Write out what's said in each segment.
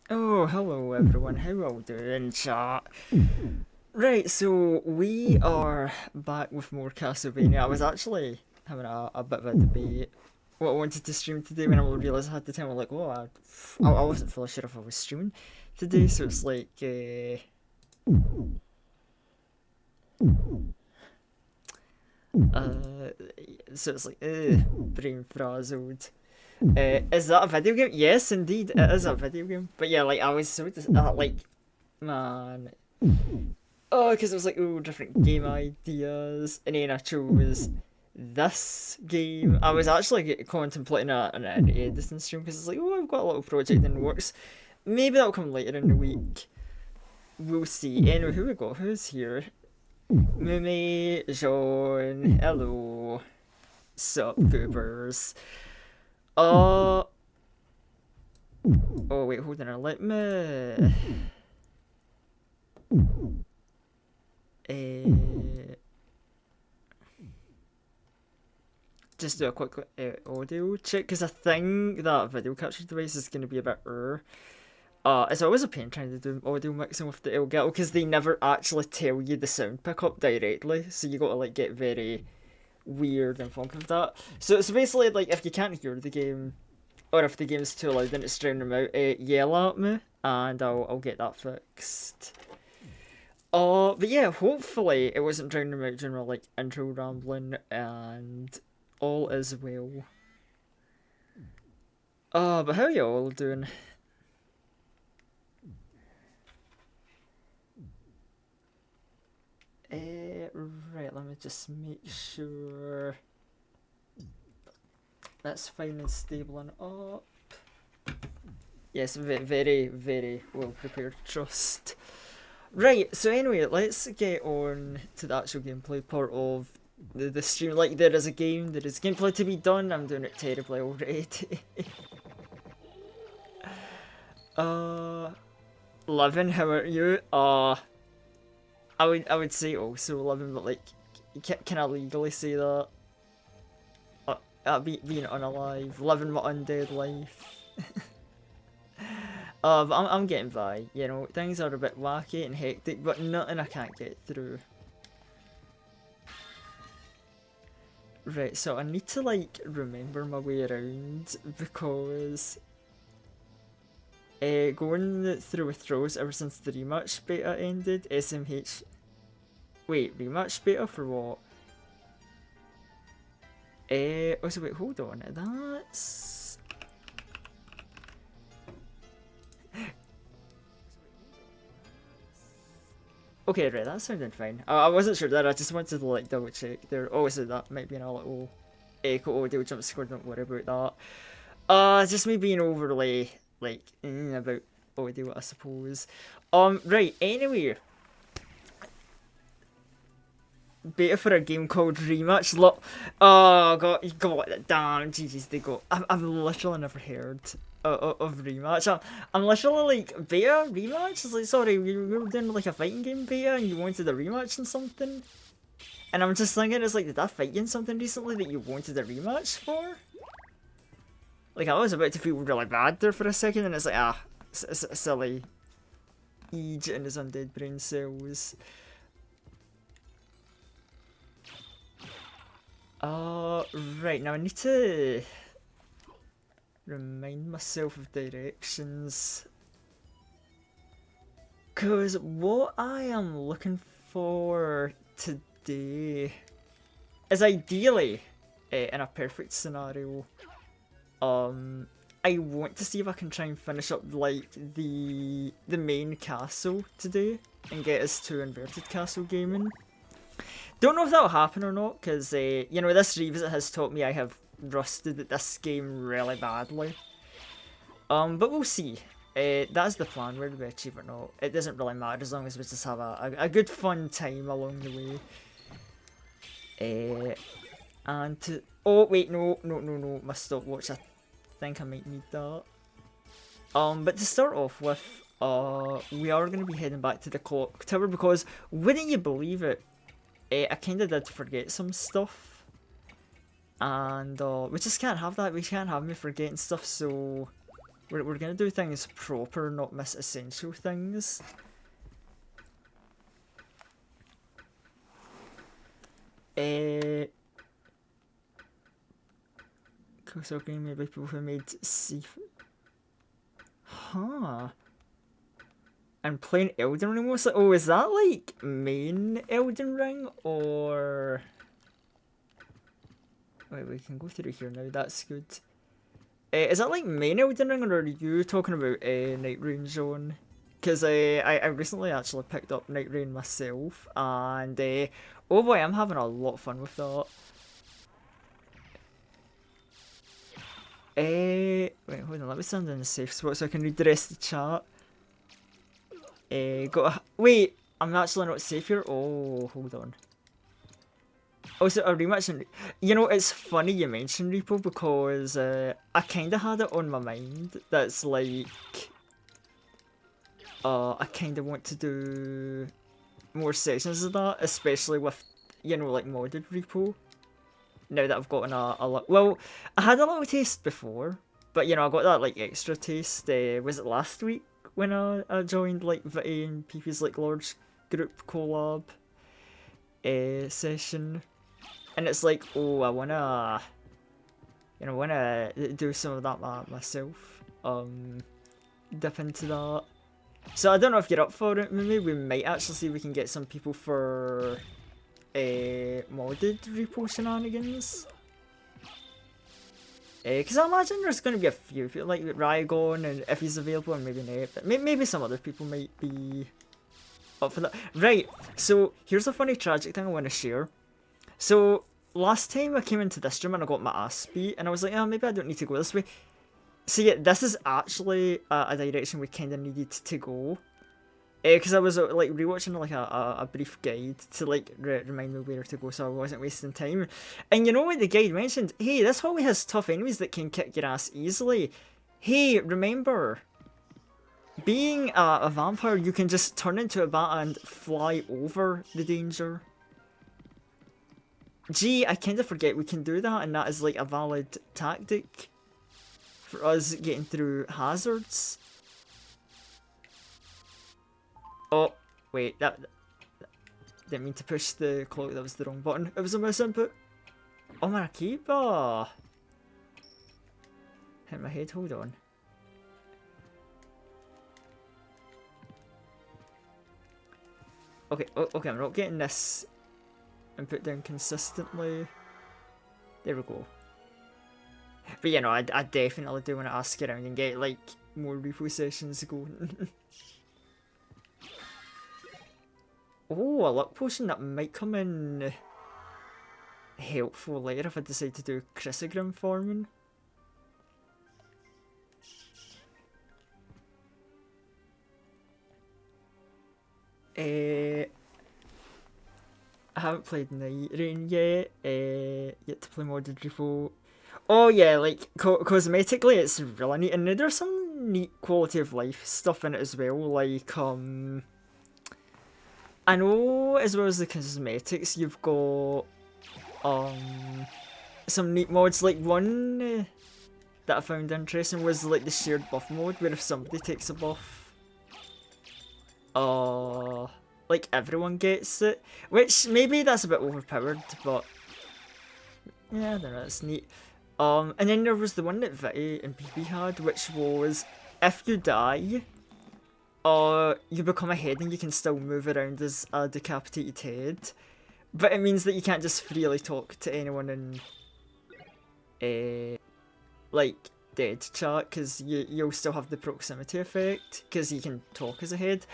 Oh, hello everyone. How all doing, chat? Right, so we are back with more Castlevania. I was actually having a bit of a debate what I wanted to stream today when I realised I had the time. I'm like, oh, I wasn't fully sure if I was streaming today, so it's like, uh, brain frazzled. Is that a video game? Yes, indeed, it is a video game. But yeah, like I was so man, oh, because it was like, oh, different game ideas, and then I chose this game. I was actually contemplating an editing stream because it's like, oh, I've got a little project in the works. Maybe that'll come later in the week. We'll see. Anyway, who we got? Who's here? Mimi, John, hello, sup, goobers. Uh, oh wait, hold on. Let me. Uh, just do a quick audio check because I think that video capture device is going to be a bit it's always a pain trying to do audio mixing with the Elgato because they never actually tell you the sound pickup directly, so you got to like get very weird and funky with that. So basically, like if you can't hear the game or if the game's too loud and it's drowning them out, yell at me and I'll get that fixed. But yeah, hopefully it wasn't drowning them out during my like intro rambling and all is well. But how you all doing? Right, let me just make sure that's fine and stable and up. Yes, very, very well prepared, trust. Right, so anyway, let's get on to the actual gameplay part of the stream. Like, there is a game, there is gameplay to be done. I'm doing it terribly already. uh, Levin, how are you? I would say also Levin, but like, can I legally say that? Being unalive, living my undead life. But I'm getting by, you know, things are a bit wacky and hectic, but nothing I can't get through. Right, so I need to like remember my way around because going through withdrawals ever since the rematch beta ended, SMH. Wait, rematch beta for what? Oh, so wait, hold on, that's. Okay, right, that sounded fine. I wasn't sure that, I just wanted to like double check there. Obviously that might be in a little echo audio jump score, don't worry about that. Just me being overly like about audio, I suppose. Right, anyway. Beta for a game called Rematch. Look, oh god, you got it. Damn, GG's they go. I've literally never heard of Rematch. I'm literally like beta rematch. It's like sorry, we were doing like a fighting game beta and you wanted a rematch and something. And I'm just thinking, it's like, did I fight you in something recently that you wanted a rematch for? Like I was about to feel really bad there for a second, and it's like silly. Age and his undead brain cells. Right, now I need to remind myself of directions. Because what I am looking for today is ideally, in a perfect scenario, I want to see if I can try and finish up like the main castle today and get us to inverted castle gaming. Don't know if that'll happen or not, because, you know, this revisit has taught me I have rusted at this game really badly. But we'll see. That's the plan, whether we achieve it or not. It doesn't really matter as long as we just have a good fun time along the way. And to... Oh, wait, no, my stopwatch, I think I might need that. But to start off with, we are going to be heading back to the clock tower because, wouldn't you believe it, I kind of did forget some stuff, and we just can't have that. We can't have me forgetting stuff, so We're gonna do things proper, not miss essential things. So green made by people who made seafood. Huh. And playing Elden Ring mostly. Oh, is that like main Elden Ring or? Wait, we can go through here now. That's good. Is that like main Elden Ring, or are you talking about Night Rain Zone? Because I recently actually picked up Night Rain myself, and oh boy, I'm having a lot of fun with that. Wait, hold on, let me stand in a safe spot so I can read the rest of the chat. Wait, I'm actually not safe here. Oh, hold on. Also, a rematch, and you know, it's funny you mentioned Repo because I kind of had it on my mind. That's like, I kind of want to do more sessions of that, especially with, you know, like modded Repo. Now that I've gotten well, I had a little taste before, but you know, I got that like extra taste. Was it last week when I joined like Viti and PP's like large group collab session, and it's like, oh, I wanna, you know, wanna do some of that myself. Dip into that. So I don't know if you're up for it. Maybe we might actually see if we can get some people for modded Repo shenanigans. Because I imagine there's going to be a few people, like Rygon, and if he's available, and maybe Nate, but maybe some other people might be up for that. Right, so here's a funny tragic thing I want to share. So last time I came into this stream and I got my ass beat, and I was like, oh, maybe I don't need to go this way. So yeah, this is actually a direction we kind of needed to go. Because I was like rewatching like a brief guide to like remind me where to go, so I wasn't wasting time. And you know what the guide mentioned? Hey, this hallway has tough enemies that can kick your ass easily. Hey, remember, being a vampire, you can just turn into a bat and fly over the danger. Gee, I kind of forget we can do that, and that is like a valid tactic for us getting through hazards. Oh, wait, that didn't mean to push the clock, that was the wrong button. It was a misinput. Oh, Marakiba! Hit my head, hold on. Okay, okay, I'm not getting this input down consistently. There we go. But you know, I definitely do want to ask around and get like more repo sessions going. Oh, a luck potion that might come in helpful later if I decide to do chrysogram farming. I haven't played Night Rain yet. Yet to play modded repo. Oh yeah, like cosmetically it's really neat, and there's some neat quality of life stuff in it as well. Like I know as well as the cosmetics, you've got some neat mods. Like one that I found interesting was like the shared buff mode, where if somebody takes a buff, like everyone gets it. Which maybe that's a bit overpowered, but yeah, I don't know, it's neat. And then there was the one that Viti and PP had, which was if you die, you become a head and you can still move around as a decapitated head. But it means that you can't just freely talk to anyone in, like, dead chat, because you'll still have the proximity effect, because you can talk as a head.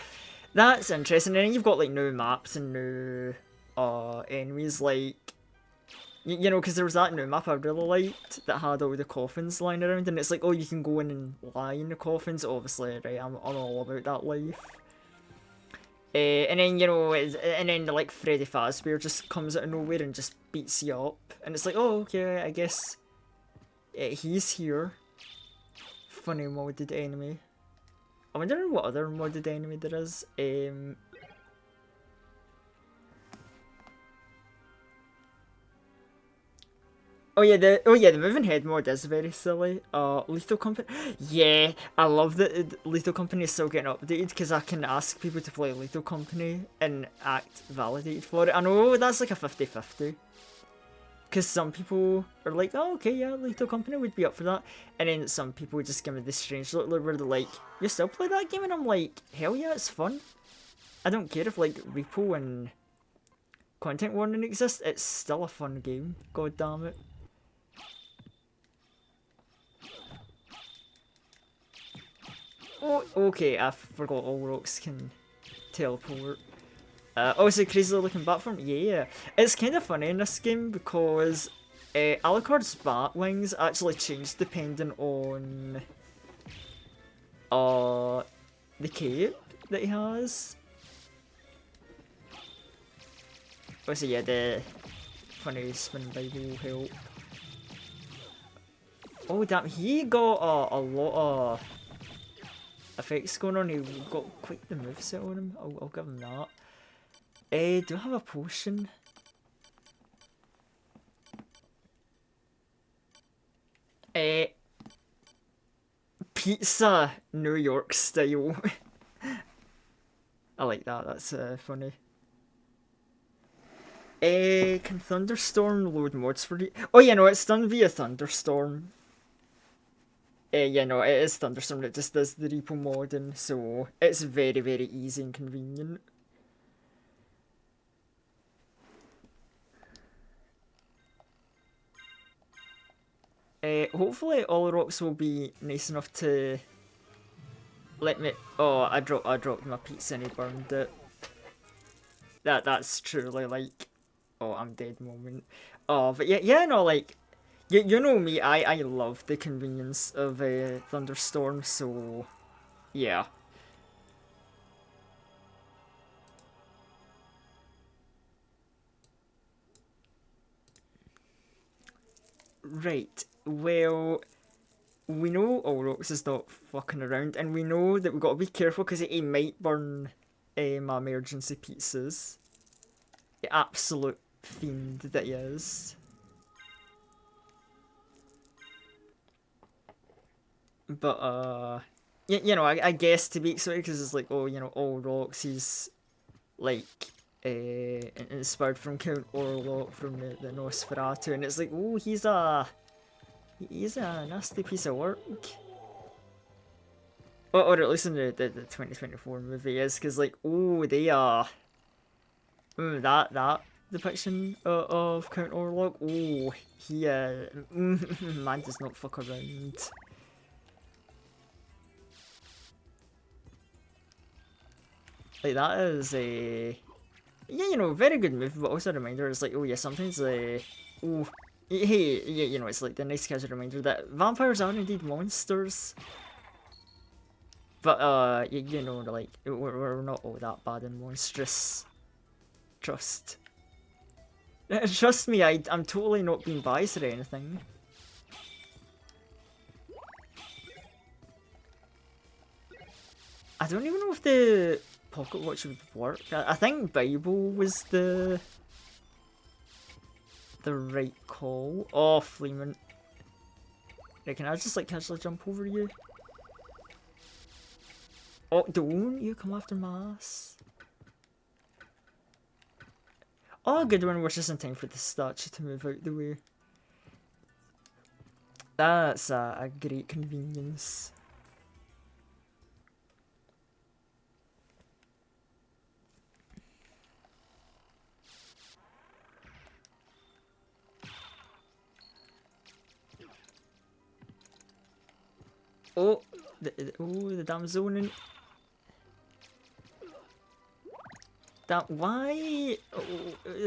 That's interesting. And then you've got, like, new maps and new, enemies, like, you know, because there was that new map I really liked that had all the coffins lying around, and it's like, oh, you can go in and lie in the coffins. Obviously, right, I'm all about that life. And then, you know, and then like Freddy Fazbear just comes out of nowhere and just beats you up, and it's like, oh, okay, I guess he's here. Funny modded enemy. I wonder what other modded enemy there is. the moving head mod is very silly. Lethal Company. Yeah, I love that Lethal Company is still getting updated because I can ask people to play Lethal Company and act validated for it. I know that's like a 50-50. Because some people are like, oh, okay, yeah, Lethal Company would be up for that. And then some people just give me this strange look where they're like, you still play that game? And I'm like, hell yeah, it's fun. I don't care if like repo and content warning exists, it's still a fun game. God damn it. Oh, okay, I forgot all rocks can teleport. Oh, it's a crazy looking platform? Yeah. It's kind of funny in this game because Alucard's bat wings actually change depending on the cape that he has. Oh, so yeah, the funny spin Bible help. Oh damn, he got a lot of effects going on. He got quite the moveset on him. I'll give him that. Do I have a potion? Pizza New York style. I like that, that's funny. Can Thunderstorm load mods for you? Oh yeah, no, it's done via Thunderstorm. Yeah, no, it is Thunderstorm that just does the repo modding, so it's very, very easy and convenient. Hopefully all the rocks will be nice enough to let me. Oh, I dropped my pizza and he burned it. That's truly like, oh, I'm dead moment. Oh, but yeah, no, like, you know me, I love the convenience of a thunderstorm, so yeah. Right, well, we know Olrox is not fucking around, and we know that we gotta be careful because he might burn my emergency pizzas. The absolute fiend that he is. But you know, I guess to be excited because it's like, oh, you know, Olrox, he's like inspired from Count Orlok from the Nosferatu, and it's like, oh, he's a nasty piece of work. Or at least in the 2024 movie is, because like, oh, they are that depiction of Count Orlok, oh, he man does not fuck around. Like that is a yeah, you know, very good movie, but also a reminder. It's like, oh yeah, sometimes oh hey, yeah, you know, it's like the nice casual reminder that vampires are indeed monsters. But you know, like we're not all that bad and monstrous. Trust. Trust me, I'm totally not being biased or anything. I don't even know if the pocket watch would work. I think Bible was the right call. Oh, Fleeman. Right, can I just like casually jump over you? Oh, don't you come after my ass. Oh, good one. We're just in time for the statue to move out the way. That's a great convenience. Oh, the damn zoning. That why?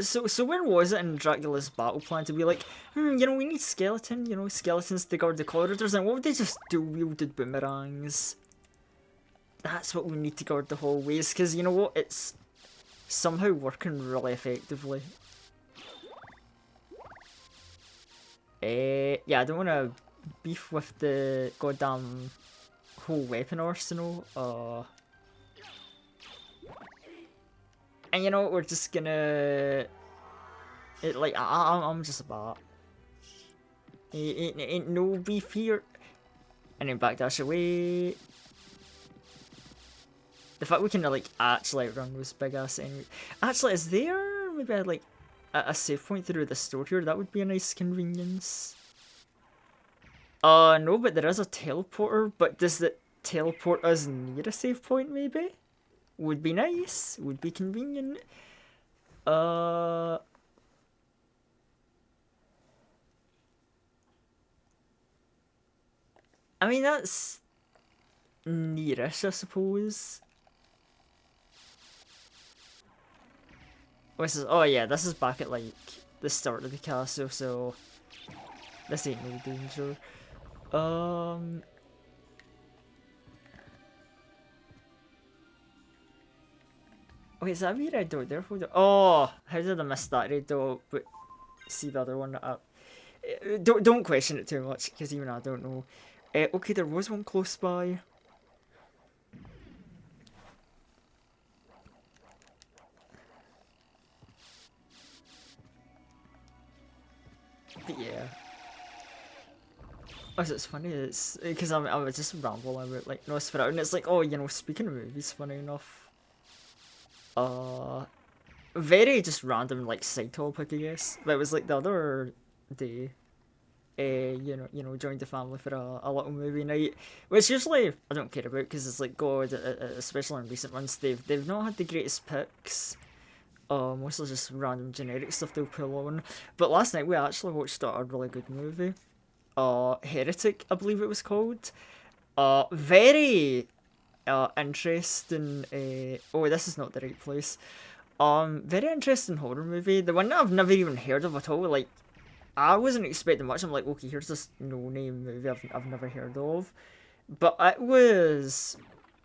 So where was it in Dracula's battle plan to be like, you know, we need skeleton, you know, skeletons to guard the corridors, and what would they just do? Wielded boomerangs. That's what we need to guard the hallways, because you know what? It's somehow working really effectively. Yeah, I don't want to beef with the goddamn whole weapon arsenal. And you know what? We're just gonna. I'm just a bot. Ain't no beef here. And then backdash away. The fact we can like actually run those big ass enemies. Actually, is there maybe like a save point through the store here? That would be a nice convenience. No, but there is a teleporter. But does it teleport us near a save point? Maybe would be nice. Would be convenient. I mean that's nearish, I suppose. This is, oh yeah, this is back at like the start of the castle, so this ain't no danger. Wait, is that a wee red dot there? Oh, how did I miss that red dot? But see the other one. Don't question it too much, because even I don't know. Okay, there was one close by. But yeah. Oh, it's funny, it's because I was just rambling about like Nosferatu, and it's like, oh, you know, speaking of movies, funny enough. Very just random like side topic, I guess. But it was like the other day, joined the family for a little movie night, which usually I don't care about because it's like God, especially in recent months, they've not had the greatest picks. Mostly just random generic stuff they'll pull on. But last night we actually watched a really good movie. Heretic, I believe it was called. Very interesting. Oh, this is not the right place. Very interesting horror movie. The one that I've never even heard of at all. Like, I wasn't expecting much. I'm like, okay, here's this no-name movie I've never heard of, but it was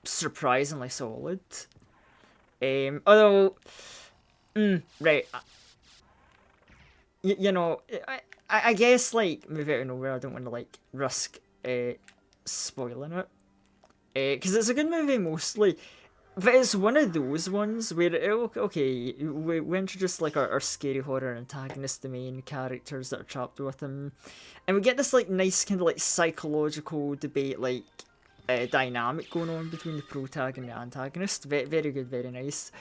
surprisingly solid. Although, right, you know, I guess like movie out of nowhere. I don't want to like risk spoiling it. Because it's a good movie mostly, but it's one of those ones where okay, we introduce like our scary horror antagonist, the main characters that are trapped with him, and we get this like nice kind of like psychological debate, like dynamic going on between the protagonist and the antagonist. Very, very good, very nice.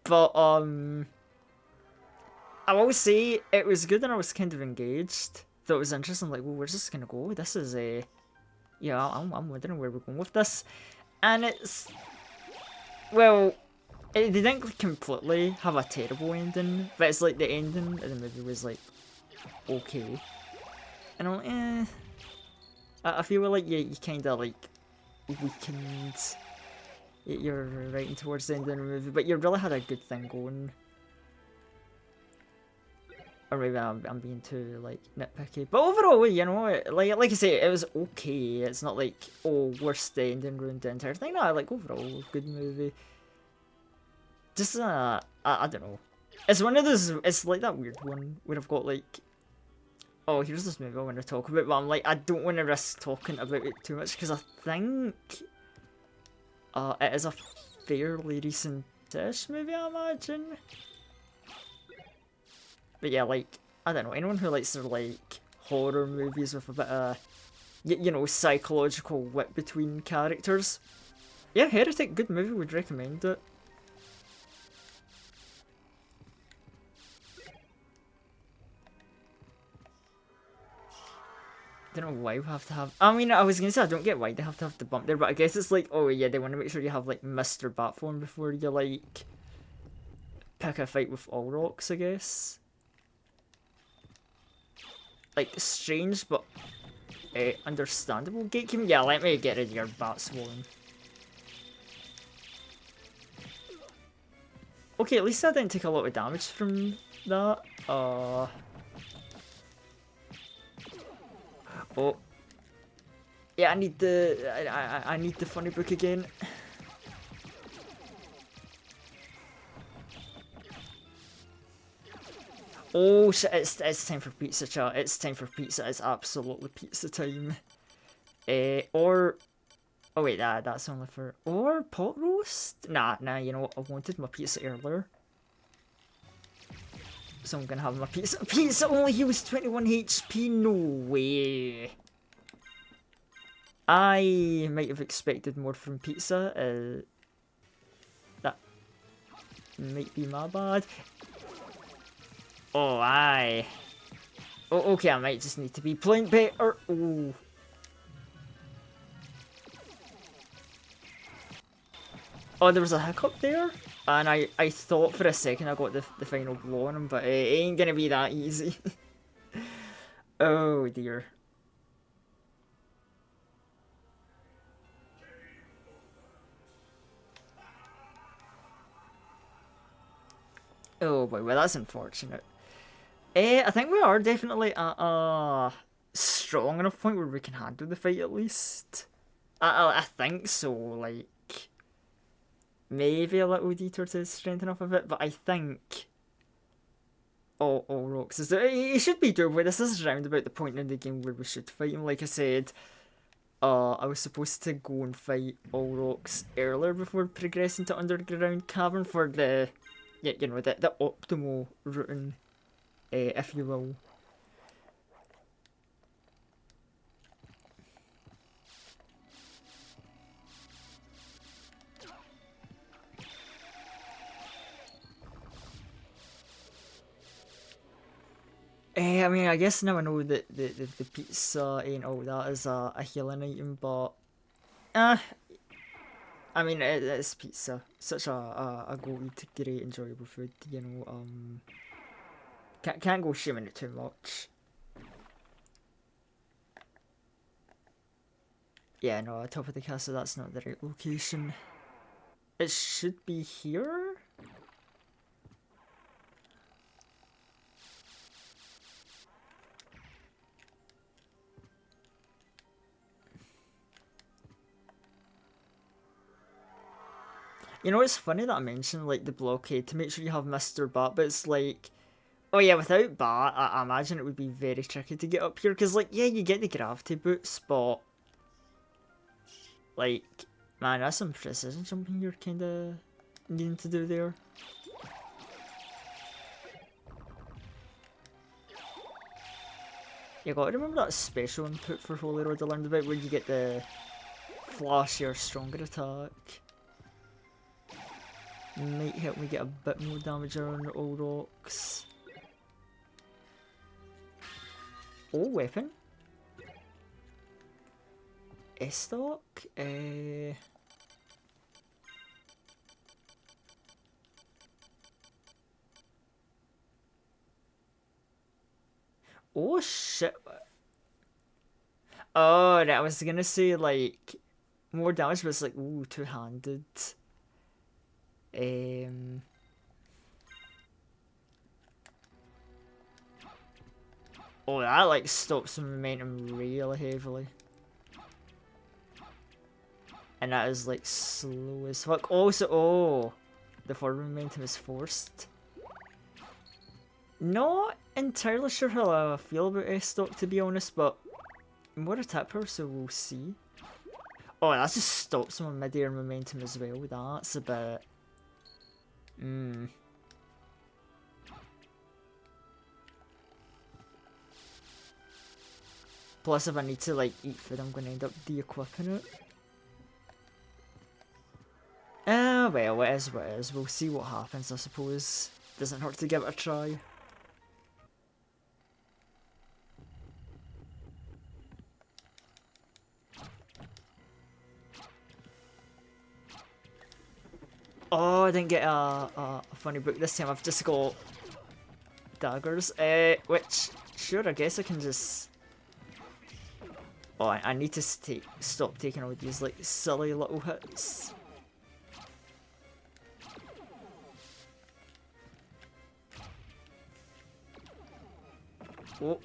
But I will say it was good and I was kind of engaged. Thought it was interesting. Like, well, where's this gonna go? This is a yeah. I'm wondering where we're going with this, and it's. Well, they didn't completely have a terrible ending, but it's like the ending of the movie was like okay, and I'm like, I feel like you kind of like weakened. You're writing towards the end of the movie, but you really had a good thing going. Or maybe I'm being too like nitpicky, but overall, you know, like I say, it was okay. It's not like, oh, worst ending ruined the entire thing. No, like overall, good movie. Just I don't know. It's one of those. It's like that weird one where I've got like, oh, here's this movie I want to talk about, but I'm like, I don't want to risk talking about it too much because I think it is a fairly recent-ish movie, I imagine. But yeah, like, I don't know, anyone who likes their, like, horror movies with a bit of, you know, psychological wit between characters. Yeah, Heretic, good movie, would recommend it. I don't know why we have to have, I mean, I was gonna say I don't get why they have to have the bump there, but I guess it's like, oh yeah, they want to make sure you have, like, Mr. Batform before you, like, pick a fight with all rocks, I guess. Like, strange, but understandable gatekeeping. Yeah, let me get rid of your bat swarm. Okay, at least I didn't take a lot of damage from that. Oh. Yeah, I need the I need the funny book again. Oh shit, it's time for pizza, chat. It's time for pizza. It's absolutely pizza time. Or... Oh wait, that's only for... Or pot roast? Nah, you know what? I wanted my pizza earlier. So I'm gonna have my pizza. Pizza only heals 21 HP? No way. I might have expected more from pizza. That might be my bad. Oh, aye. Oh, okay, I might just need to be playing better. Oh. Oh, there was a hiccup there, and I thought for a second I got the final blow on him, but it ain't gonna be that easy. Oh dear. Oh boy, well that's unfortunate. I think we are definitely at a strong enough point where we can handle the fight at least. I think so, like... Maybe a little detour to strengthen up a bit, but I think... Oh, Rocks is there. He should be doable. This is around about the point in the game where we should fight him. Like I said, I was supposed to go and fight All Rocks earlier before progressing to Underground Cavern for the... Yeah, you know, the optimal routing, if you will. I mean, I guess now I know that the pizza ain't all that is a healing item, but... I mean, it's pizza. Such a great, enjoyable food, you know, Can't go shaming it too much. Yeah, no, top of the castle, that's not the right location. It should be here? You know, it's funny that I mentioned, like, the blockade to make sure you have Mr. Bat, but it's like... Oh yeah, without Bat, I imagine it would be very tricky to get up here, because, like, yeah, you get the gravity boots, but... Like, man, that's some precision jumping you're kinda needing to do there. You gotta remember that special input for Holy Road I learned about where you get the flashier, stronger attack. Might help me get a bit more damage around all rocks. Oh, weapon. S-Stock? Oh shit. Oh, right, I was gonna say like more damage, but it's like, ooh, two-handed. Oh, that like stops some momentum really heavily. And that is like slow as fuck. Also, oh, the forward momentum is forced. Not entirely sure how I feel about S-Stock to be honest, but more attack power, so we'll see. Oh, that just stops some mid-air momentum as well. That's a bit... Plus, if I need to like eat food, I'm gonna end up de-equipping it. Well, it is what it is. We'll see what happens, I suppose. Doesn't hurt to give it a try. Oh, I didn't get a funny book this time. I've just got daggers. Which, sure, I guess I can just... Oh, I need to stop taking all these like silly little hits. Oh.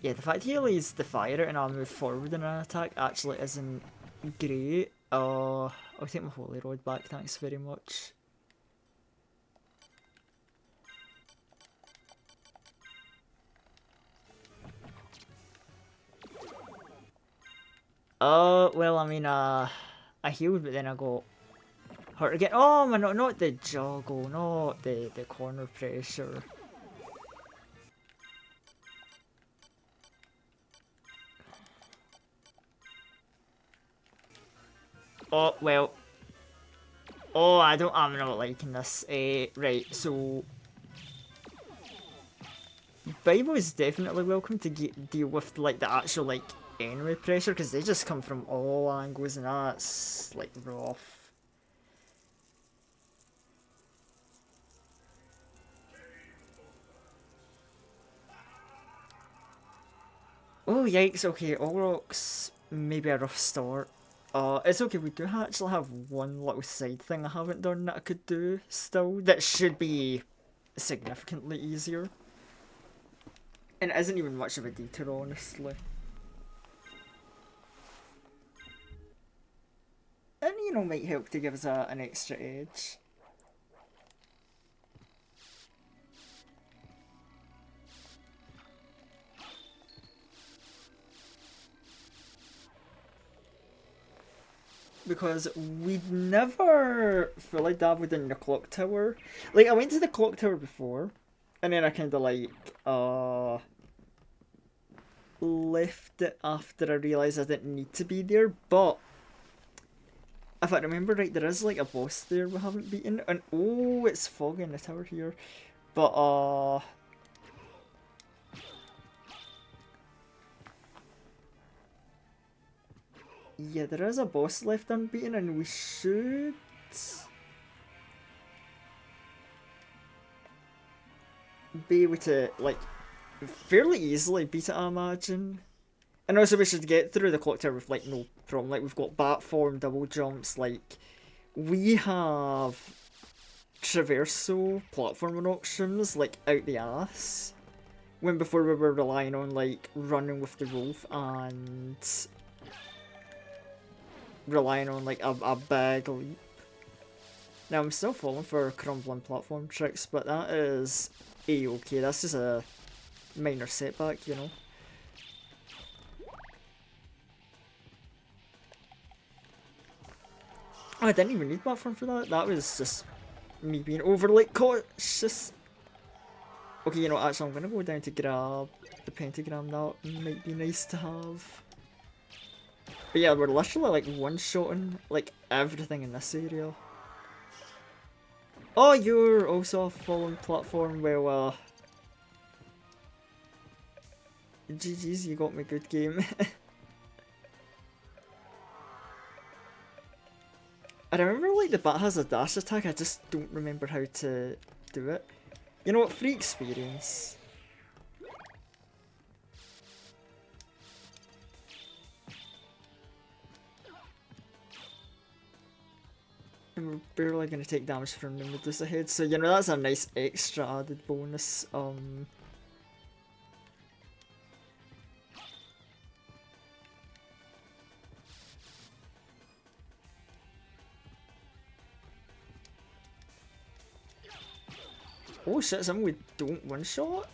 Yeah, the fact he lays the fire out and I'll move forward in an attack actually isn't great. I'll take my Holy Rod back, thanks very much. Well, I mean, I healed, but then I got hard to get. Oh man, not the juggle, not the corner pressure. Oh well. Oh, I'm not liking this. Right, so Bible is definitely welcome to deal with like the actual like enemy pressure because they just come from all angles and that's like rough. Oh yikes! Okay, all rocks maybe a rough start. It's okay. We do actually have one little side thing I haven't done that I could do still. That should be significantly easier. And it isn't even much of a detour, honestly. And you know, might help to give us an extra edge. Because we'd never fully dabbled in the clock tower. Like, I went to the clock tower before, and then I kind of like, left it after I realised I didn't need to be there, but if I remember right, there is like a boss there we haven't beaten, and oh, it's foggy in the tower here, but yeah, there is a boss left unbeaten, and we should be able to like fairly easily beat it, I imagine. And also we should get through the clock tower with like no problem. Like we've got bat form, double jumps, like we have traversal platforming options like out the ass. When before we were relying on like running with the wolf and relying on like a big leap. Now I'm still falling for crumbling platform tricks, but that is a-okay. That's just a minor setback, you know. Oh, I didn't even need platform for that. That was just me being overly cautious. Okay, you know, actually I'm gonna go down to grab the pentagram. That might be nice to have. But yeah, we're literally like one-shotting like everything in this area. Oh, you're also a fallen platform. Well, GG's, you got me, good game. I remember like the bat has a dash attack, I just don't remember how to do it. You know what, free experience. And we're barely going to take damage from the Medusa head, so you know that's a nice extra added bonus. Oh shit, something we don't one-shot?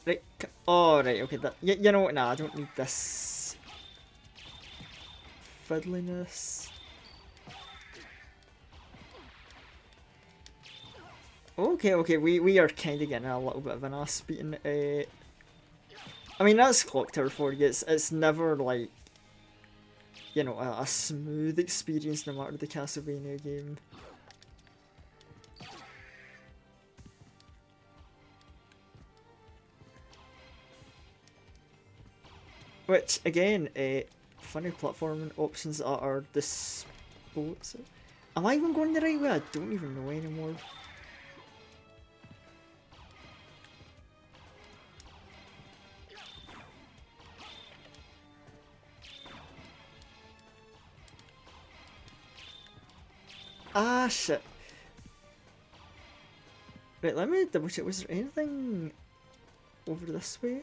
Right, oh right, okay, that, you know what, nah, I don't need this fiddliness. Okay, we are kind of getting a little bit of an ass beating. I mean, that's Clock Tower for you, it's never like, you know, a smooth experience no matter the Castlevania game. Which, again, funny platforming options at our disposal. Am I even going the right way? I don't even know anymore. Ah, shit. Right, let me double check. Was there anything over this way?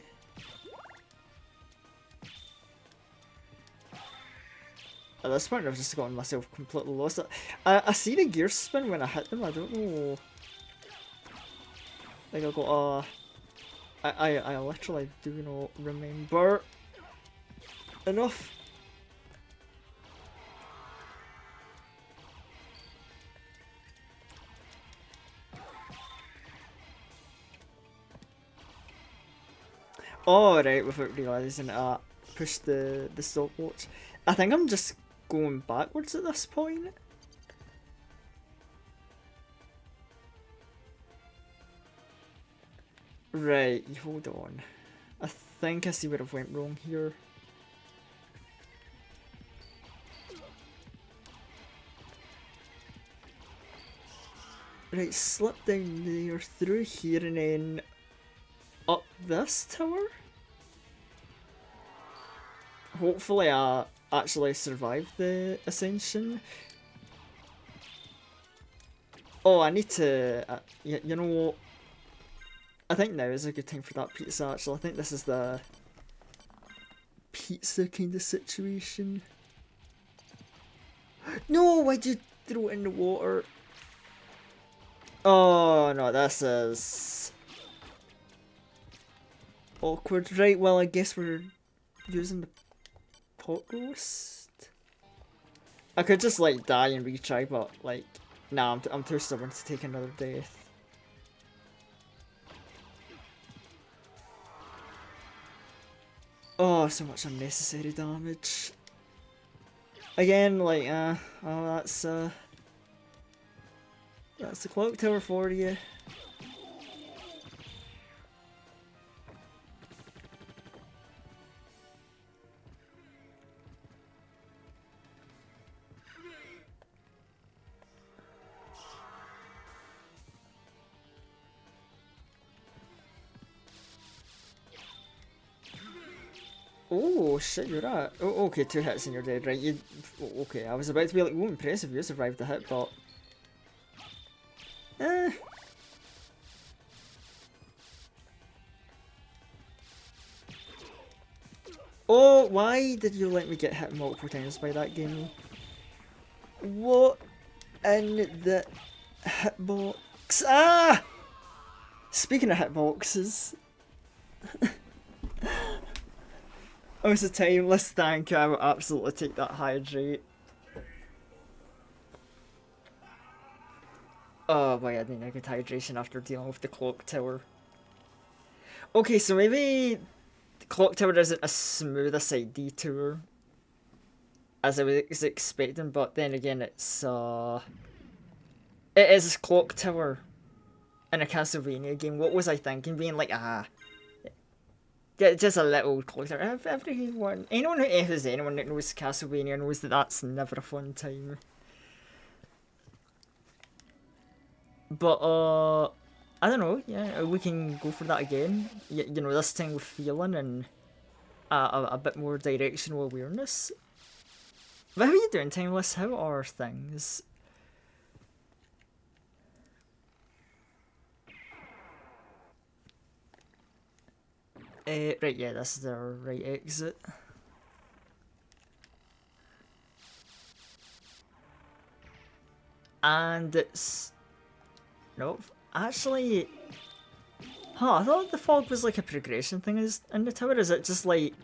At this point, I've just gotten myself completely lost. I see the gear spin when I hit them. I don't know. Like I got I literally do not remember enough. Oh, right, without realising it, push the stopwatch. I think I'm just going backwards at this point. Right, hold on. I think I see where I've went wrong here. Right, slip down there, through here, and then up this tower? Hopefully I actually survived the ascension. Oh, I need to... you know what? I think now is a good time for that pizza, actually. I think this is the pizza kind of situation. No, why'd you throw it in the water? Oh, no, this is... awkward. Right, well, I guess we're using the pot roast. I could just, like, die and retry, but, like, nah, I'm too stubborn to take another death. Oh, so much unnecessary damage. Again, like, oh, that's the clock tower for you. Oh shit, you're right. Oh, okay, 2 hits and you're dead, right? You, okay, I was about to be like, oh, impressive, you survived the hit, but... Eh. Oh, why did you let me get hit multiple times by that game? What in the hitbox? Ah! Speaking of hitboxes... Oh, it's a timeless thank you, I will absolutely take that hydrate. Oh boy, I need a good hydration after dealing with the clock tower. Okay, so maybe the clock tower isn't as smooth a side detour as I was expecting, but then again, it is clock tower in a Castlevania game. What was I thinking? Being like, just a little clock tower. Anyone that knows Castlevania knows that that's never a fun time. But I don't know. Yeah, we can go for that again. You know, this time with feeling and a bit more directional awareness. But how are you doing, Timeless? How are things? Right, yeah, this is our right exit. And it's... Nope. Actually... Huh, I thought the fog was like a progression thing in the tower. Is it just like...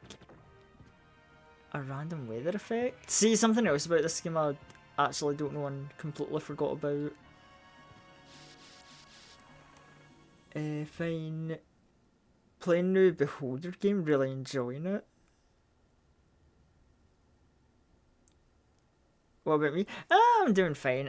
a random weather effect? See, something else about this game I actually don't know and completely forgot about. Fine. Playing new Beholder game, really enjoying it. What about me? I'm doing fine.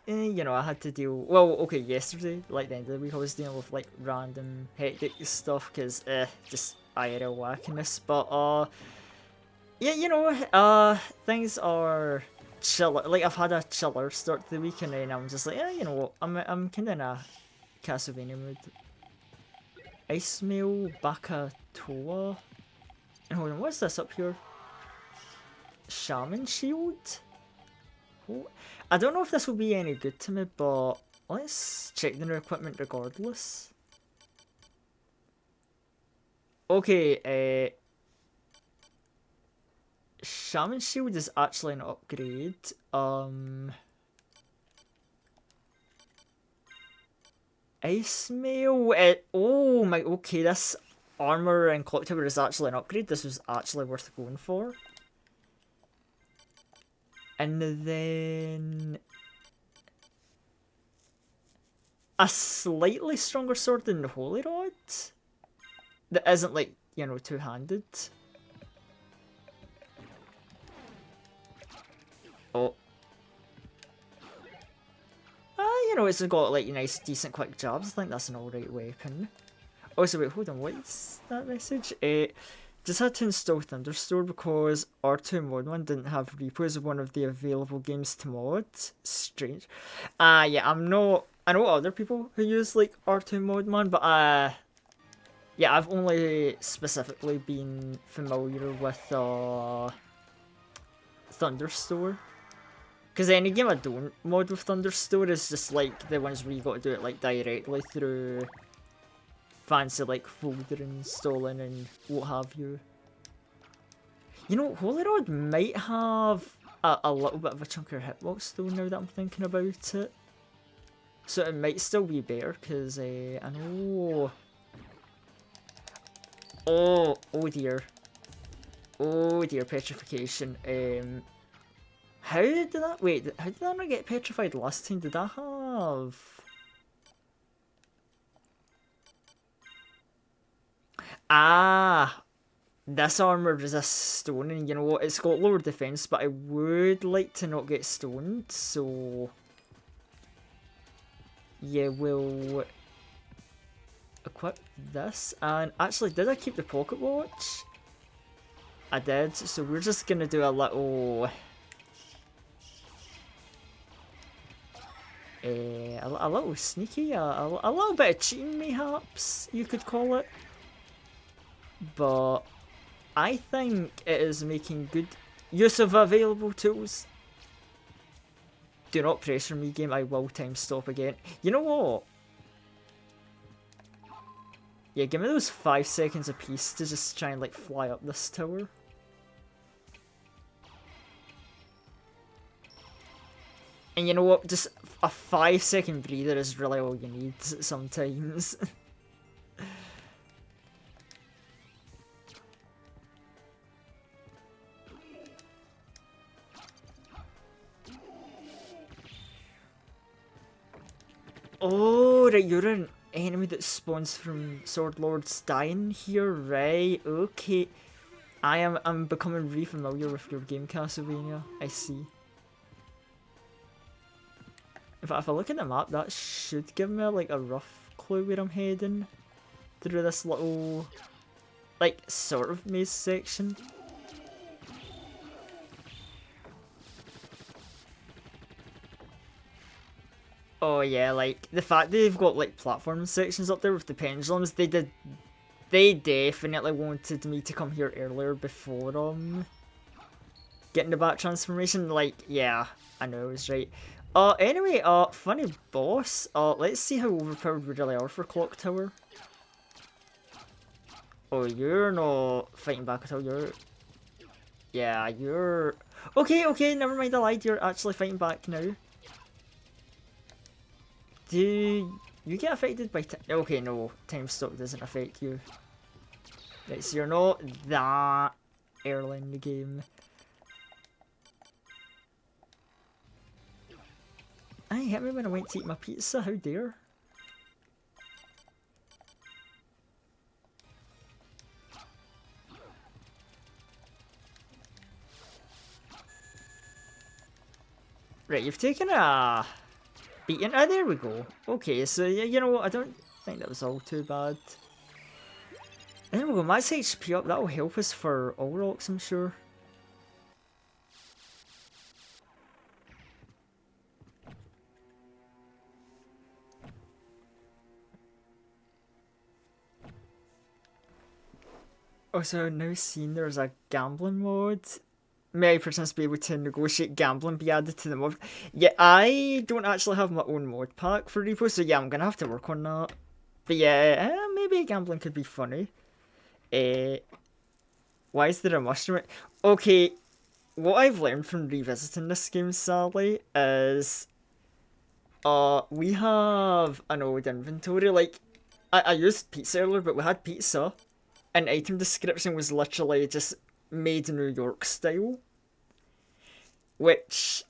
You know, I had to deal... Well, okay, yesterday, like the end of the week, I was dealing with, like, random hectic stuff, because, just IRL wackiness, but, yeah, you know, things are chiller. Like, I've had a chiller start to the week, and then I'm just like, yeah, you know what, I'm kind of in a Castlevania mood. Ismail Bakatoa. And hold on, what's this up here? Shaman Shield? Oh, I don't know if this will be any good to me, but let's check the new equipment regardless. Okay, Shaman Shield is actually an upgrade. Ice Mail, oh my, okay, this armor and clock tower is actually an upgrade. This was actually worth going for. And then... a slightly stronger sword than the Holy Rod that isn't like, you know, two-handed. Oh. You know, it's got like nice, decent, quick jabs. I think that's an alright weapon. Also, wait, hold on, what's that message? Just had to install Thunderstore because R2 Mod 1 didn't have repos of one of the available games to mod. Strange. Yeah, I'm not... I know other people who use, like, R2 Mod 1, but, yeah, I've only specifically been familiar with, Thunderstore. Because any game I don't mod with Thunderstore is just, like, the ones where you gotta do it, like, directly through... fancy like folder installing and what have you. You know, Holy Rod might have a little bit of a chunkier hitbox though now that I'm thinking about it. So it might still be better because I know... Oh dear. Oh dear, petrification. How did that... Wait, how did I not get petrified last time? Did I have... This armor resists stone, and you know what? It's got lower defense, but I would like to not get stoned, so yeah, we'll equip this. And actually, did I keep the pocket watch? I did, so we're just gonna do a little a little sneaky, a little bit of cheating, mayhaps you could call it. But I think it is making good use of available tools. Do not pressure me, game. I will time stop again. You know what? Yeah, give me those 5 seconds apiece to just try and like fly up this tower. And you know what? Just a 5-second breather is really all you need sometimes. Oh, right, you're an enemy that spawns from Sword Lords dying here, right? Okay. I'm becoming really familiar with your game, Castlevania. I see. In fact, if I look at the map, that should give me like a rough clue where I'm heading through this little, like, sort of maze section. Oh yeah, like, the fact they've got, like, platform sections up there with the pendulums, they definitely wanted me to come here earlier before, getting the back transformation. Like, yeah, I know, I was right. Anyway, funny boss, let's see how overpowered we really are for Clock Tower. Oh, you're not fighting back at all, you're... Yeah, you're... Okay, never mind, I lied, you're actually fighting back now. Do you get affected by time? Okay, no, time stop doesn't affect you. Right, so you're not that early in the game. I hit me when I went to eat my pizza, how dare. Right, you've taken a... beaten. Ah, there we go. Okay, so yeah, you know what? I don't think that was all too bad. And then we'll go max HP up. That'll help us for all rocks, I'm sure. Also, now seeing there's a gambling mode. May I perchance be able to negotiate gambling be added to the mod? Yeah, I don't actually have my own mod pack for repo, so yeah, I'm gonna have to work on that. But yeah, maybe gambling could be funny. Why is there a mushroom? Okay, what I've learned from revisiting this game, Sally, is we have an old inventory. Like, I used pizza earlier, but we had pizza, and item description was literally just made New York style, which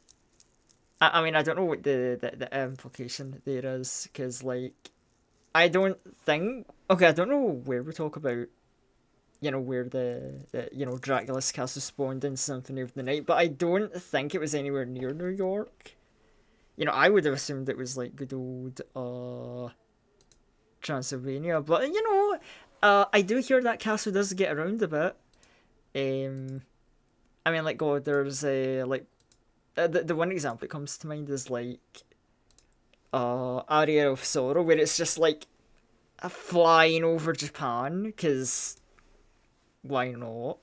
I mean, I don't know what the implication there is, because, like, I don't think. Okay, I don't know where we talk about, where the Dracula's castle spawned in Symphony of the Night, but I don't think it was anywhere near New York. I would have assumed it was, like, good old, Transylvania, but, I do hear that castle does get around a bit. Um, I mean, like, God, there's a, like, the one example that comes to mind is, like, Aria of Sorrow, where it's just, like, a flying over Japan, because why not?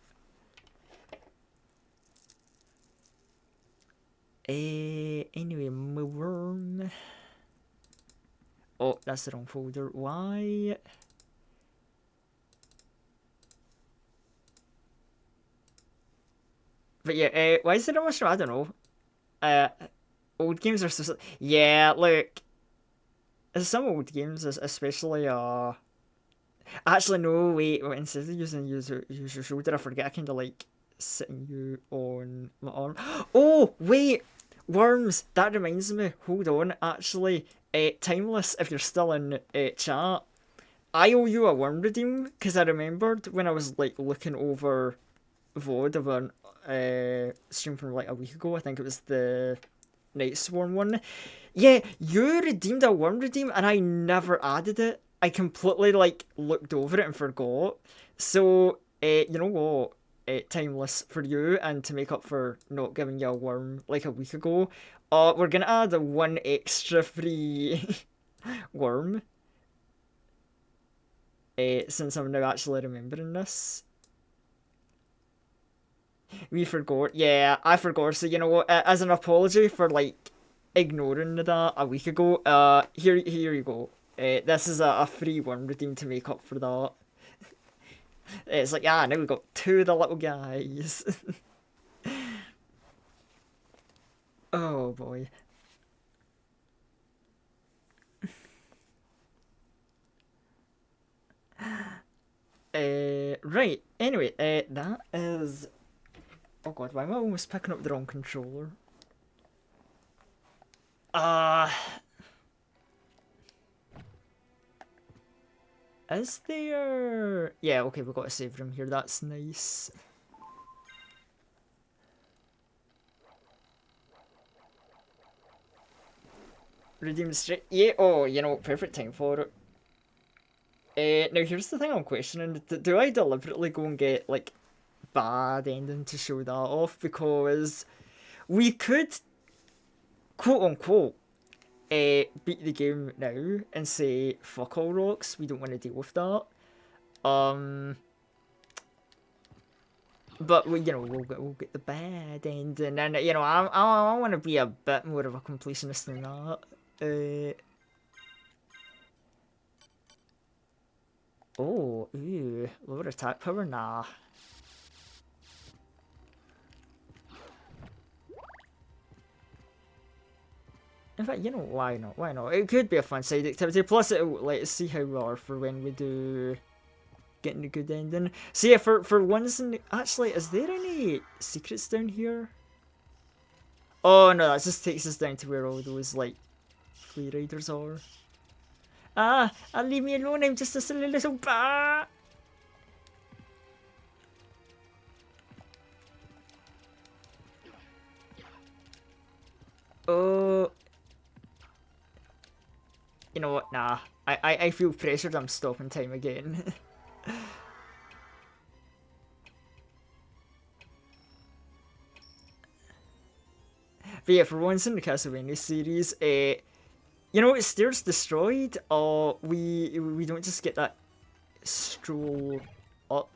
Anyway, my worm. Oh, that's the wrong folder. Why? But yeah, why is it much? I don't know. Uh, Old games are so. Yeah, look, some old games, especially Actually, no, wait. Instead of use your shoulder, I forget. I kind of like sitting you on my arm. Oh, wait, worms. That reminds me. Hold on. Actually, Timeless. If you're still in chat, I owe you a worm redeem because I remembered when I was like looking over VOD of an stream from like a week ago. I think it was the Night Swarm one. Yeah, you redeemed a worm redeem and I never added it. I completely like looked over it and forgot. So, you know what? Timeless for you and to make up for not giving you a worm like a week ago. We're gonna add a one extra free worm. Since I'm now actually remembering this. We forgot. Yeah, I forgot. So you know what? As an apology for like ignoring that a week ago, here you go. This is a free one redeem to make up for that. It's like, now we got two of the little guys. Oh boy. Right. Anyway, that is. Oh god, why am I almost picking up the wrong controller? Uh, is there? Yeah, okay, we've got a save room here. That's nice. Redeem straight. Yeah. Oh, perfect time for it. Now here's the thing I'm questioning. Do I deliberately go and get like bad ending to show that off? Because we could quote unquote beat the game now and say fuck all rocks. We don't want to deal with that. Um. But we'll get the bad ending, and I want to be a bit more of a completionist than that. Lower attack power, nah. In fact, why not? Why not? It could be a fun side activity. Plus, it'll let us see how we are for when we do getting a good ending. So yeah, for once, actually, is there any secrets down here? Oh no, that just takes us down to where all those like flea riders are. Leave me alone. I'm just a silly little bat. Oh. You know what? Nah. I feel pressured. I'm stopping time again. But yeah, for once in the Castlevania series, stairs destroyed. We don't just get that stroll up.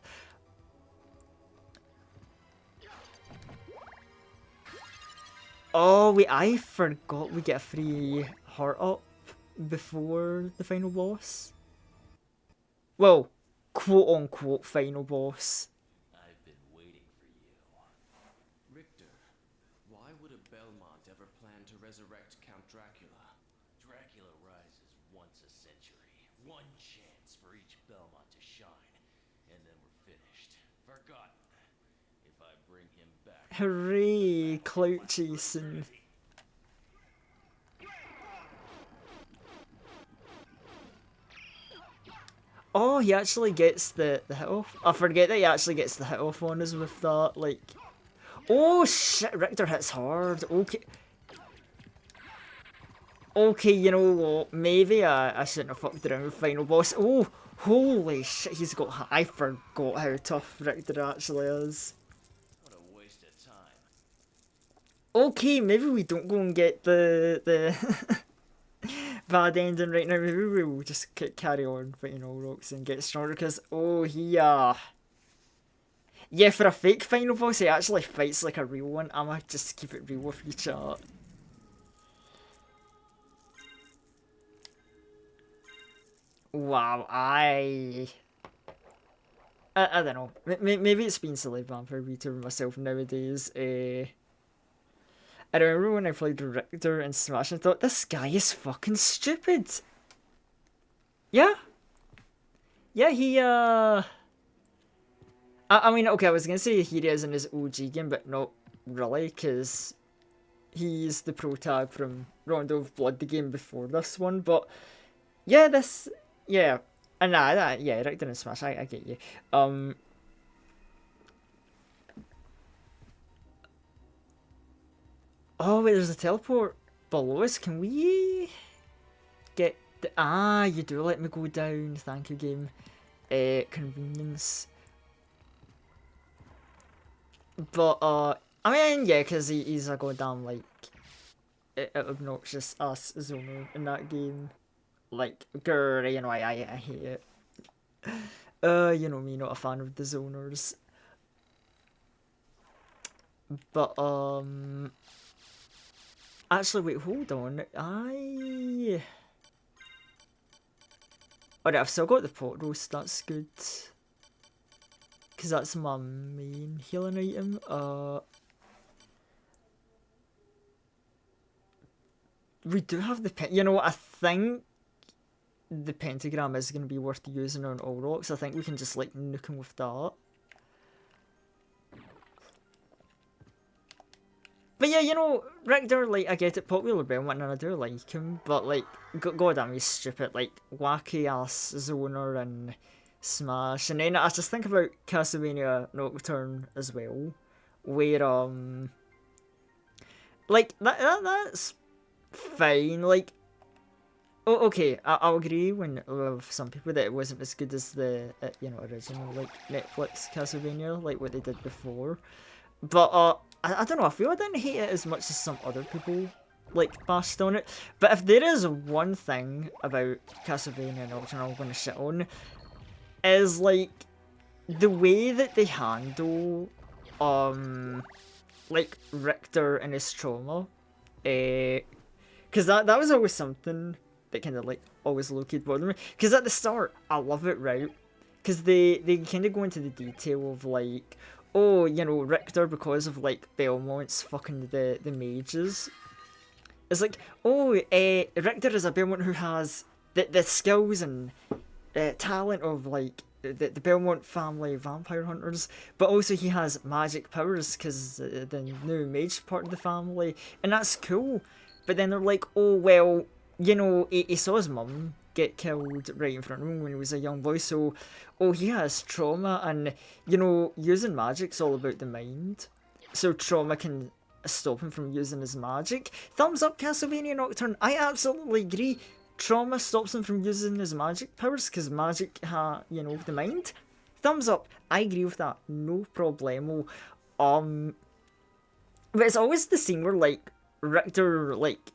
Oh wait, I forgot we get a free heart up before the final boss. Well, quote unquote final boss. I've been waiting for you. Richter, why would a Belmont ever plan to resurrect Count Dracula? Dracula rises once a century. One chance for each Belmont to shine. And then we're finished. Forgotten. If I bring him back... Hooray, clout chasing. Oh, he actually gets the hit off. I forget that he actually gets the hit off on us with that, like... Oh shit, Richter hits hard. Okay. Okay, you know what? Maybe I shouldn't have fucked around with final boss. Oh, holy shit, he's got... I forgot how tough Richter actually is. What a waste of time. Okay, maybe we don't go and get the bad ending right now. Maybe we'll just carry on fighting all rocks and get stronger, because, oh, yeah, for a fake final boss, he actually fights like a real one. I might just keep it real with you, chat. Wow, I don't know. Maybe it's been silly vampire beater myself nowadays. I remember when I played Richter and Smash and thought, this guy is fucking stupid. Yeah. Yeah, I mean, okay, I was gonna say he is in his OG game, but not really, because he's the pro tag from Rondo of Blood, the game before this one, but yeah, yeah. And yeah, Richter and Smash, I get you. Oh, wait, there's a teleport below us. Can we get you do let me go down. Thank you, game. Convenience. But, I mean, yeah, because he's a goddamn, like, obnoxious ass zoner in that game. Like, grr, you know, I hate it. You know me, not a fan of the zoners. But, actually, wait, hold on. Alright, I've still got the pot roast, that's good. Because that's my main healing item. We do have the you know what, I think the pentagram is going to be worth using on all rocks. I think we can just, like, nuke him with that. But yeah, you know, Richter, like, I get it, popular Belmont, and I do like him, but, like, goddamn, he's stupid, like, wacky-ass zoner and Smash. And then I just think about Castlevania Nocturne as well, where, like, that's fine, like, oh, okay, I'll agree with some people that it wasn't as good as the, you know, original, like, Netflix Castlevania, like what they did before. But, I don't know, I feel I didn't hate it as much as some other people, like, bashed on it. But if there is one thing about Castlevania Nocturne I'm gonna shit on, is, like, the way that they handle, like, Richter and his trauma. Because that was always something that kind of, like, always low-key bothered me. Because at the start, I love it, right? Because they kind of go into the detail of, like, oh, you know, Richter, because of, like, Belmont's fucking the mages. It's like, oh, Richter is a Belmont who has the skills and talent of, like, the Belmont family vampire hunters, but also he has magic powers because the new mage part of the family, and that's cool. But then they're like, oh, well, you know, he saw his mum get killed right in front of him when he was a young boy, so, oh, he has trauma, and, you know, using magic's all about the mind, so trauma can stop him from using his magic. Thumbs up, Castlevania Nocturne. I absolutely agree. Trauma stops him from using his magic powers, because magic, you know, the mind. Thumbs up. I agree with that. No problemo. But it's always the scene where, like, Richter, like,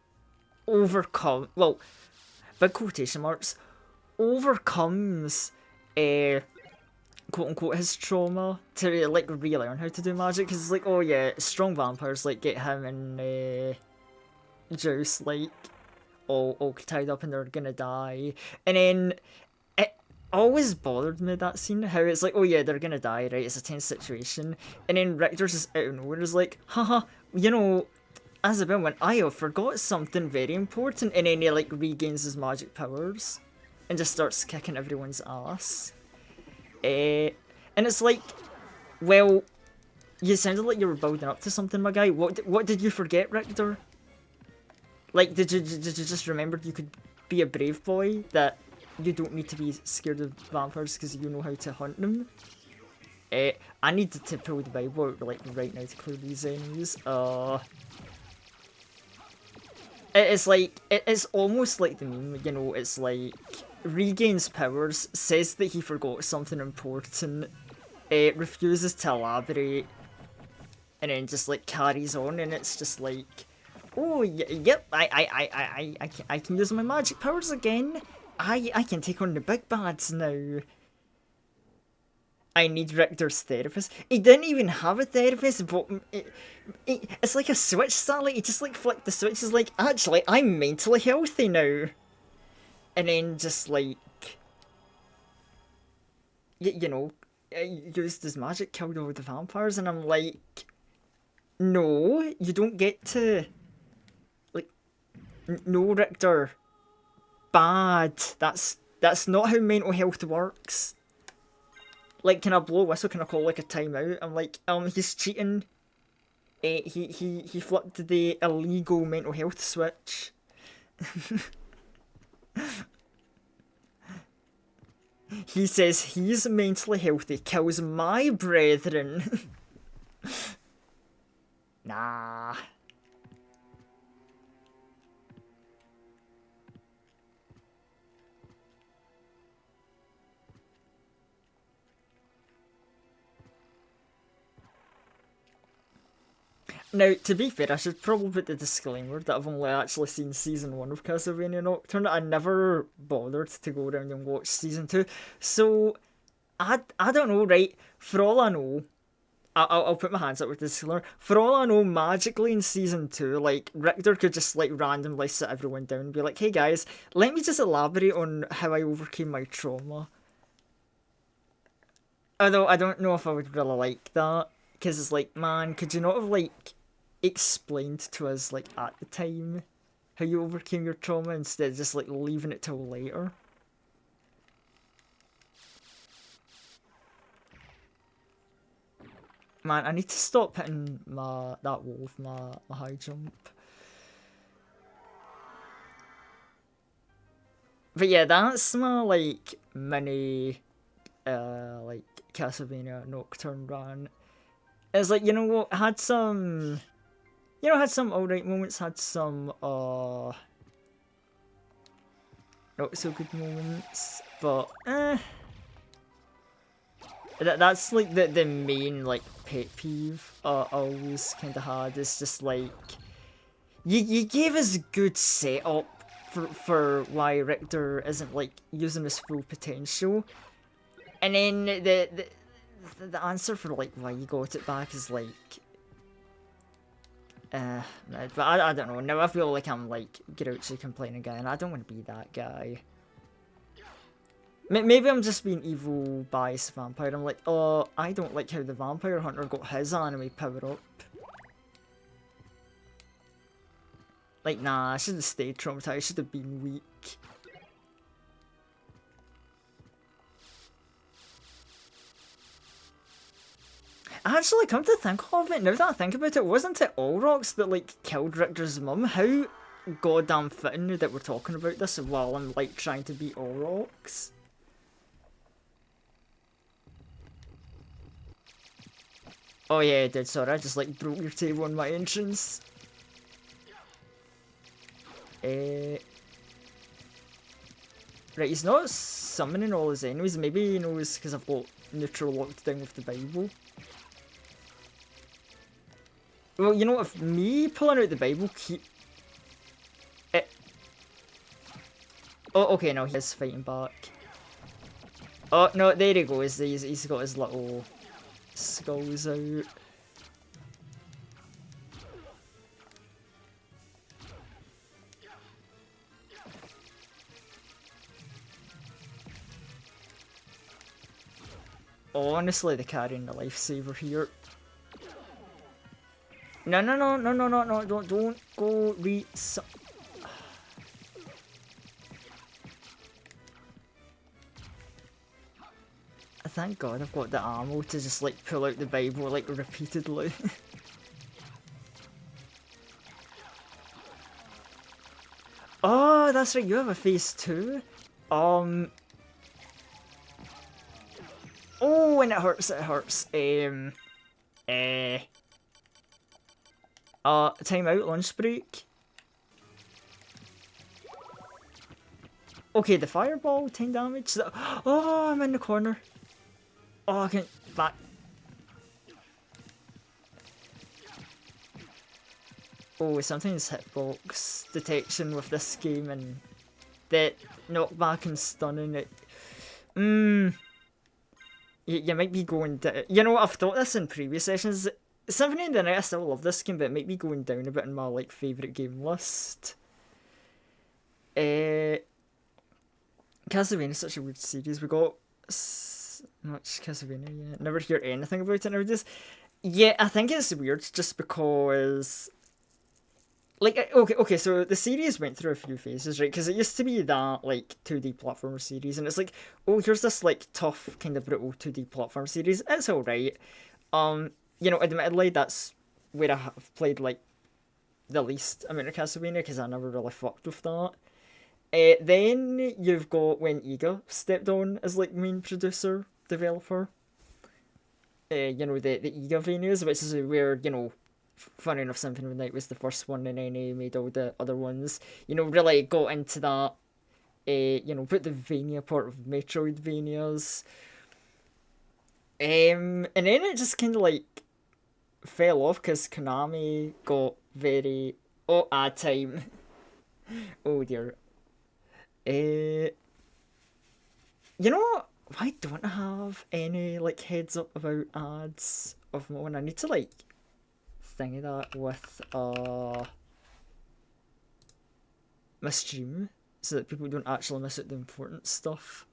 well, big quotation marks, overcomes, quote-unquote, his trauma to, like, relearn how to do magic, because it's like, oh yeah, strong vampires, like, get him and, Zeus, like, all tied up and they're gonna die, and then it always bothered me, that scene, how it's like, oh yeah, they're gonna die, right, it's a tense situation, and then Richter's just out of nowhere is like, haha, you know, as a Belmont, I forgot something very important, and then he, like, regains his magic powers and just starts kicking everyone's ass. And it's like, well, you sounded like you were building up to something, my guy. What did you forget, Richter? Like, did you just remember you could be a brave boy that you don't need to be scared of vampires because you know how to hunt them. I need to pull the Bible out like right now to clear these enemies. It's like it's almost like the meme, you know. It's like regains powers, says that he forgot something important, refuses to elaborate, and then just like carries on, and it's just like, oh yep, I can use my magic powers again. I can take on the big bads now. I need Richter's therapist. He didn't even have a therapist, but it's like a switch, Sally. He just like flicked the switch. He's like, actually, I'm mentally healthy now. And then just like, you know, used his magic, killed all the vampires, and I'm like, no, you don't get to, like, no, Richter, bad. That's not how mental health works. Like, can I blow a whistle? Can I call like a timeout? I'm like, he's cheating. He flipped the illegal mental health switch. He says he's mentally healthy, kills my brethren. Nah. Now, to be fair, I should probably put the disclaimer that I've only actually seen Season 1 of Castlevania Nocturne. I never bothered to go around and watch Season 2. So, I don't know, right? For all I know, I'll put my hands up with the disclaimer. For all I know, magically in Season 2, like, Richter could just, like, randomly sit everyone down and be like, hey guys, let me just elaborate on how I overcame my trauma. Although, I don't know if I would really like that. Because it's like, man, could you not have, like, explained to us, like, at the time how you overcame your trauma instead of just, like, leaving it till later? Man, I need to stop hitting that wall with my high jump. But yeah, that's my, like, mini, like, Castlevania Nocturne run. It's like, you know what, had some alright moments, had some, not so good moments, but, that's, like, the main, like, pet peeve I always kind of had, is just, like, you gave us good setup for why Richter isn't, like, using his full potential, and then the answer for, like, why you got it back is, like, but I don't know, now I feel like I'm, like, grouchy complaining again. I don't want to be that guy. Maybe I'm just being evil biased vampire. I'm like, oh, I don't like how the vampire hunter got his anime power up. Like, nah, I should have stayed traumatized, I should have been weak. Actually, come to think of it, now that I think about it, wasn't it Allrocks that, like, killed Richter's mum? How goddamn fitting that we're talking about this while I'm, like, trying to beat Allrocks. Oh yeah, I did, sorry, I just, like, broke your table on my entrance. Right, he's not summoning all his enemies, maybe he knows because I've got neutral locked down with the Bible. Well, you know, if me pulling out the Bible keep... Oh, okay, no, he is fighting back. Oh, no, there he goes. He's got his little skulls out. Honestly, the carrying the lifesaver here. No, don't go read some... Thank God I've got the ammo to just, like, pull out the Bible, like, repeatedly. Oh, that's right, you have a face too? Oh, and it hurts, it hurts. Eh. Time out, lunch break. Okay, the fireball, 10 damage. Oh, I'm in the corner. Oh, I can't back. Oh, sometimes hitbox detection with this game and that knockback and stunning it. You might be going down. You know, I've thought this in previous sessions. Symphony of the Night, I still love this game, but it might be going down a bit in my like favourite game list. Castlevania is such a weird series. We got much Castlevania yet. Never hear anything about it nowadays. Yeah, I think it's weird just because like okay, so the series went through a few phases, right? Because it used to be that like 2D platformer series, and it's like, oh, here's this like tough kind of brutal 2D platform series. It's all right. You know, admittedly, that's where I have played like the least amount of Castlevania because I never really fucked with that. Then you've got when Iga stepped on as like main producer developer. You know, the Iga venues, which is where, you know, funny enough, Symphony of the Night was the first one, and then he made all the other ones. You know, really got into that. You know, put the Vania part of Metroidvanias. And then it just kind of like fell off because Konami got very ad time. Oh dear. You know, why don't I have any like heads up about ads of my own? I need to like think of that with my stream so that people don't actually miss out the important stuff.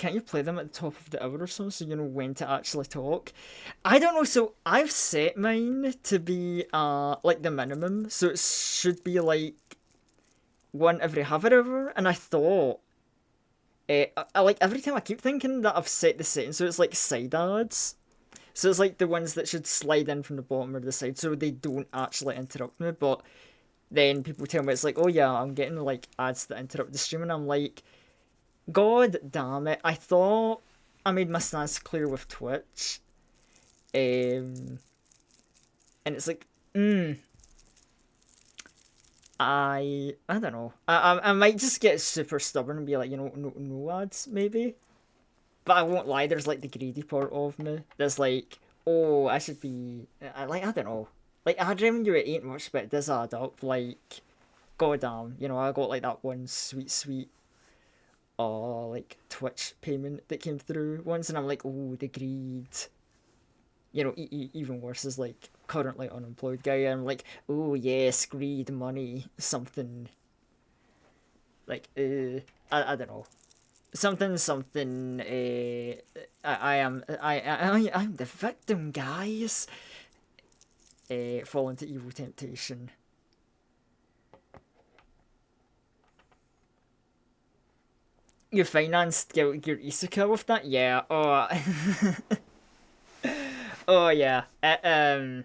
Can't you play them at the top of the hour or so you know when to actually talk? I don't know, so I've set mine to be like the minimum, so it should be like one every half an hour, and I thought I like every time I keep thinking that I've set the setting so it's like side ads. So it's like the ones that should slide in from the bottom or the side so they don't actually interrupt me, but then people tell me it's like, oh yeah, I'm getting like ads that interrupt the stream, and I'm like, God damn it! I thought I made my stance clear with Twitch, and it's like, I don't know. I might just get super stubborn and be like, you know, no ads maybe. But I won't lie. There's like the greedy part of me. There's like, oh, I should be. I don't know. Like ad revenue, it ain't much, but it does add up. Like, goddamn, you know, I got like that one sweet like Twitch payment that came through once, and I'm like, oh, the greed. You know, even worse is like currently unemployed guy. And I'm like, oh yes, greed, money, something. Like, I don't know, something. I'm the victim, guys. Fall into evil temptation. You financed Guilty Gear Isuka with that? Yeah. Oh. Oh yeah. That and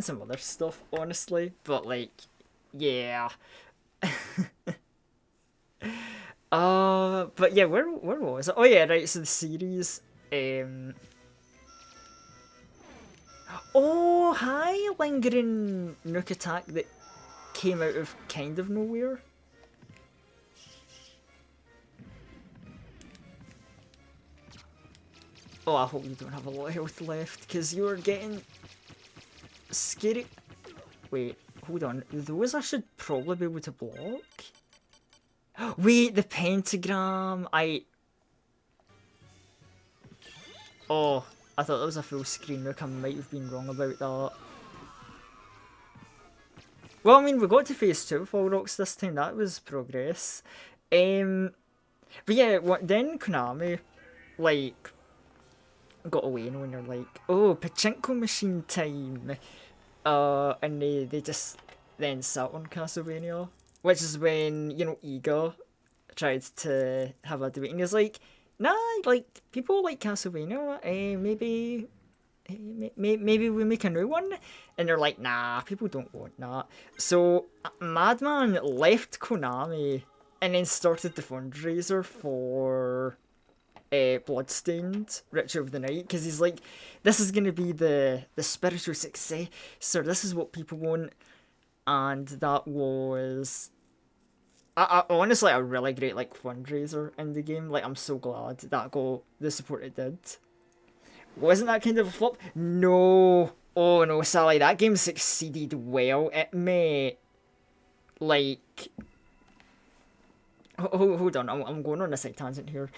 some other stuff, honestly. But like, yeah. But yeah, where was it? Oh yeah, right. So the series. Oh hi, lingering Nook attack that came out of kind of nowhere. Oh, I hope you don't have a lot of health left, because you're getting scary. Wait, hold on. Those I should probably be able to block. Wait, the pentagram. Oh, I thought that was a full screen. Look, I might have been wrong about that. Well, I mean, we got to phase 2 of All Rocks this time. That was progress. But yeah, then Konami, like, got away, and when you're like, oh, pachinko machine time. And they just then sat on Castlevania, which is when, you know, Iga tried to have a debate, and he's like, nah, like, people like Castlevania, maybe we make a new one. And they're like, nah, people don't want that. So Madman left Konami and then started the fundraiser for Bloodstained Ritual of the Night, because he's like, this is going to be the spiritual successor, this is what people want. And that was honestly a really great like fundraiser in the game. Like, I'm so glad that got the support it did. Wasn't that kind of a flop? No. Oh no, Sally, that game succeeded well. It met, like... Hold on, I'm going on a side tangent here.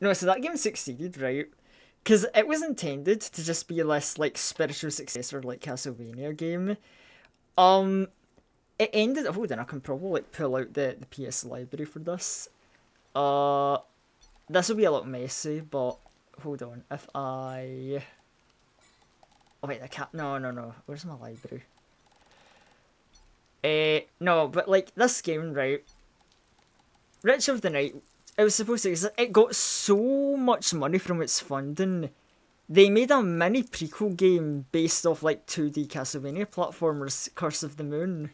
No, so that game succeeded, right? Because it was intended to just be this, like, spiritual successor, like, Castlevania game. It ended... Hold on, I can probably, like, pull out the PS library for this. This will be a little messy, but... Hold on, if I... Oh wait, I can't... No. Where's my library? No, but like, this game, right? Ritual of the Night, it was supposed to... It got so much money from its funding. They made a mini prequel game based off like 2D Castlevania platformers, Curse of the Moon.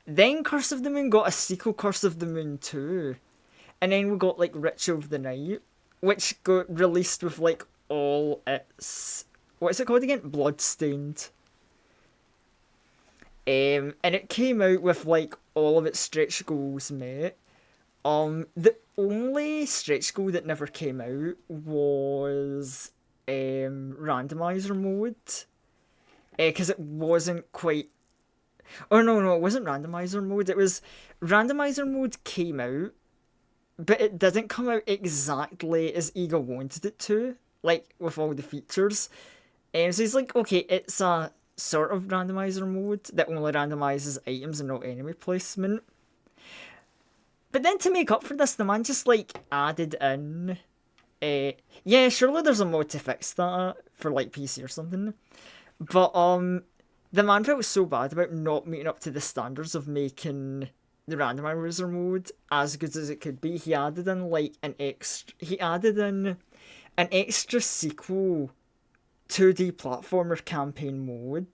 Then Curse of the Moon got a sequel, Curse of the Moon 2. And then we got like Ritual of the Night, which got released with like all its... What is it called again? Bloodstained. And it came out with like all of its stretch goals met. The only stretch goal that never came out was randomizer mode. Because it wasn't quite... Oh no, it wasn't randomizer mode. It was... Randomizer mode came out, but it didn't come out exactly as Iga wanted it to, like, with all the features. So he's like, okay, it's a sort of randomizer mode that only randomizes items and not enemy placement. But then to make up for this, the man just, like, added in... yeah, surely there's a mod to fix that for, like, PC or something. But, the man felt so bad about not meeting up to the standards of making the randomizer mode as good as it could be. He added in, like, an extra sequel 2D platformer campaign mode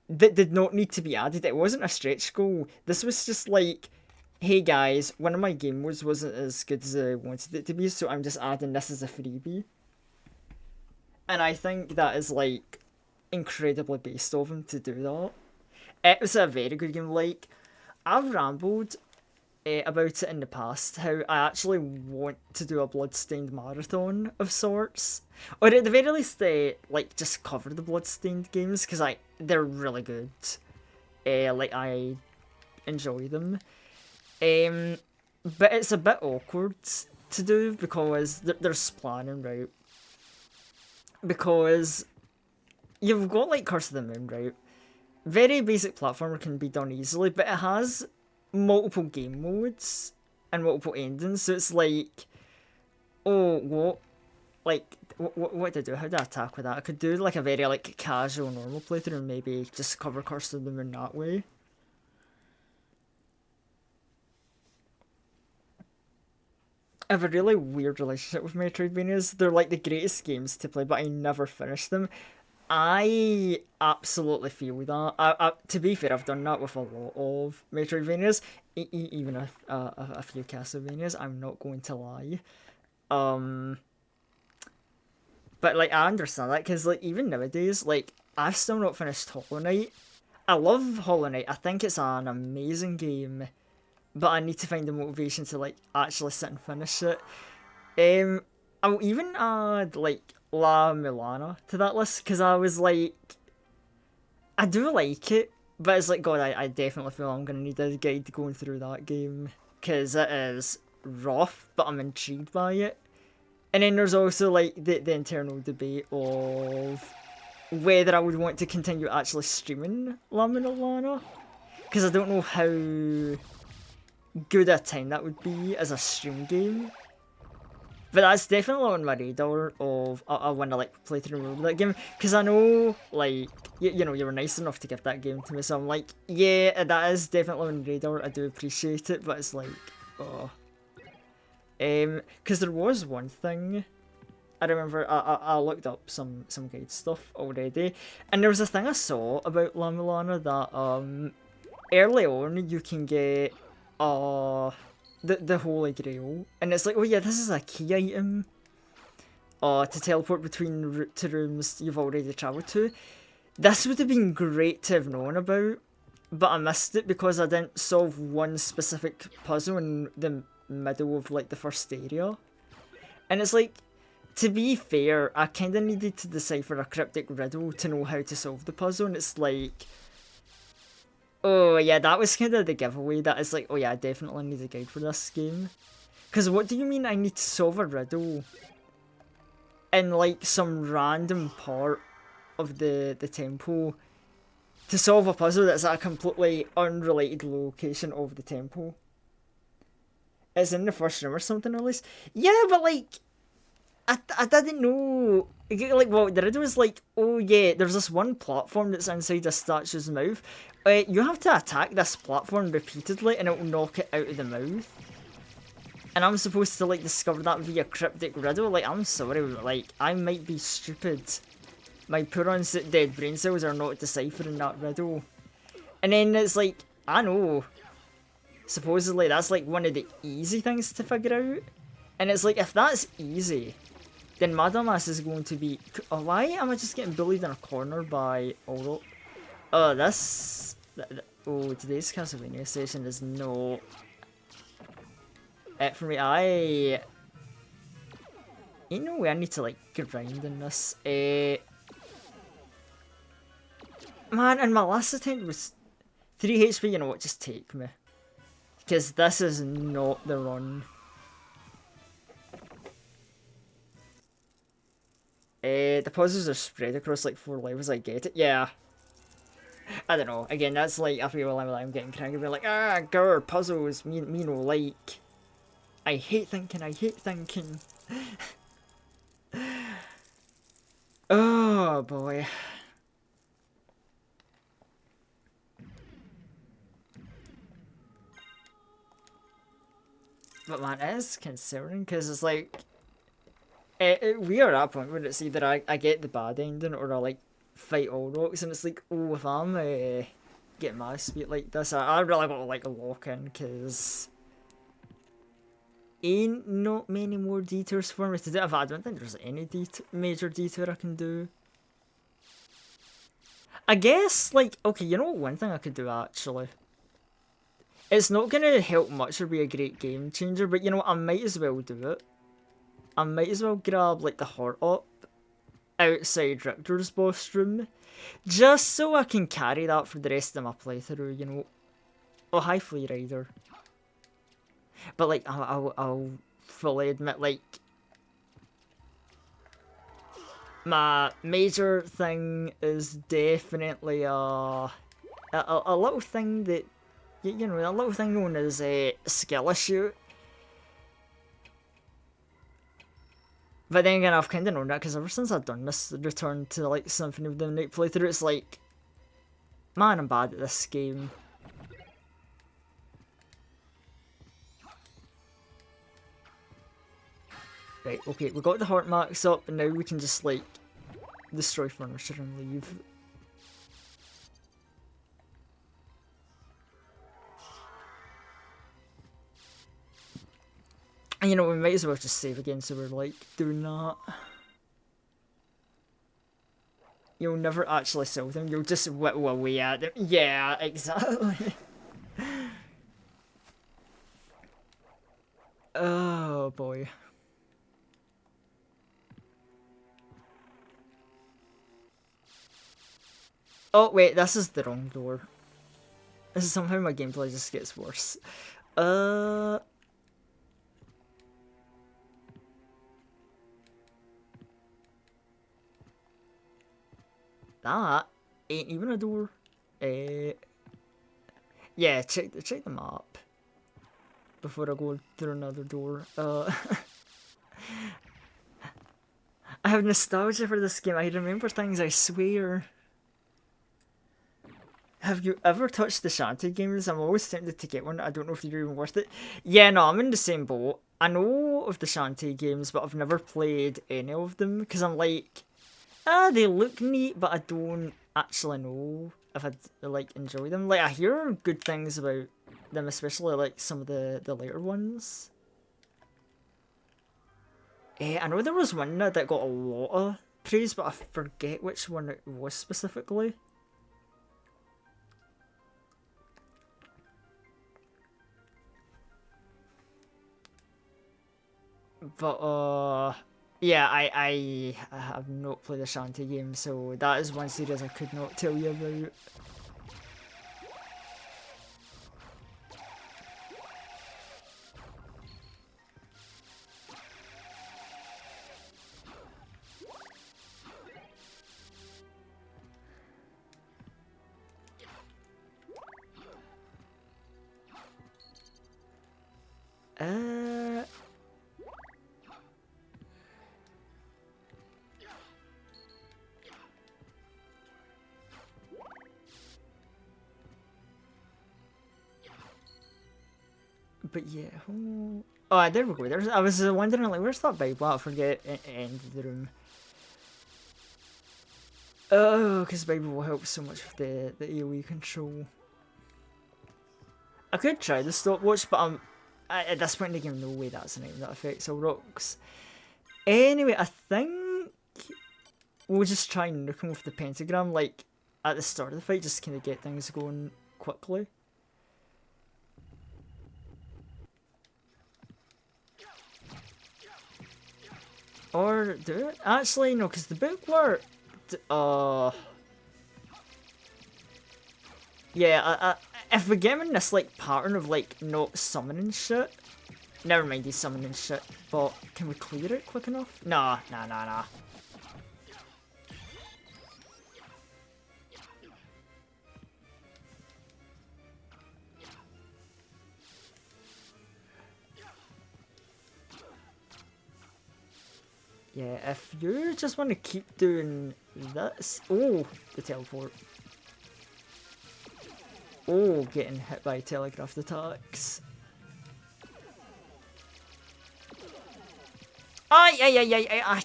that did not need to be added. It wasn't a stretch goal. This was just like, hey guys, one of my game modes wasn't as good as I wanted it to be, so I'm just adding this as a freebie. And I think that is, like, incredibly based of him to do that. It was a very good game. Like, I've rambled about it in the past, how I actually want to do a Bloodstained marathon of sorts. Or at the very least, like, just cover the Bloodstained games, because they're really good. Like, I enjoy them. But it's a bit awkward to do, because there's planning, right? Because you've got, like, Curse of the Moon, right? Very basic platformer can be done easily, but it has multiple game modes and multiple endings, so it's like, oh, what? Like, what do I do? How do I tackle that? I could do, like, a very, like, casual, normal playthrough and maybe just cover Curse of the Moon that way. I have a really weird relationship with Metroidvanias. They're, like, the greatest games to play, but I never finish them. I absolutely feel that. To be fair, I've done that with a lot of Metroidvanias, even a few Castlevanias, I'm not going to lie. But, like, I understand that, because, like, even nowadays, like, I've still not finished Hollow Knight. I love Hollow Knight, I think it's an amazing game, but I need to find the motivation to, like, actually sit and finish it. I'll even add, like, La Milana to that list, because I was like, I do like it, but it's like, God, I definitely feel I'm going to need a guide going through that game, because it is rough, but I'm intrigued by it. And then there's also, like, the internal debate of whether I would want to continue actually streaming La Milana, because I don't know how good a time that would be as a stream game. But that's definitely on my radar of I want to like play through more of that game because I know like you know you were nice enough to give that game to me, so I'm like yeah that is definitely on the radar. I do appreciate it, but it's like oh because there was one thing I remember I looked up some guide stuff already, and there was a thing I saw about La Mulana that early on you can get the Holy Grail, and it's like oh yeah this is a key item to teleport between to rooms you've already travelled to. This would have been great to have known about, but I missed it because I didn't solve one specific puzzle in the middle of like the first area. And it's like, to be fair, I kind of needed to decipher a cryptic riddle to know how to solve the puzzle, and it's like, oh yeah, that was kind of the giveaway. That is like, oh yeah, I definitely need a guide for this game. Because what do you mean I need to solve a riddle in like some random part of the temple to solve a puzzle that's at a completely unrelated location of the temple? It's in the first room or something at least. Yeah, but like I didn't know. Like, well, the riddle was like, oh yeah, there's this one platform that's inside a statue's mouth. You have to attack this platform repeatedly and it'll knock it out of the mouth. And I'm supposed to like discover that via cryptic riddle. Like, I'm sorry, but, like I might be stupid. My poor dead brain cells are not deciphering that riddle. And then it's like, I know. Supposedly that's like one of the easy things to figure out. And it's like, if that's easy, then my dumbass is going to be... Oh, why am I just getting bullied in a corner by Oro? Oh, this... Oh, today's Castlevania session is no... It for me, You know where I need to, like, grind in this. Man, and my last attempt was 3 HP, you know what, just take me. Because this is not the run. The puzzles are spread across like 4 levels, I get it. Yeah. I don't know. Again, that's like, after a while I'm getting cranky, being like, ah, grr, puzzles, me no like. I hate thinking, I hate thinking. Oh, boy. But man, it is concerning, because it's like, we are at a point where it's either I get the bad ending or I like fight all rocks, and it's like, oh, if I'm getting my speed like this, I really want to like lock in, because ain't not many more detours for me to do. I don't think there's any major detour I can do. I guess, like, okay, you know what, one thing I could do actually. It's not gonna help much or be a great game changer, but you know what, I might as well do it. I might as well grab like the heart up outside Richter's boss room, just so I can carry that for the rest of my playthrough, you know. Oh, hi Flea Rider. But like, I'll fully admit, like, my major thing is definitely a little thing that, you know, a little thing known as a skill issue. But then again, I've kind of known that because ever since I've done this return to like Symphony of the Night playthrough, it's like, man, I'm bad at this game. Right, okay, we got the heart marks up, and now we can just like destroy furniture and leave. And you know, we might as well just save again so we're like doing that. You'll never actually sell them, you'll just whittle away at them. Yeah, exactly. Oh boy. Oh wait, this is the wrong door. This is somehow my gameplay just gets worse. That ain't even a door. Yeah, check the map before I go through another door. I have nostalgia for this game. I remember things, I swear. Have you ever touched the Shanty games? I'm always tempted to get one. I don't know if they're even worth it. Yeah, no, I'm in the same boat. I know of the Shanty games, but I've never played any of them because I'm like, they look neat, but I don't actually know if I'd like enjoy them. Like I hear good things about them, especially like some of the later ones. I know there was one that got a lot of praise, but I forget which one it was specifically. But yeah, I have not played a Shanty game, so that is one series I could not tell you about. Uh, but yeah. Oh, there we go. I was wondering, like, where's that Bible? I forget. End of the room. Oh, because Bible will help so much with the AoE control. I could try the stopwatch, but at this point in the game, no way that's an item that affects all rocks. Anyway, I think we'll just try and nuke him with the pentagram, like, at the start of the fight, just kind of get things going quickly. Or do it? Actually, no, because the booklet... Yeah, if we get him in this, like, pattern of, like, not summoning shit... Never mind he's summoning shit, but can we clear it quick enough? Nah. Yeah, if you just want to keep doing this... Oh, the teleport. Oh, getting hit by telegraphed attacks. Ay.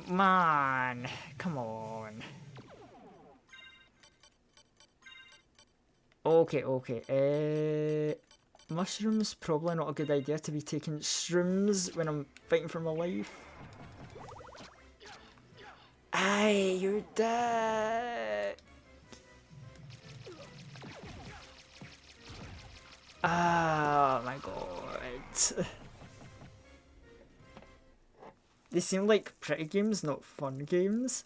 Man, come on. Okay. Mushrooms, probably not a good idea to be taking shrooms when I'm fighting for my life. Aye, you're dead. Oh my god. They seem like pretty games, not fun games.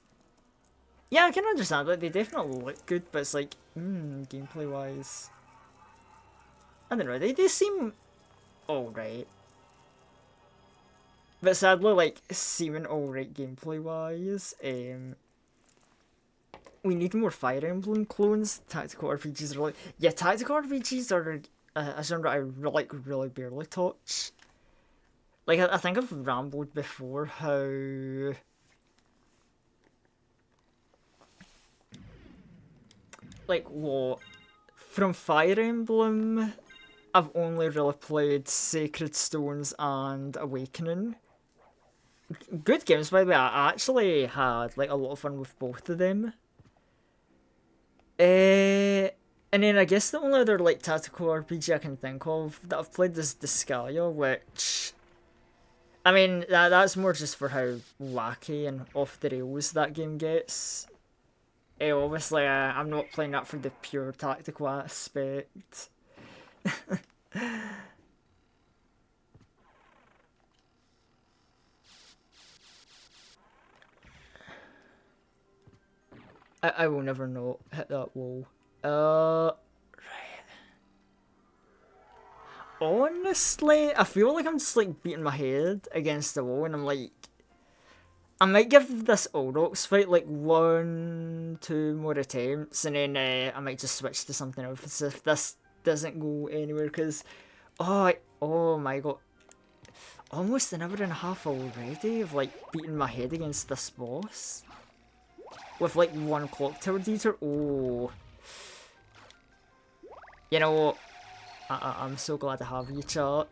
Yeah, I can understand that. They definitely look good, but it's like, gameplay wise. I don't know, they seem alright. But sadly, like, seeming alright gameplay wise, we need more Fire Emblem clones. Tactical RPGs are like, yeah, tactical RPGs are a genre I really barely touch. Like, I think I've rambled before how... Like, what? From Fire Emblem, I've only really played Sacred Stones and Awakening. Good games, by the way. I actually had, like, a lot of fun with both of them. And then I guess the only other, like, tactical RPG I can think of that I've played is Disgaea, which... I mean, that's more just for how wacky and off the rails that game gets. Obviously, I'm not playing that for the pure tactical aspect. I will never not hit that wall. Honestly, I feel like I'm just like beating my head against the wall, and I'm like, I might give this Olrox fight like 1-2 more attempts, and then I might just switch to something else if this doesn't go anywhere. Cause oh my god, almost an hour and a half already of like beating my head against this boss. With like one clock tower detour. Oh. You know, I'm so glad to have you, chat.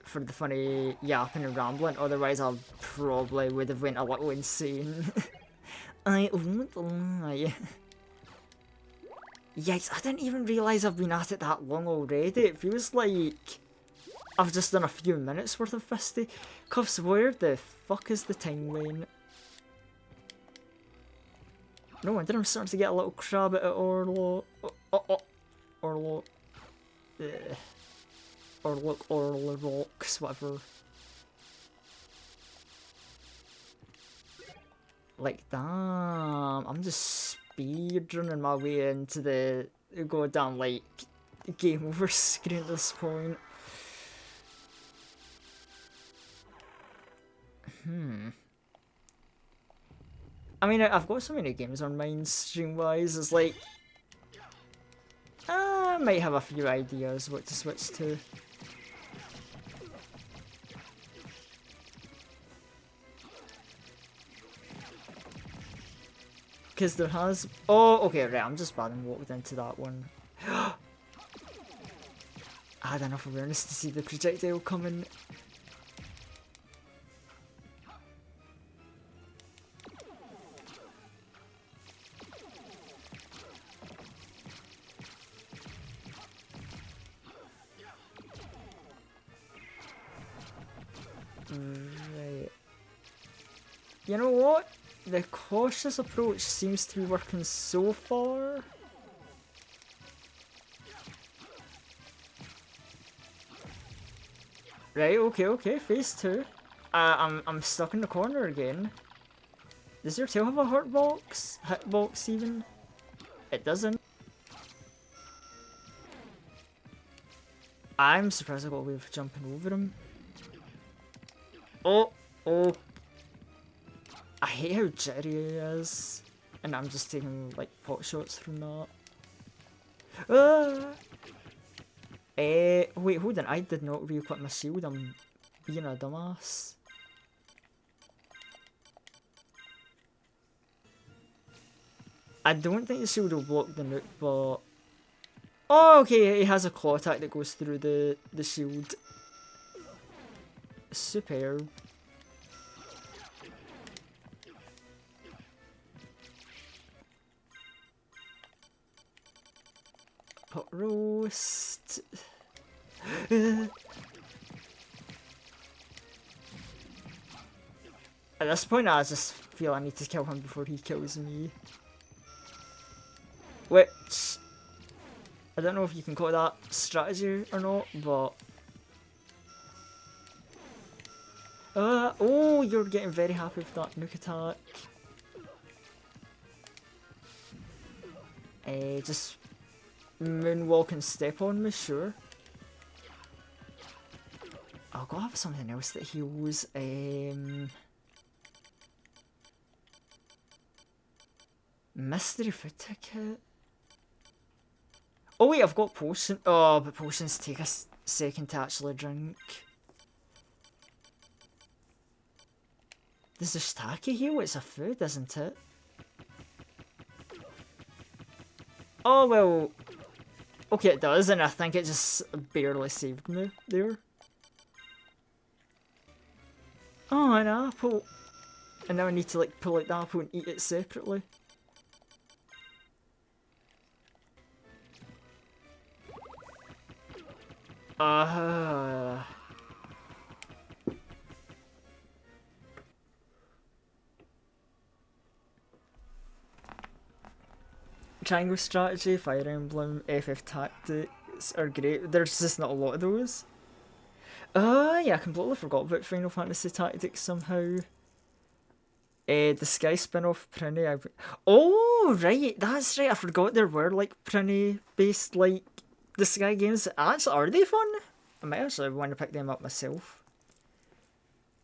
For the funny yapping and rambling, otherwise I probably would have went a little insane. I won't lie. Yikes, I didn't even realise I've been at it that long already. It feels like I've just done a few minutes worth of fisticuffs. Where the fuck is the timeline? No wonder I'm starting to get a little crab at Orlo. Orlo. Orlo rocks, whatever. Like, damn, I'm just speedrunning my way into the goddamn, like, game over screen at this point. I mean, I've got so many games on mine stream-wise, it's like, I might have a few ideas what to switch to. Because there has... Oh, okay, right, I'm just bad and walked into that one. I had enough awareness to see the projectile coming. Right. You know what? The cautious approach seems to be working so far. Right, okay, phase 2. I'm stuck in the corner again. Does your tail have a heart box? Hitbox even? It doesn't. I'm surprised I got away with jumping over him. Oh. I hate how jittery he is. And I'm just taking like pot shots from that. Wait, hold on. I did not re-equip my shield. I'm being a dumbass. I don't think the shield will block the nuke, but... Oh, okay, he has a claw attack that goes through the shield. Superb. Pot roast. At this point, I just feel I need to kill him before he kills me. Which, I don't know if you can call that strategy or not, but... oh, you're getting very happy with that nuke attack. Just moonwalk and step on me, sure. I'll go have something else that heals. Mystery food ticket. Oh wait, I've got potion. Oh, but potions take a second to actually drink. Does the shiitake heal? It's a food, isn't it? Oh well. Okay, it does, and I think it just barely saved me there. Oh, an apple. And now I need to like pull out the apple and eat it separately. Triangle strategy, Fire Emblem, FF tactics are great. There's just not a lot of those. Yeah, I completely forgot about Final Fantasy Tactics somehow. The Sky spin-off Prinny. Oh, right, that's right. I forgot there were like Prinny based like the Sky games. Actually, are they fun? I might actually want to pick them up myself.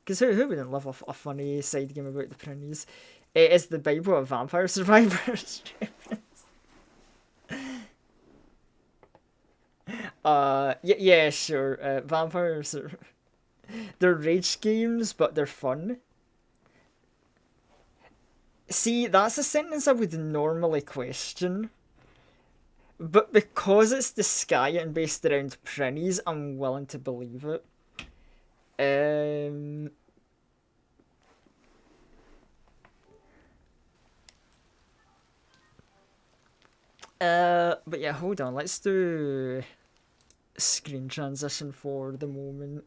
Because who wouldn't love a funny side game about the Prinnies? Is the Bible of Vampire Survivors? Yeah, sure. Vampires are... They're rage games, but they're fun. See, that's a sentence I would normally question. But because it's the Sky and based around Prinnies, I'm willing to believe it. Um, but yeah, hold on. Let's do screen transition for the moment.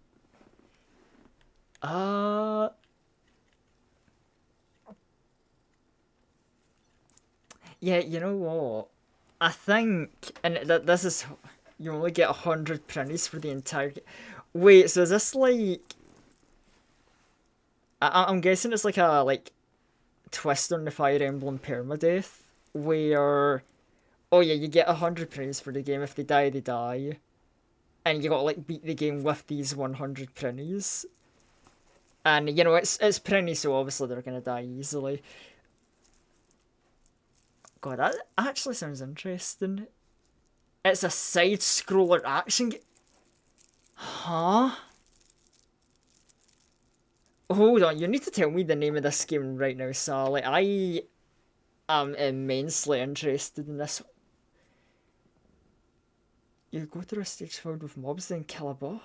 Yeah, you know what? I think, and this is, you only get 100 printies for the entire. Wait, so is this like? I'm guessing it's like a twist on the Fire Emblem permadeath, where oh yeah, you get 100 printies for the game. If they die, they die, and you gotta like beat the game with these 100 printies. And you know it's printy, so obviously they're gonna die easily. God, that actually sounds interesting. It's a side scroller action game. Huh? Hold on, you need to tell me the name of this game right now, Sally. I am immensely interested in this. You go through a stage filled with mobs, then kill a boss.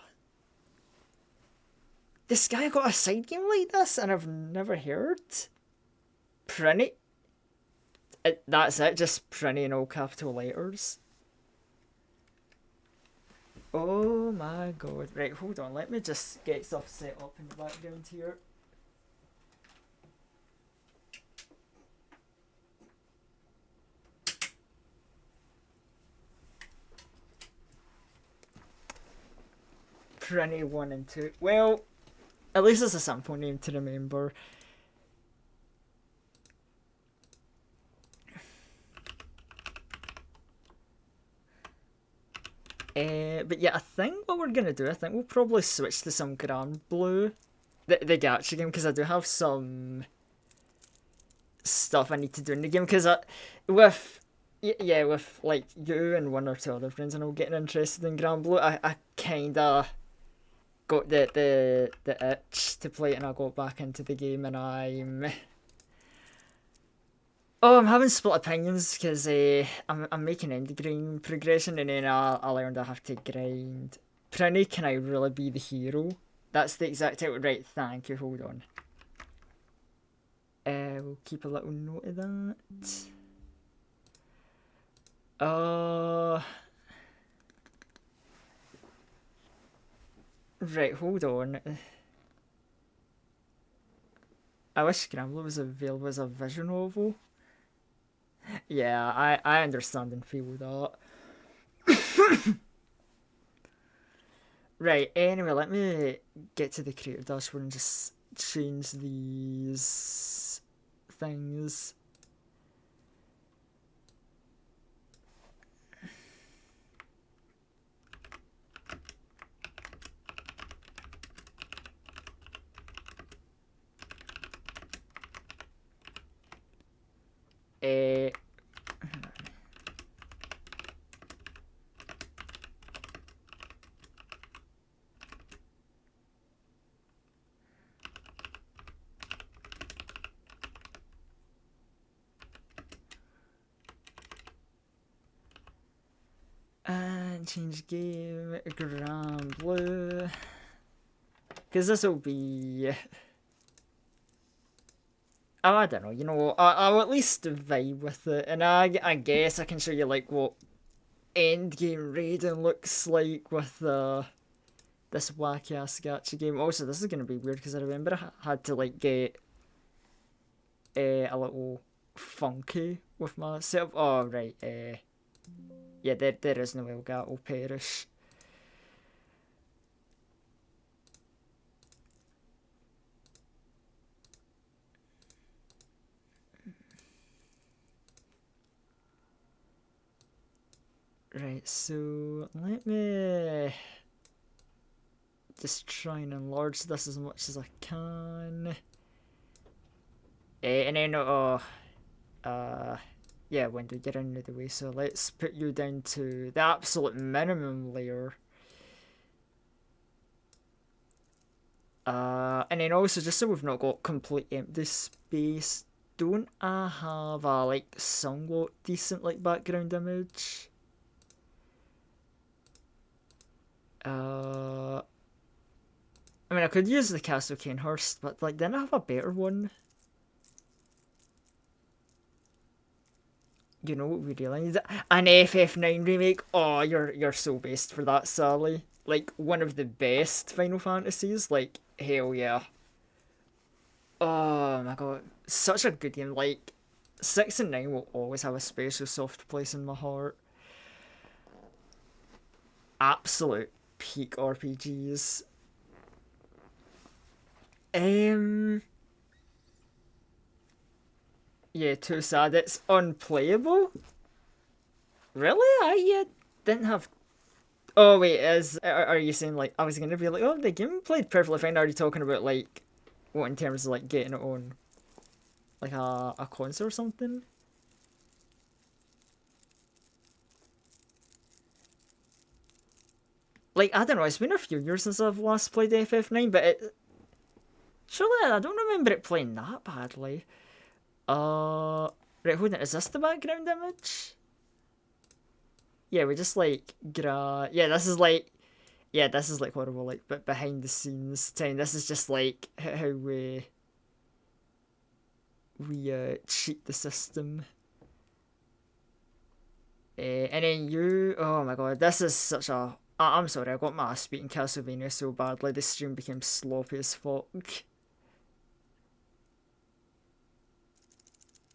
This guy got a side game like this, and I've never heard. Prinny. That's it, just Prinny in all capital letters. Oh my god. Right, hold on, let me just get stuff set up in the background here. Prinny 1 and 2. Well, at least it's a simple name to remember. But yeah, I think what we're gonna do, I think we'll probably switch to some Granblue, the gacha game, because I do have some stuff I need to do in the game. Because with yeah, with like you and one or two other friends, and all getting interested in Granblue, I kinda got the itch to play it, and I got back into the game, and I'm having split opinions because I'm making end game progression, and then I learned I have to grind. Prinny, can I really be the hero? That's the exact title. Right, thank you, hold on. We'll keep a little note of that. Right, hold on. I wish Granblue was available as a visual novel. Yeah, I understand and feel that. Right, anyway, let me get to the creator dashboard and just change these things. Uh, and change game, Granblue. Because this will be. Oh, I don't know, you know, I'll at least vibe with it, and I guess I can show you like what endgame raiding looks like with this wacky ass gacha game. Also, this is gonna be weird because I remember I had to like get a little funky with my setup. Oh right, yeah, there is no Elgato will perish. Right, so let me just try and enlarge this as much as I can. And then, yeah, window, get out of the way. So let's put you down to the absolute minimum layer. And then also, just so we've not got complete empty space, don't I have a like somewhat decent like background image? I mean, I could use the Castle Kenhurst, but like, then I have a better one. You know what we really need? An FF9 remake. Oh, you're so based for that, Sally. Like one of the best Final Fantasies. Like hell yeah. Oh my god, such a good game. Like 6 and 9 will always have a special soft place in my heart. Absolute peak RPGs. Um, yeah, too sad. It's unplayable. Really? I didn't have. Oh wait, are you saying like I was gonna be like, oh, the game played perfectly fine? Are you talking about like what in terms of like getting it on like a console or something? Like I don't know. It's been a few years since I've last played FF9, but surely I don't remember it playing that badly. Right, hold on. Is this the background image? Yeah, we just like Yeah, this is like horrible. Like, but behind the scenes time. This is just like how we cheat the system. And then oh my god, this is such a. I'm sorry, I got my ass beat in Castlevania so badly. The stream became sloppy as fuck.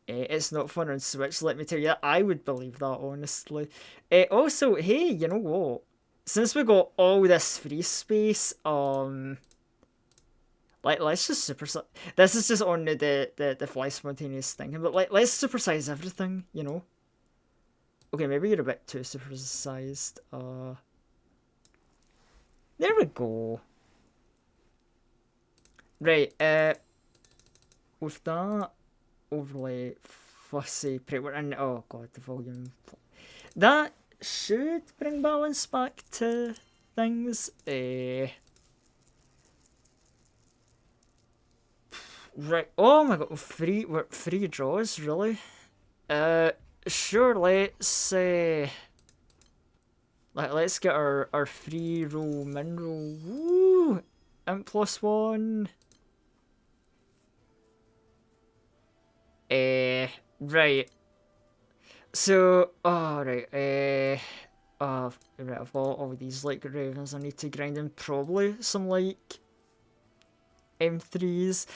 It's not fun on Switch, let me tell you. I would believe that, honestly. Also, hey, you know what? Since we got all this free space, like let's just supersize. This is just on the fly spontaneous thinking, but like let's supersize everything, you know. Okay, maybe you're a bit too supersized. There we go. Right. With that overly fussy pre-work and oh god, the volume. That should bring balance back to things. Right. Oh my god, free draws, really? Sure. Let's get our free roll min roll. Woo! And +1. Right. So, oh right. Right. I've got all these like ravens. I need to grind in probably some like M3s.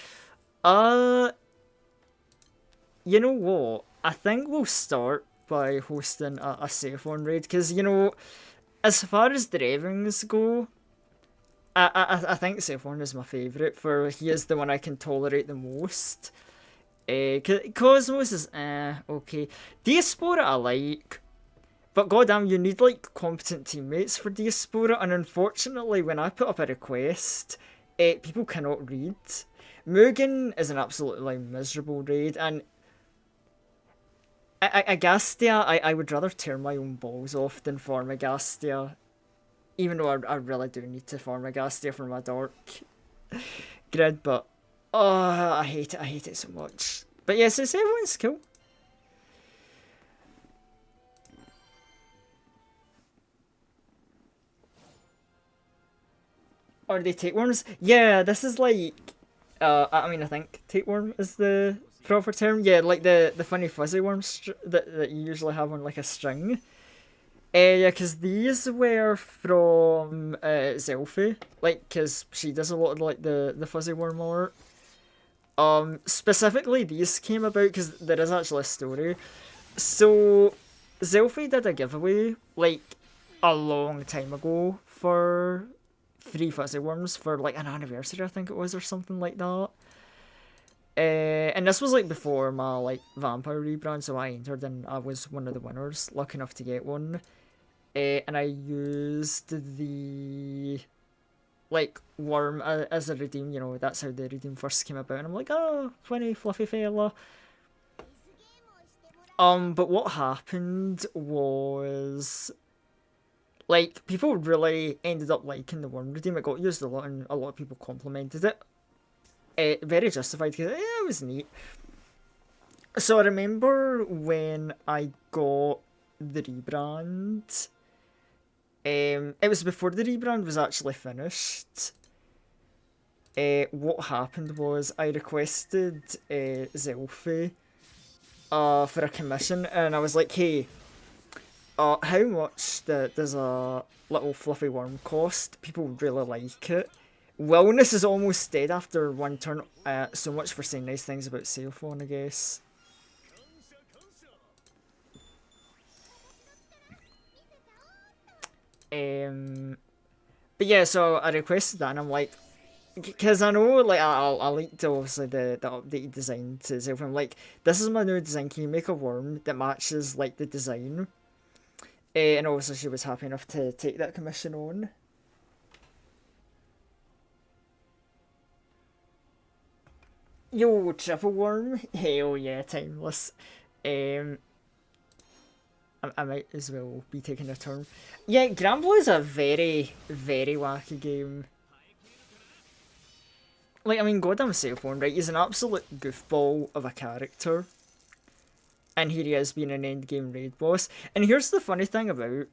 You know what? I think we'll start by hosting a safe one raid because you know, as far as the ravens go, I think safe one is my favourite. For he is the one I can tolerate the most. Cosmos is okay. Diaspora I like, but goddamn, you need like competent teammates for Diaspora, and unfortunately, when I put up a request, people cannot read. Mugen is an absolutely like miserable raid, and Agastia, I would rather tear my own balls off than farm Agastia, even though I really do need to farm Agastia for my dark grid, but oh, I hate it so much. But yes, it's everyone's cool. Are they tapeworms? Yeah, this is like, I mean, I think tapeworm is the proper term. Yeah, like the funny fuzzy worms that you usually have on like a string. Yeah, because these were from Zelfie, like, because she does a lot of like the fuzzy worm art. Specifically these came about because there is actually a story. So Zelfie did a giveaway like a long time ago for 3 fuzzy worms for like an anniversary, I think it was, or something like that. And this was like before my like vampire rebrand, so I entered and I was one of the winners, lucky enough to get one. And I used the like worm as a redeem, you know, that's how the redeem first came about, and I'm like, oh, funny fluffy fella. But what happened was Like, people really ended up liking the worm redeem. It got used a lot, and a lot of people complimented it. Very justified, because it was neat. So I remember when I got the rebrand. It was before the rebrand was actually finished. What happened was I requested Zelfie for a commission, and I was like, hey, how much does a little fluffy worm cost? People really like it. Wellness is almost dead after one turn. So much for saying nice things about Cell Phone, I guess. But yeah, so I requested that, and I'm like, because I know, like, I linked obviously the updated design to Zelf. I'm like, this is my new design. Can you make a worm that matches like the design? And obviously she was happy enough to take that commission on. Yo, triple worm, hell yeah, timeless. Um, I might as well be taking a turn. Yeah, Granblue is a very, very wacky game. Like, I mean, goddamn Cell Phone, right? He's an absolute goofball of a character. And here he is being an endgame raid boss. And here's the funny thing about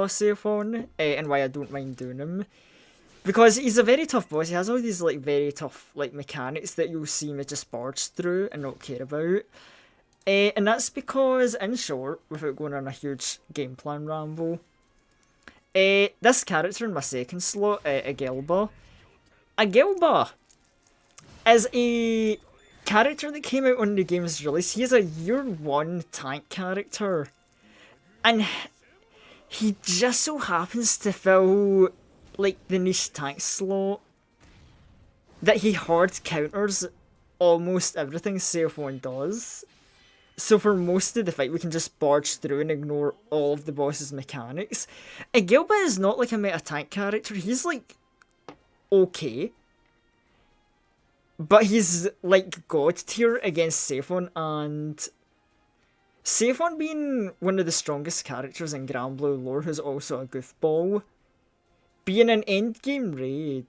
Cell Phone, and why I don't mind doing him. Because he's a very tough boss. He has all these, like, very tough, like, mechanics that you'll see me just barge through and not care about. And that's because, in short, without going on a huge game plan ramble, this character in my second slot, Agelba, is a character that came out when the game's release. He is a year one tank character. And he just so happens to fill, like, the niche tank slot that he hard counters almost everything Cell Phone does. So for most of the fight, we can just barge through and ignore all of the boss's mechanics. Gilba is not like a meta tank character. He's like okay, but he's like god tier against Saphon, and Saphon being one of the strongest characters in Granblue lore, who's also a goofball, being an endgame raid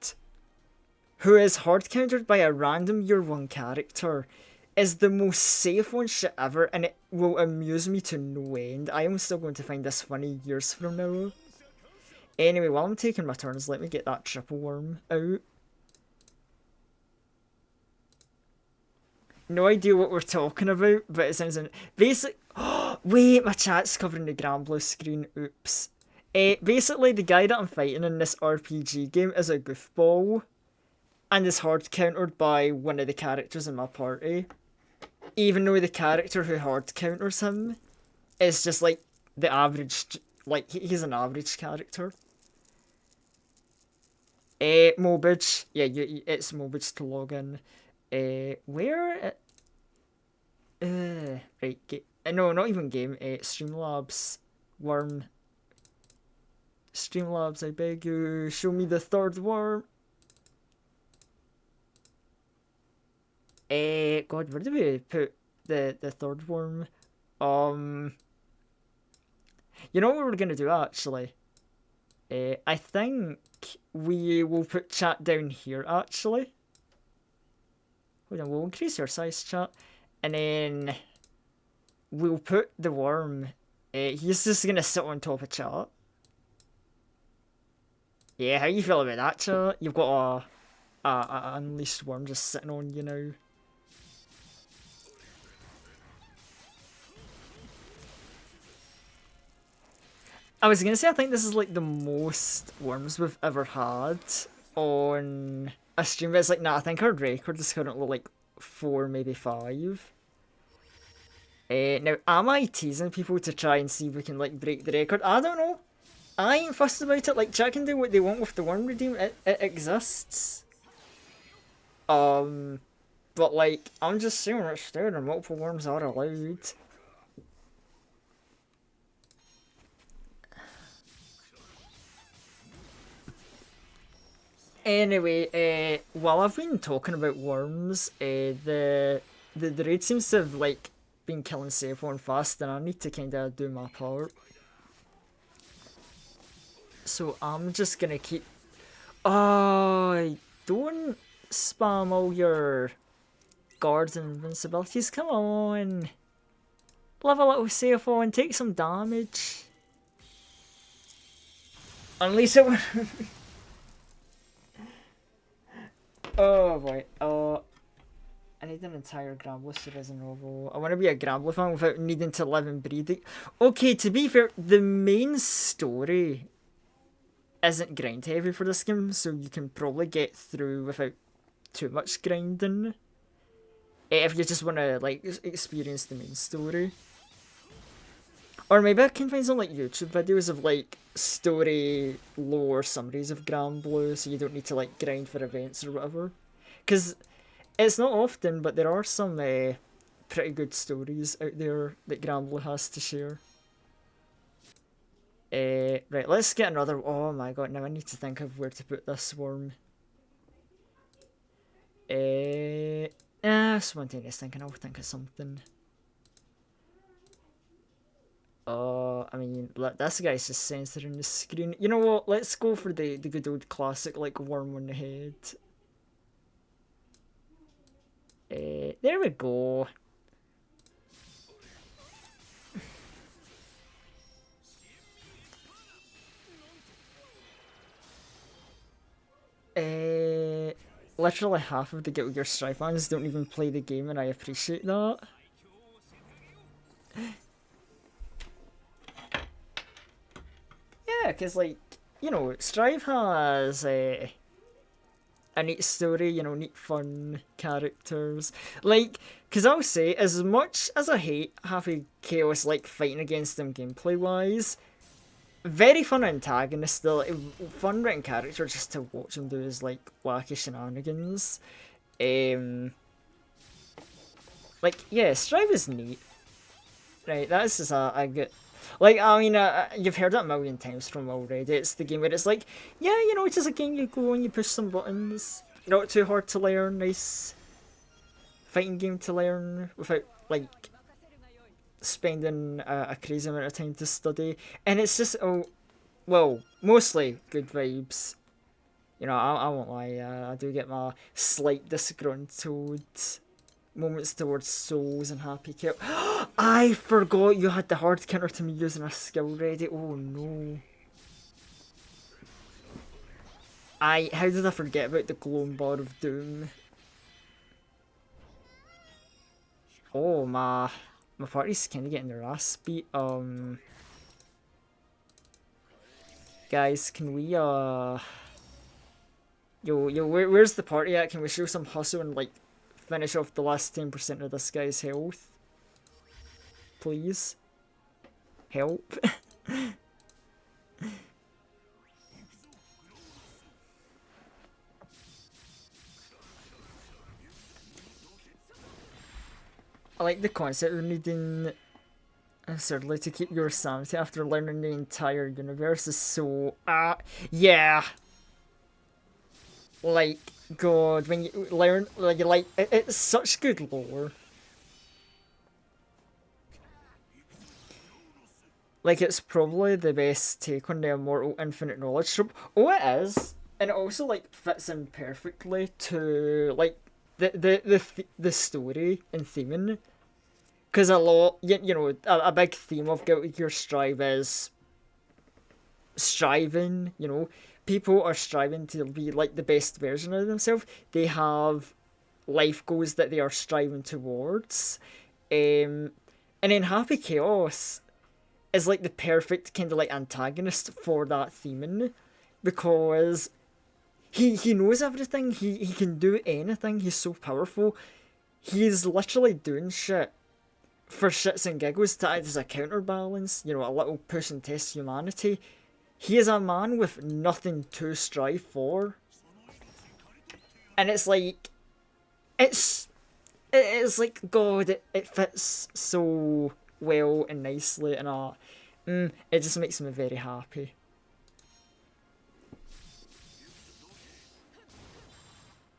who is hard countered by a random year one character is the most safe one shit ever, and it will amuse me to no end. I am still going to find this funny years from now. Anyway, while I'm taking my turns, let me get that triple worm out. No idea what we're talking about, but it sounds basic. Wait, my chat's covering the Granblue screen. Oops. Basically, the guy that I'm fighting in this RPG game is a goofball, and is hard countered by one of the characters in my party. Even though the character who hard counters him is just like the average, like he's an average character. Mobage, yeah, it's Mobage to log in. Where? Right, no, not even game. Streamlabs, worm. Streamlabs, I beg you, show me the third worm. God, where do we put the third worm? You know what we're gonna do actually? I think we will put chat down here actually. Hold on, we'll increase our size, chat, and then we'll put the worm. He's just gonna sit on top of chat. Yeah, how you feel about that, chat? You've got a unleashed worm just sitting on you now. I was gonna say, I think this is like the most worms we've ever had on a stream, but it's like, nah, I think our record is currently like 4, maybe 5. Now, am I teasing people to try and see if we can like break the record? I don't know. I ain't fussed about it. Like, chat can do what they want with the worm redeem. It exists. But like, I'm just saying it's there and multiple worms are allowed. Anyway, while I've been talking about worms, the raid seems to have like been killing Saphon fast, and I need to kind of do my part. So I'm just gonna keep. Oh, don't spam all your guards and invincibilities. Come on. Live a little safe and take some damage. Unleash it. Oh boy. Oh. I need an entire Granblue series in novel. I want to be a Granblue fan without needing to live and breathe it. Okay, to be fair, the main story isn't grind heavy for this game, so you can probably get through without too much grinding. If you just want to like experience the main story. Or maybe I can find some like YouTube videos of like story lore summaries of Granblue, so you don't need to like grind for events or whatever. Because it's not often, but there are some pretty good stories out there that Granblue has to share. Right, let's get another. Oh my god, now I need to think of where to put this worm. Spontaneous thinking, I'll think of something. I mean, this guy's just censoring the screen. You know what? Let's go for the good old classic, like, worm on the head. There we go. Literally half of the Guilty Gear Strive fans don't even play the game, and I appreciate that. Yeah, because, like, you know, Strive has a neat story, you know, neat fun characters. Like, because I'll say, as much as I hate Happy Chaos, like, fighting against them gameplay-wise, very fun antagonist still, fun written character just to watch him do his, like, wacky shenanigans. Like, yeah, Strive is neat. Right, that's just a good... Like, I mean, you've heard that a million times from already. It's the game where it's like, yeah, you know, it's just a game you go and you push some buttons. Not too hard to learn, nice fighting game to learn without, like, spending a crazy amount of time to study. And it's just, oh, well, mostly good vibes. You know, I won't lie, I do get my slight disgruntled moments towards Souls and Happy Chaos. I forgot you had the hard counter to me using a skill ready. Oh no. How did I forget about the glowing bar of doom? Oh, my party's kinda getting their ass beat. Guys, can we, where's the party at? Can we show some hustle and, like, finish off the last 10% of this guy's health? Please? Help? I like the concept of needing absurdly to keep your sanity after learning the entire universe is so yeah. Like, God, when you learn it's such good lore. Like, it's probably the best take on the Immortal Infinite Knowledge trope. Oh, it is, and it also like fits in perfectly to like the story and theming. Because a lot, you know, a big theme of Guilty Gear Strive is striving, you know. People are striving to be like the best version of themselves. They have life goals that they are striving towards. And then Happy Chaos is like the perfect kind of like antagonist for that theming. Because he knows everything, he can do anything, he's so powerful. He's literally doing shit for shits and giggles to act as a counterbalance, you know, a little push and test humanity. He is a man with nothing to strive for. And it's like, it's like, God, it fits so well and nicely, and it just makes me very happy.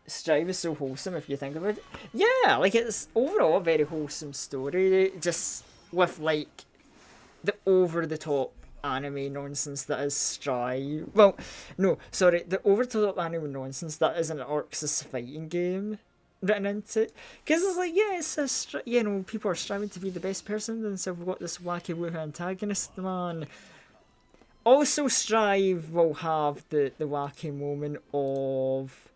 Strive is so wholesome if you think about it. Yeah, like, it's overall a very wholesome story, just with like the over the top anime nonsense that is Strive. Well, no, sorry, the over the top anime nonsense that is an Orcs fighting game written into it. Because it's like, yeah, it's you know, people are striving to be the best person, and so we've got this wacky woohoo antagonist, man. Also, Strive will have the wacky moment of,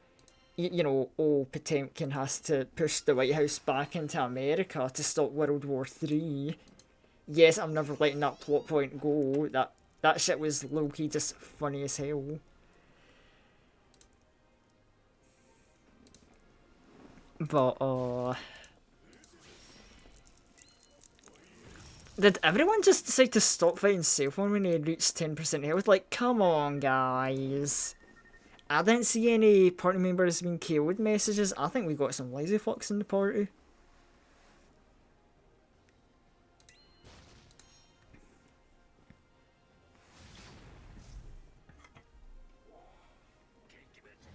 you know, oh, Potemkin has to push the White House back into America to stop World War III. Yes, I'm never letting that plot point go. That shit was low-key just funny as hell. But, did everyone just decide to stop fighting Sailform when he reached 10% health? Like, come on, guys. I didn't see any party members being KO'd messages. I think we got some lazy fucks in the party.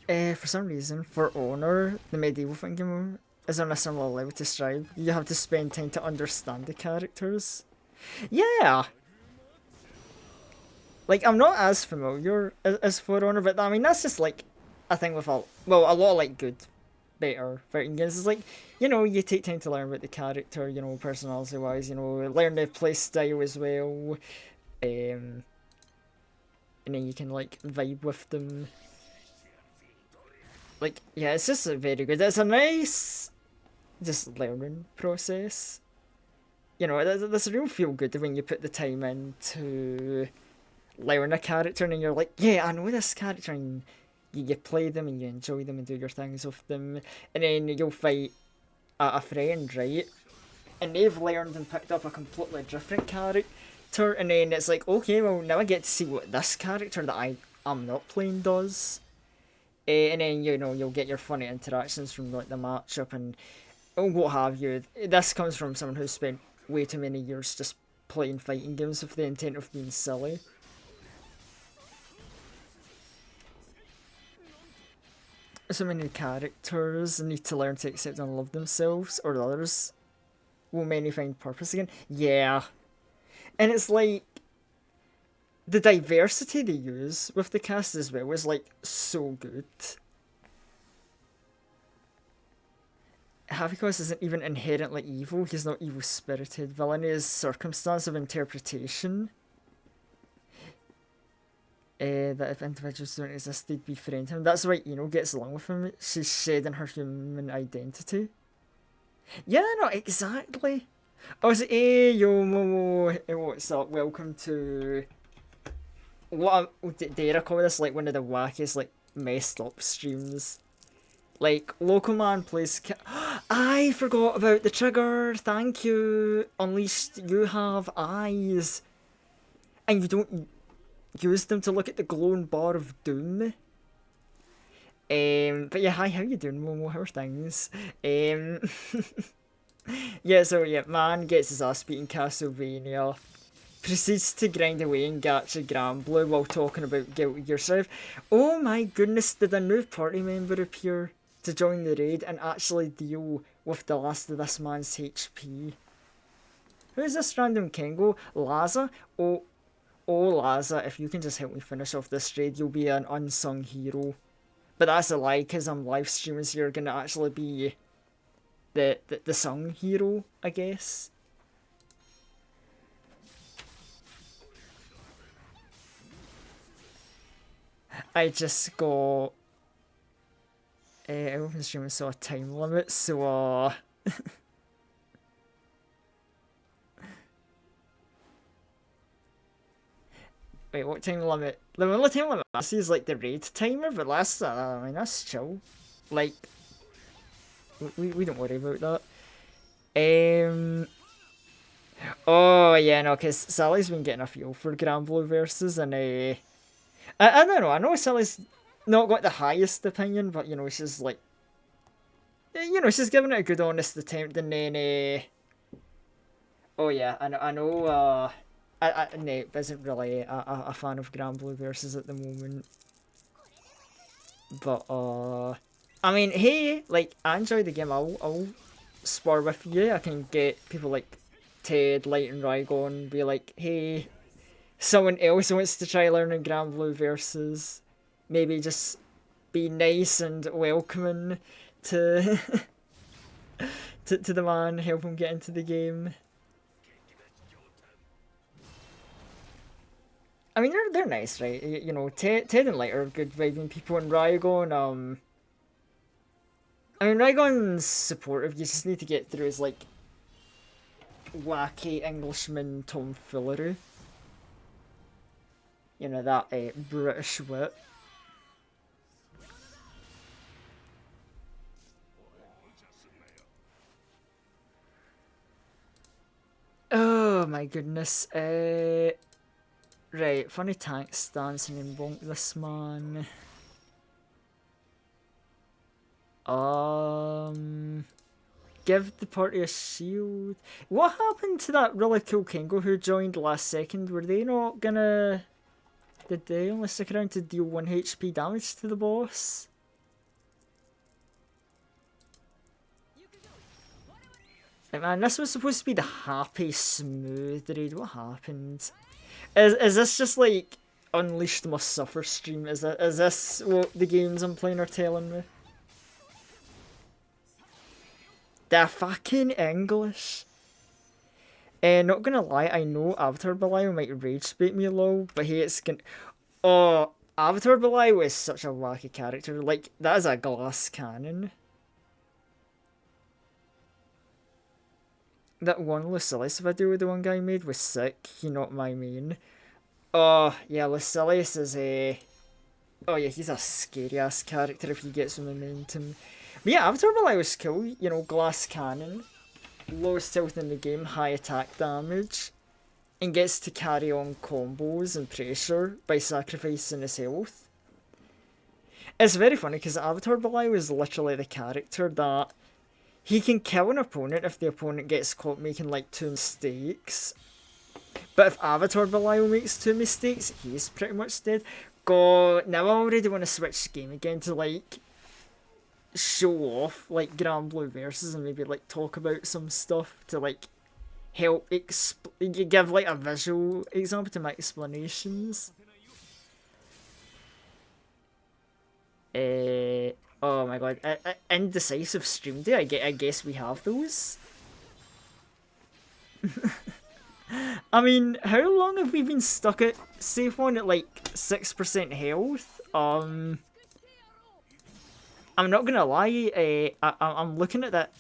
For some reason, for Honor, the medieval thinking is on a similar level to Strive. You have to spend time to understand the characters. Yeah! Like, I'm not as familiar as For Honor, but I mean, that's just like a thing with a lot of like good, better fighting games. It's like, you know, you take time to learn about the character, you know, personality wise, you know, learn the play style as well. And then you can like vibe with them. Like, yeah, it's just very good. It's a nice, just learning process. You know, there's a real feel good when you put the time in to learn a character and you're like, yeah, I know this character, and you play them and you enjoy them and do your things with them, and then you'll fight a friend, right? And they've learned and picked up a completely different character, and then it's like, okay, well, now I get to see what this character that I'm not playing does. And then, you know, you'll get your funny interactions from like the matchup and what have you. This comes from someone who's spent way too many years just playing fighting games with the intent of being silly. So many characters need to learn to accept and love themselves, or others will many find purpose again. Yeah. And it's like, the diversity they use with the cast as well is like so good. Havicos isn't even inherently evil, he's not evil spirited. Villainy is circumstance of interpretation. That if individuals don't exist, they'd befriend him. That's why Eno gets along with him. She's shedding her human identity. Yeah, no, exactly. Oh, it's hey, yo, Momo. Hey, what's up? Welcome to dare I call this like one of the wackiest, like messed up streams. Like, Local Man plays I forgot about the trigger. Thank you. Unleashed, you have eyes, and you don't use them to look at the glowing bar of doom. But yeah, hi, how you doing, Momo? How are things? Yeah, so yeah, man gets his ass beat in Castlevania, proceeds to grind away in Gacha Granblue while talking about Guilty Gear Strive. Oh my goodness, did a new party member appear to join the raid and actually deal with the last of this man's HP? Who's this random Kengo? Laza? Oh, Laza, if you can just help me finish off this raid, you'll be an unsung hero. But that's a lie, because I'm live streaming, so you're going to actually be the sung hero, I guess. I just got... I opened stream and saw a time limit, so wait, what time limit? The only time limit I see is like the raid timer, but that's, I mean, that's chill. Like, we don't worry about that. Oh yeah, no, because Sally's been getting a feel for Granblue versus, and I don't know, I know Sally's not got the highest opinion, but you know, she's like, you know, she's giving it a good honest attempt, and then oh yeah, I know Nate isn't really a fan of Granblue versus at the moment, but I mean, hey, like, I enjoy the game. I'll spar with you. I can get people like Ted, Light, and Rygon be like, hey, someone else wants to try learning Granblue versus, maybe just be nice and welcoming to to the man, help him get into the game. I mean, they're nice, right? You know, Ted and Light are good vibing people, and Rygon, I mean, Rygon's supportive. You just need to get through his like wacky Englishman tomfoolery. You know, that British wit. Oh my goodness. Right, funny tank stance and then bonk this man. Give the party a shield. What happened to that really cool Kengo who joined last second? Were they not gonna... Did they only stick around to deal 1 HP damage to the boss? Like, man, this was supposed to be the happy, smooth raid. What happened? Is this just like Unleashed Must Suffer stream? Is this what the games I'm playing are telling me? The fucking English. Not gonna lie, I know Avatar Belial might rage bait me low, but hey, it's gonna... Oh, Avatar Belial is such a wacky character. Like, that is a glass cannon. That one Lucilius video the one guy made was sick. He not my main. Oh, yeah, Lucilius is a... Oh yeah, he's a scary ass character if he gets some momentum. But yeah, Avatar Belial was cool. You know, glass cannon. Lowest health in the game, high attack damage. And gets to carry on combos and pressure by sacrificing his health. It's very funny because Avatar Belial is literally the character that he can kill an opponent if the opponent gets caught making like 2 mistakes. But if Avatar Belial makes 2 mistakes, he's pretty much dead. God, now I already want to switch game again to like show off like Granblue versus and maybe like talk about some stuff to like help give like a visual example to my explanations. Oh my god, indecisive stream day. I guess we have those. I mean, how long have we been stuck at safe one at like 6% health? I'm not gonna lie, I'm looking at that.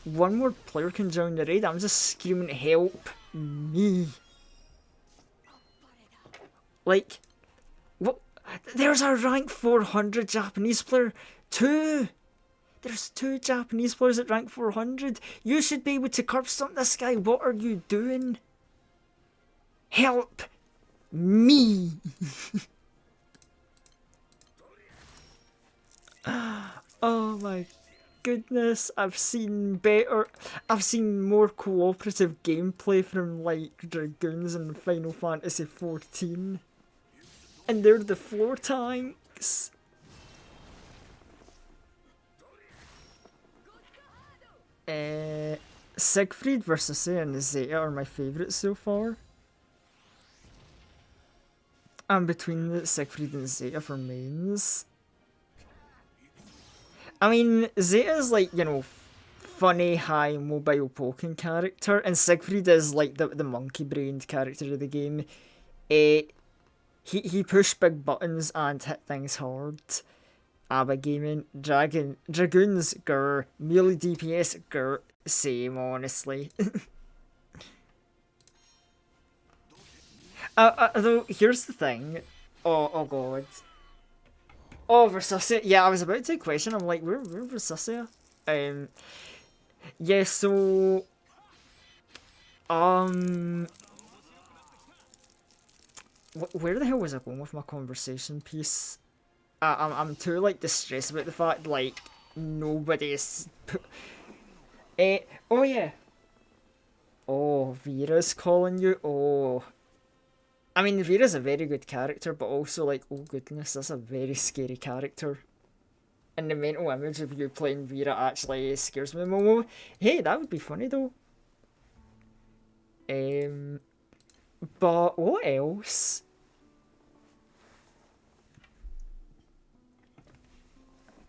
One more player can join the raid. I'm just screaming, help me. Like, what? There's a rank 400 Japanese player. 2! There's 2 Japanese players at rank 400. You should be able to curb stomp this guy. What are you doing? Help me. Oh my goodness, I've seen more cooperative gameplay from like Dragoons in Final Fantasy 14. And they're the floor tanks. Siegfried versus and Zeta are my favourites so far. I'm between the Siegfried and Zeta for mains. I mean, Zeta is like, you know, funny, high, mobile poking character, and Siegfried is like the monkey-brained character of the game. He pushed big buttons and hit things hard. ABBA gaming, Dragoons, grr, melee DPS, grr, same honestly. Though, here's the thing. Oh god. Oh, Versusia. Yeah, I was about to question. I'm like, where Versusia? Yeah, so... Where the hell was I going with my conversation piece? I'm too, like, distressed about the fact, like, nobody's... oh, yeah. Oh, Vera's calling you? Oh... I mean, Vera's a very good character, but also, like, oh goodness, that's a very scary character. And the mental image of you playing Vera actually scares me, Momo. Hey, that would be funny, though. But what else?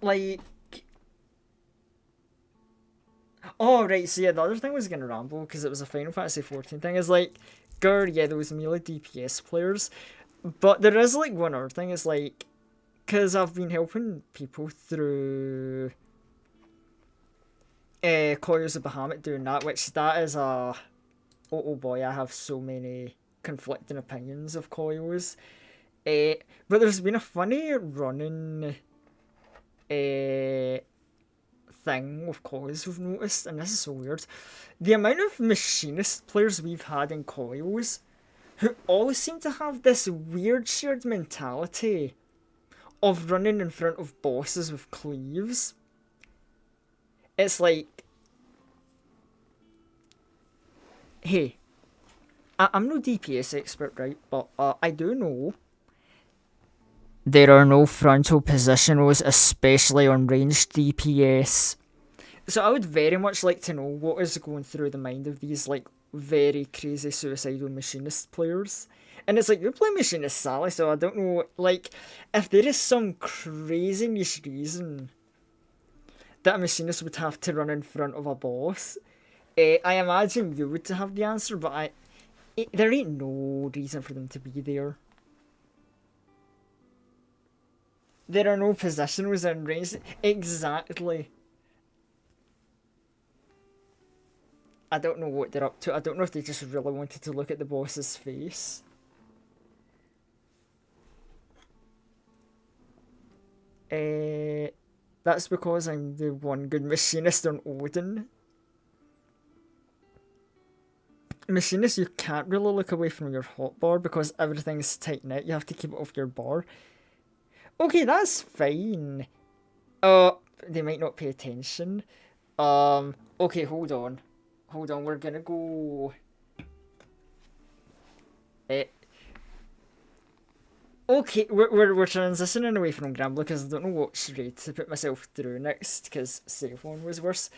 Like, oh right, so yeah, the other thing was gonna ramble because it was a Final Fantasy 14 thing. Is like, yeah, those melee DPS players. But there is like one other thing. Is like, because I've been helping people through Coils of Bahamut doing that, which that is a oh boy, I have so many conflicting opinions of Coils. But there's been a funny running thing with Coils we've noticed, and this is so weird. The amount of machinist players we've had in Coils who all seem to have this weird shared mentality of running in front of bosses with cleaves. It's like, hey, I'm no DPS expert, right? But I do know there are no frontal positionals, especially on ranged DPS. So I would very much like to know what is going through the mind of these like very crazy suicidal machinist players. And it's like, you're playing Machinist Sally, so I don't know, like, if there is some crazy niche reason that a machinist would have to run in front of a boss, I imagine you would have the answer, but there ain't no reason for them to be there. There are no positionals in range. Exactly. I don't know what they're up to. I don't know if they just really wanted to look at the boss's face. That's because I'm the one good machinist on Odin. Machinist, you can't really look away from your hotbar because everything's tight knit. You have to keep it off your bar. Okay, that's fine. They might not pay attention. Okay, hold on. Hold on, we're gonna go... Okay, we're transitioning away from Granblue because I don't know what charade to put myself through next because save one was worse.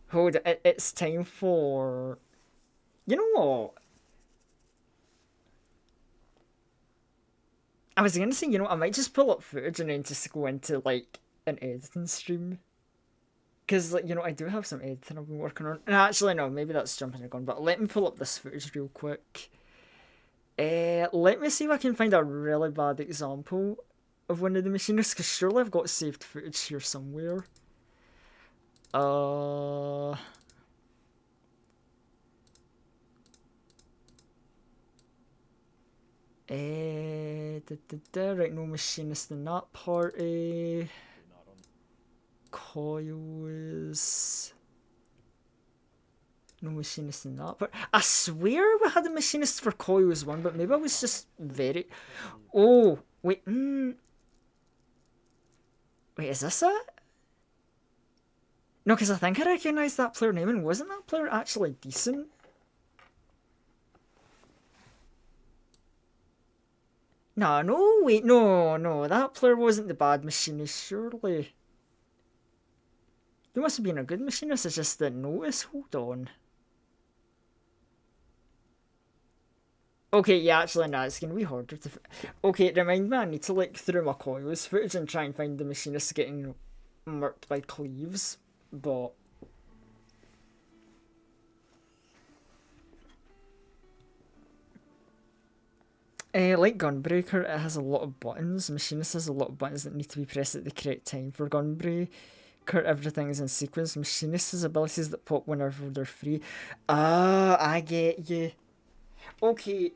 Hold on, it's time for... You know what? I was gonna say, I might just pull up footage and then just go into, like, an editing stream. Because, like, I do have some editing I've been working on. And actually, no, maybe that's jumping the gun, but let me pull up this footage real quick. Let me see if I can find a really bad example of one of the machinists, because surely I've got saved footage here somewhere. Right, no machinist in that party. Coils. No machinist in that part. I swear we had a machinist for Coils 1, but maybe I was just very... Oh, wait, Wait, is this it? No, because I think I recognised that player name, and wasn't that player actually decent? No, wait, no, that player wasn't the bad machinist, surely. You must have been a good machinist, I just didn't notice. Hold on. Okay, yeah, actually, no, it's gonna be harder to... Okay, remind me, I need to look through my Coils footage and try and find the machinist getting murked by cleaves, but... Like Gunbreaker, it has a lot of buttons. Machinist has a lot of buttons that need to be pressed at the correct time. For Gunbreaker, everything is in sequence. Machinist has abilities that pop whenever they're free. Ah, I get you. Okay,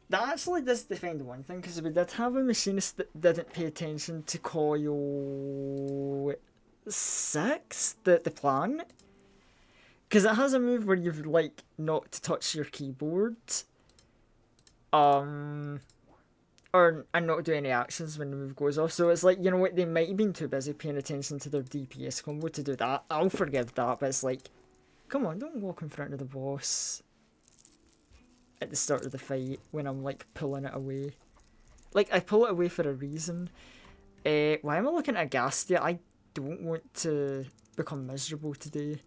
that actually does defend one thing, because we did have a machinist that didn't pay attention to Coil 6, the plan. Because it has a move where you've, like, not to touch your keyboard. Or and not do any actions when the move goes off. So it's like, you know what, they might have been too busy paying attention to their DPS combo to do that. I'll forgive that, but it's like, come on, don't walk in front of the boss at the start of the fight when I'm like pulling it away. Like, I pull it away for a reason. Why am I looking at Agastia? I don't want to become miserable today.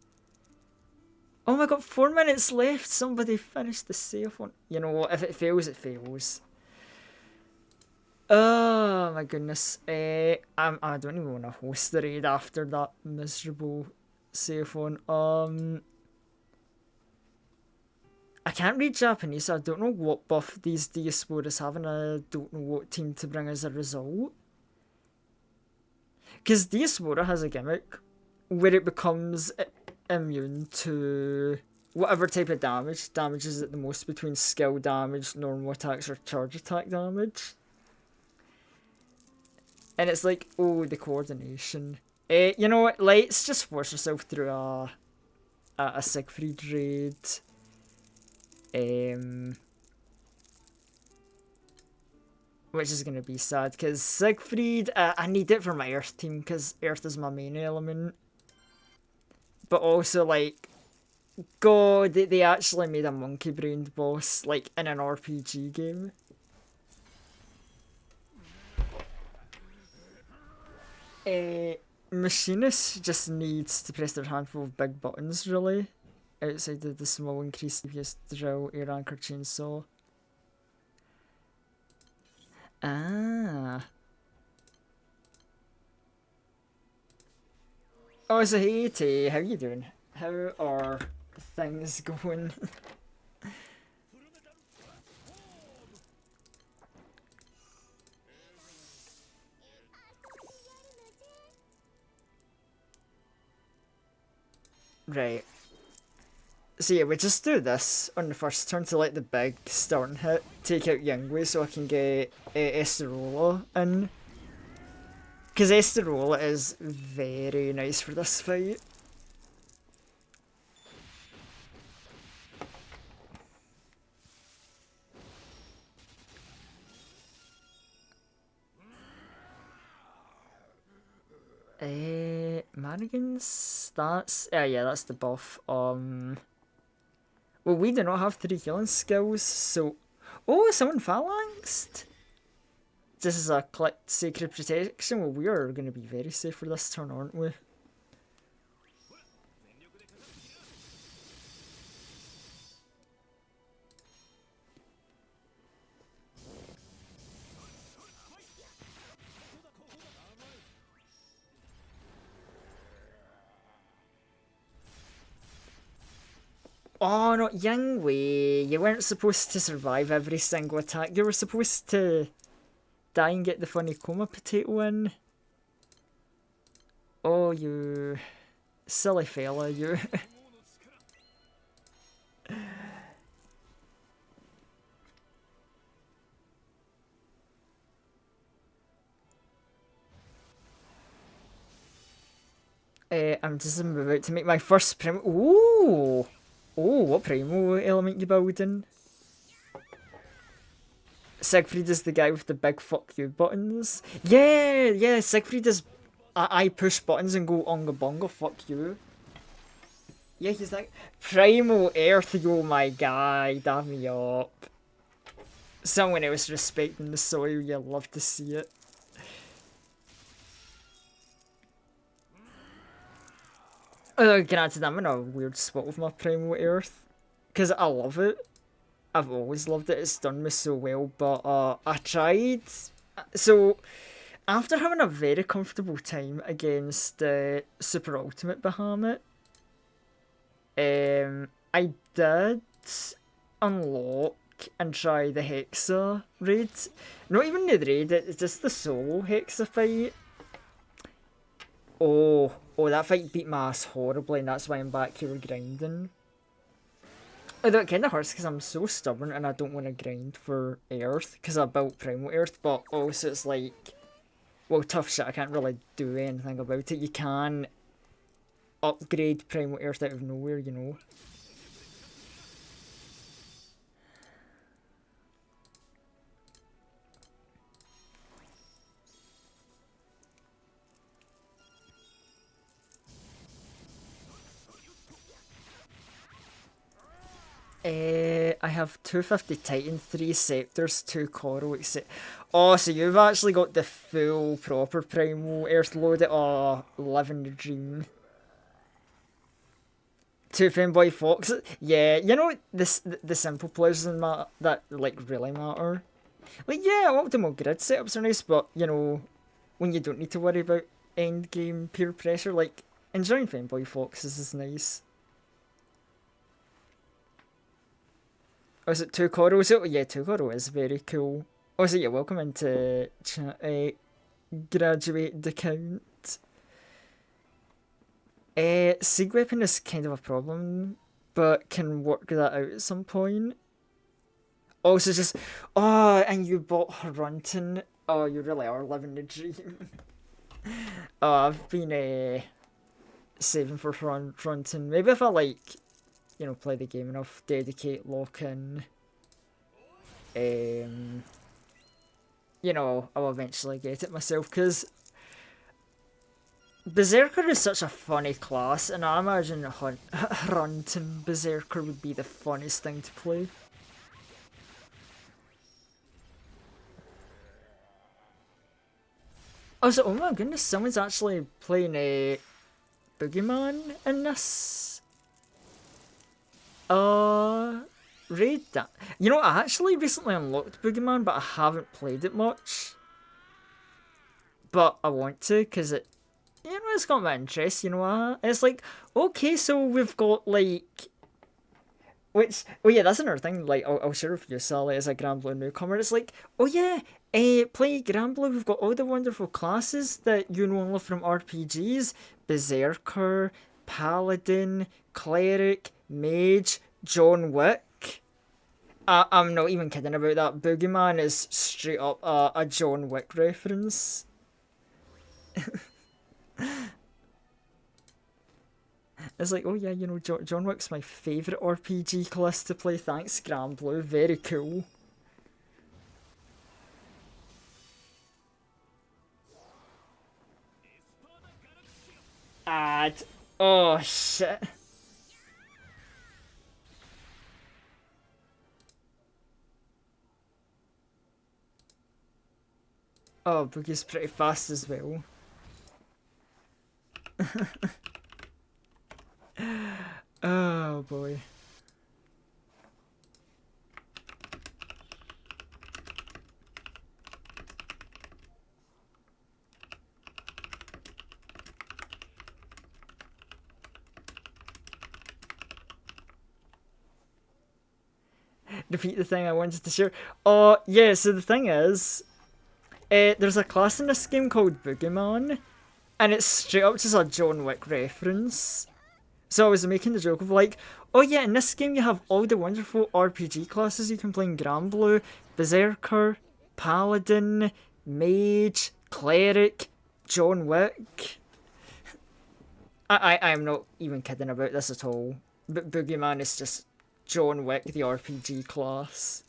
Oh my god, 4 minutes left. Somebody finish the save one. You know what? If it fails, it fails. Oh my goodness. I don't even want to host the raid after that miserable save one. I can't read Japanese, so I don't know what buff these Diasporas have, and I don't know what team to bring as a result. Because Diaspora has a gimmick where it becomes immune to whatever type of damage. Damages it the most between skill damage, normal attacks, or charge attack damage. And it's like, oh, the coordination. You know what? Let's just force yourself through a Siegfried raid. Which is going to be sad, because Siegfried, I need it for my Earth team, because Earth is my main element. But also, like, God, they actually made a monkey-brained boss, like, in an RPG game. Machinist just needs to press their handful of big buttons, really. Outside of the small increased DPS drill, air anchor, chainsaw. Ah. Oh, so hey Tay, how you doing? How are things going? Right. So yeah, we just do this on the first turn to let the big starting hit take out Yingwei so I can get Esterola in. Because Esterola is very nice for this fight. Mannequins? That's... yeah, that's the buff. Well, we do not have 3 healing skills, so... Oh, someone phalanxed? This is a clicked Sacred Protection. Well, we are going to be very safe for this turn, aren't we? Oh no, Yingwei, you weren't supposed to survive every single attack. You were supposed to die and get the funny coma potato in. Oh, you silly fella, you. I'm just about to make my first primo. Ooh! Oh, what primo element you building? Siegfried is the guy with the big fuck you buttons. Yeah, Siegfried is... I push buttons and go onga bonga, fuck you. Yeah, he's like, Primal Earth, yo my guy, damn me up. Someone else respecting the soil, you love to see it. Granted, I'm in a weird spot with my Primal Earth. Because I love it. I've always loved it, it's done me so well, but I tried... So, after having a very comfortable time against the Super Ultimate Bahamut, I did unlock and try the Hexa raid. Not even the raid, it's just the solo Hexa fight. Oh, that fight beat my ass horribly, and that's why I'm back here grinding. Although it kind of hurts because I'm so stubborn and I don't want to grind for Earth because I built Primal Earth, but also it's like, well, tough shit, I can't really do anything about it. You can upgrade Primal Earth out of nowhere, you know. I have 250 Titan, 3 Scepters, 2 Coral, etc. Oh, so you've actually got the full proper Primal Earth loaded. Oh, living the dream. To Fanboy Fox, yeah, you know the simple players in that like really matter. Like yeah, optimal grid setups are nice, but you know when you don't need to worry about end game peer pressure, like enjoying Fanboy Foxes is nice. Oh, is it Tukoro? So yeah, Tukoro is very cool. Oh, so yeah, welcome into graduate account. Sieg weapon is kind of a problem, but can work that out at some point. Also, just and you bought Runton. Oh, you really are living the dream. Oh, I've been saving for Runton. Maybe if I like, you know, play the game enough, dedicate, lock in. You know, I'll eventually get it myself because Berserker is such a funny class, and I imagine Runton Berserker would be the funniest thing to play. Also, oh my goodness, someone's actually playing a Boogeyman in this. Raid that. You know, I actually recently unlocked Boogeyman, but I haven't played it much. But I want to, because you know, it's got my interest, you know. It's like, okay, so we've got, like, which, oh yeah, that's another thing, like, I'll share with you, Sally, as a Granblue newcomer. It's like, oh yeah, play Granblue, we've got all the wonderful classes that you know and love from RPGs. Berserker, Paladin, Cleric, Mage, John Wick. I'm not even kidding about that. Boogeyman is straight up a John Wick reference. It's like, oh yeah, you know, John Wick's my favourite RPG class to play. Thanks, Granblue. Very cool. Ad. Oh shit. Oh, Boogie's pretty fast as well. Oh boy. Defeat the thing I wanted to share. Oh, yeah, so the thing is, there's a class in this game called Boogeyman, and it's straight up just a John Wick reference. So I was making the joke of like, oh yeah, in this game you have all the wonderful RPG classes you can play in Granblue: Berserker, Paladin, Mage, Cleric, John Wick. I am not even kidding about this at all. But Boogeyman is just John Wick, the RPG class.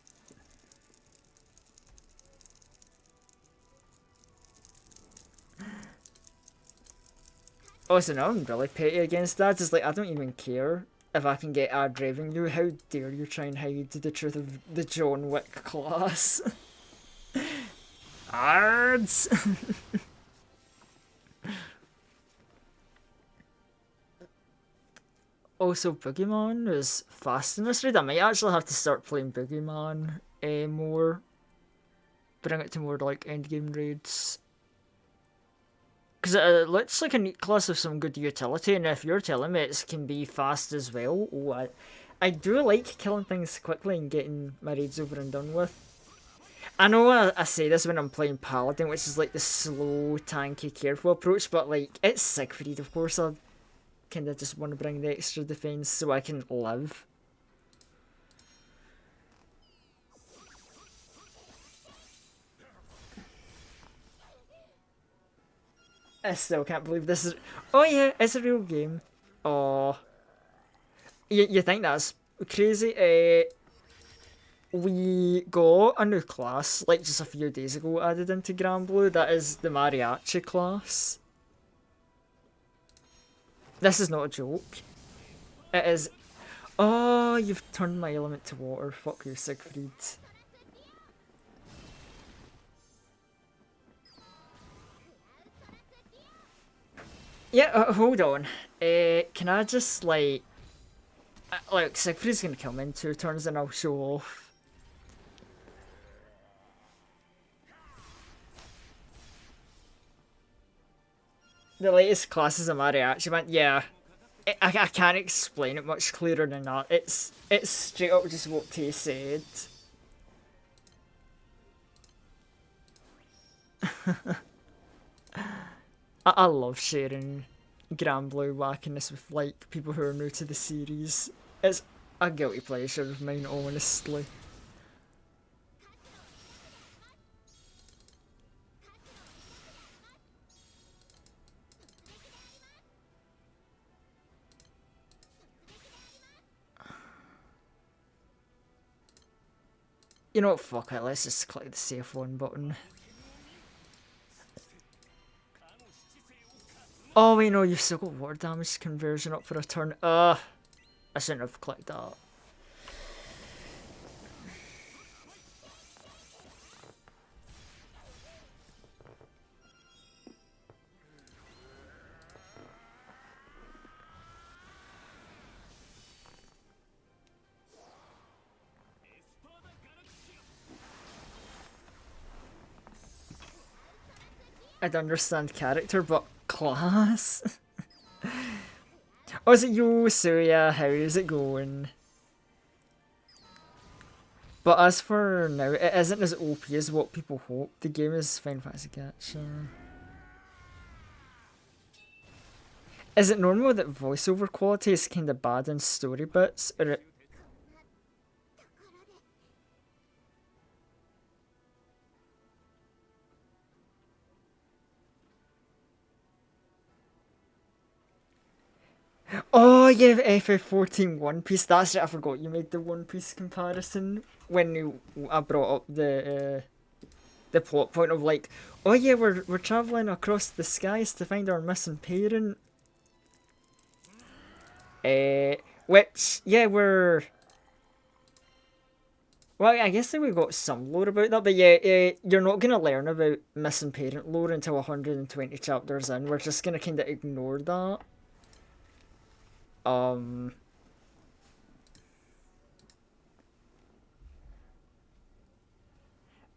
Also, no, I'm really petty against that. It's like, I don't even care if I can get ad revenue. How dare you try and hide the truth of the John Wick class? Ads! Also, Boogeyman is fast in this raid. I might actually have to start playing Boogeyman more. Bring it to more like endgame raids. Because it looks like a neat class with some good utility, and if you're telling me it can be fast as well, oh, I do like killing things quickly and getting my raids over and done with. I know I say this when I'm playing Paladin, which is like the slow, tanky, careful approach, but like, it's Siegfried, of course. I kind of just want to bring the extra defense so I can live. I still can't believe this is. Oh yeah, it's a real game. Oh, you think that's crazy? We got a new class like just a few days ago added into Granblue. That is the mariachi class. This is not a joke. It is. Oh, you've turned my element to water. Fuck you, Siegfried. Yeah, hold on. Can I just like Like, Siegfried's gonna kill me in 2 turns and I'll show off. The latest class is a mariachi man. Yeah. I can't explain it much clearer than that. It's straight up just what Tay said. I love sharing Granblue wackiness with like people who are new to the series. It's a guilty pleasure of mine, honestly. You know what, fuck it, let's just click the save one button. Oh wait, no, you've still got water damage conversion up for a turn. I shouldn't have clicked that. I'd understand character, but class? Oh, is it you, Suya? How is it going? But as for now, it isn't as OP as what people hope. The game is Final Fantasy Gacha. Is it normal that voiceover quality is kinda bad in story bits? Or oh yeah, FF14 One Piece. That's it. I forgot you made the One Piece comparison when I brought up the plot point of like, oh yeah, we're traveling across the skies to find our missing parent. Which yeah, well, I guess that we got some lore about that, but yeah, you're not gonna learn about missing parent lore until 120 chapters in. We're just gonna kind of ignore that.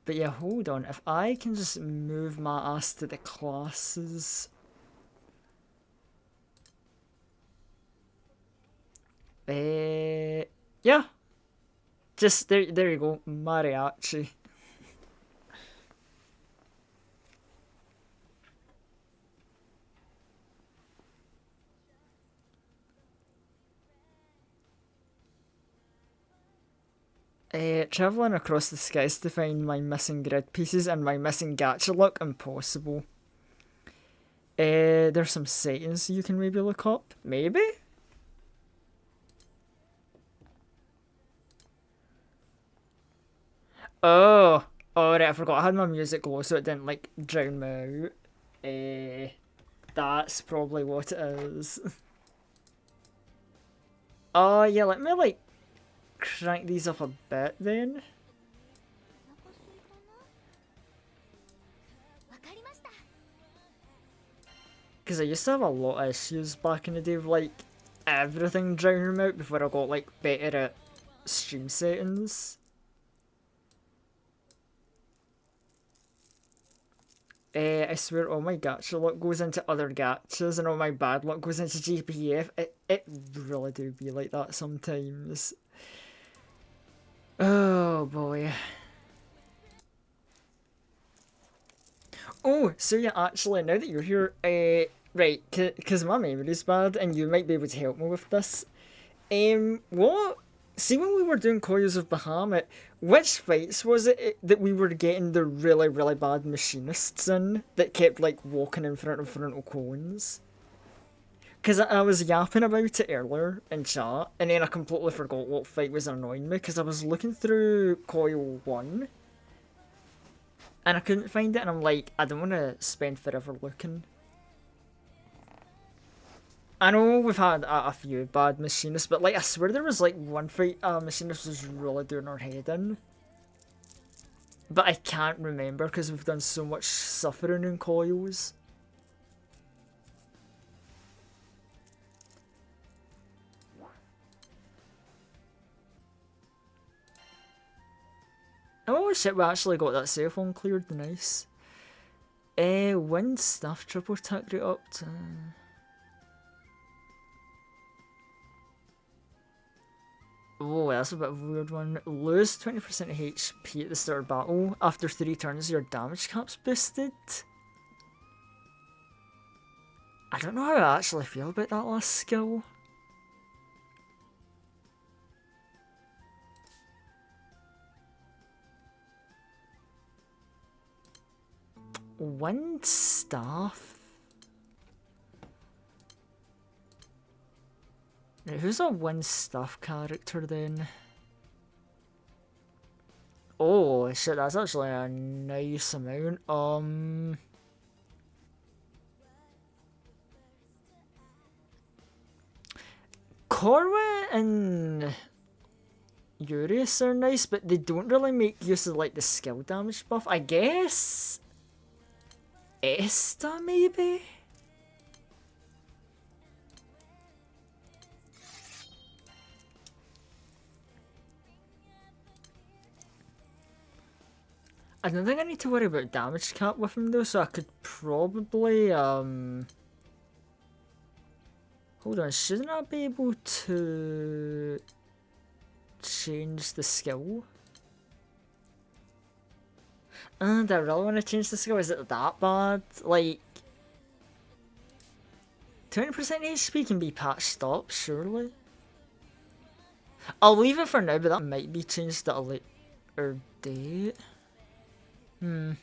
But yeah, hold on. If I can just move my ass to the classes. Yeah. Just there you go. Mariachi. Traveling across the skies to find my missing grid pieces and my missing gacha look impossible. There's some settings you can maybe look up. Maybe? Oh, right, I forgot I had my music low so it didn't like drown me out. That's probably what it is. Oh yeah, let me like crank these up a bit then. Because I used to have a lot of issues back in the day of like everything drowning me out before I got like better at stream settings. I swear all my gacha luck goes into other gachas and all my bad luck goes into GPF. It really do be like that sometimes. Oh boy. Oh, so yeah, actually, now that you're here, right, because my memory's bad and you might be able to help me with this. What? See, when we were doing Coils of Bahamut, which fights was it that we were getting the really, really bad machinists in that kept, like, walking in front of frontal cones? Because I was yapping about it earlier in chat, and then I completely forgot what fight was annoying me, because I was looking through Coil 1, and I couldn't find it, and I'm like, I don't want to spend forever looking. I know we've had a few bad machinists, but like I swear there was like one fight machinist was really doing our head in. But I can't remember because we've done so much suffering in coils. Oh shit, we actually got that cell phone cleared, nice. Win stuff, triple attack rate up to... Oh, that's a bit of a weird one. Lose 20% of HP at the start of battle. After 3 turns, your damage cap's boosted. I don't know how I actually feel about that last skill. Wind staff. Right, who's a wind staff character then? Oh shit, that's actually a nice amount. Corwin and Urius are nice, but they don't really make use of like the skill damage buff. I guess Esta maybe? I don't think I need to worry about damage cap with him though, so I could probably hold on, shouldn't I be able to change the skill? Do I really want to change the skill? Is it that bad? Like 20% HP can be patched up, surely. I'll leave it for now, but that might be changed at a later date. And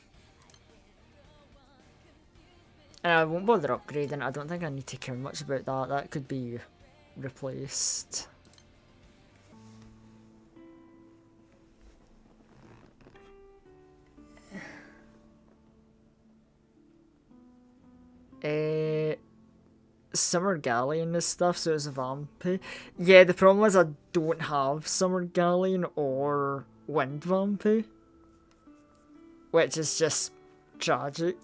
I won't bother upgrading. I don't think I need to care much about that. That could be replaced. Summer Galleon and stuff, so it's a vampire. Yeah, the problem is I don't have Summer Galleon or Wind Vampire, which is just tragic.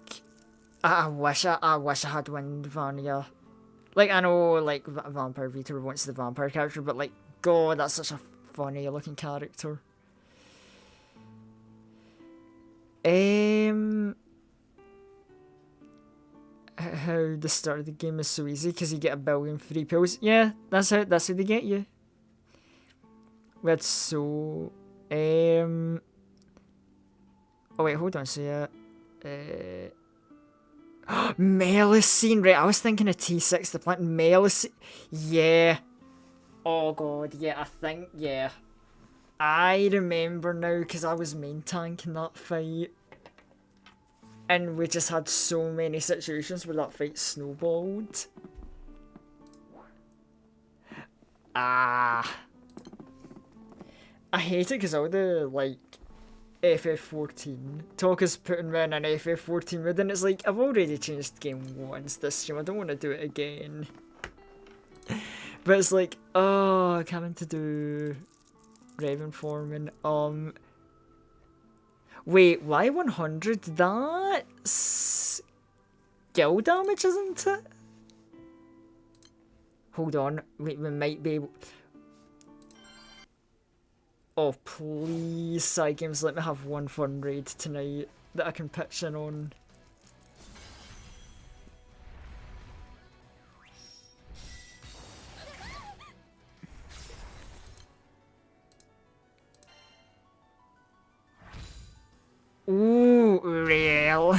I wish I had Wind Vania. Like, I know, like, Vampire Vita wants the vampire character, but, like, God, that's such a funny looking character. How the start of the game is so easy because you get 1 billion free pills. Yeah, that's how they get you. We had so oh wait, hold on, so yeah. Melusine, right, I was thinking of T6 the plant. Melusine, yeah. Oh god, yeah, I think, yeah. I remember now because I was main tank in that fight. And we just had so many situations where that fight snowballed. I hate it because all the, like, FF14 talk is putting me in an FF14 mood, and it's like, I've already changed the game once this stream, I don't want to do it again. But it's like, oh, coming to do Raven Foreman, wait, why 100? That's skill damage, isn't it? Hold on, wait, we might be able... Oh, please, side games, let me have one fun raid tonight that I can pitch in on. Ooh, real.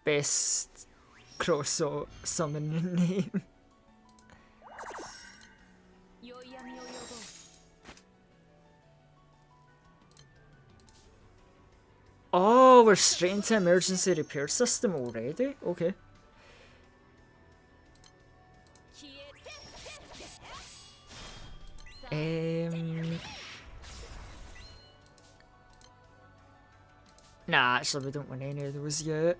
Best cross summon name. Oh, we're straight into emergency repair system already? Okay. Nah, actually we don't want any of those yet.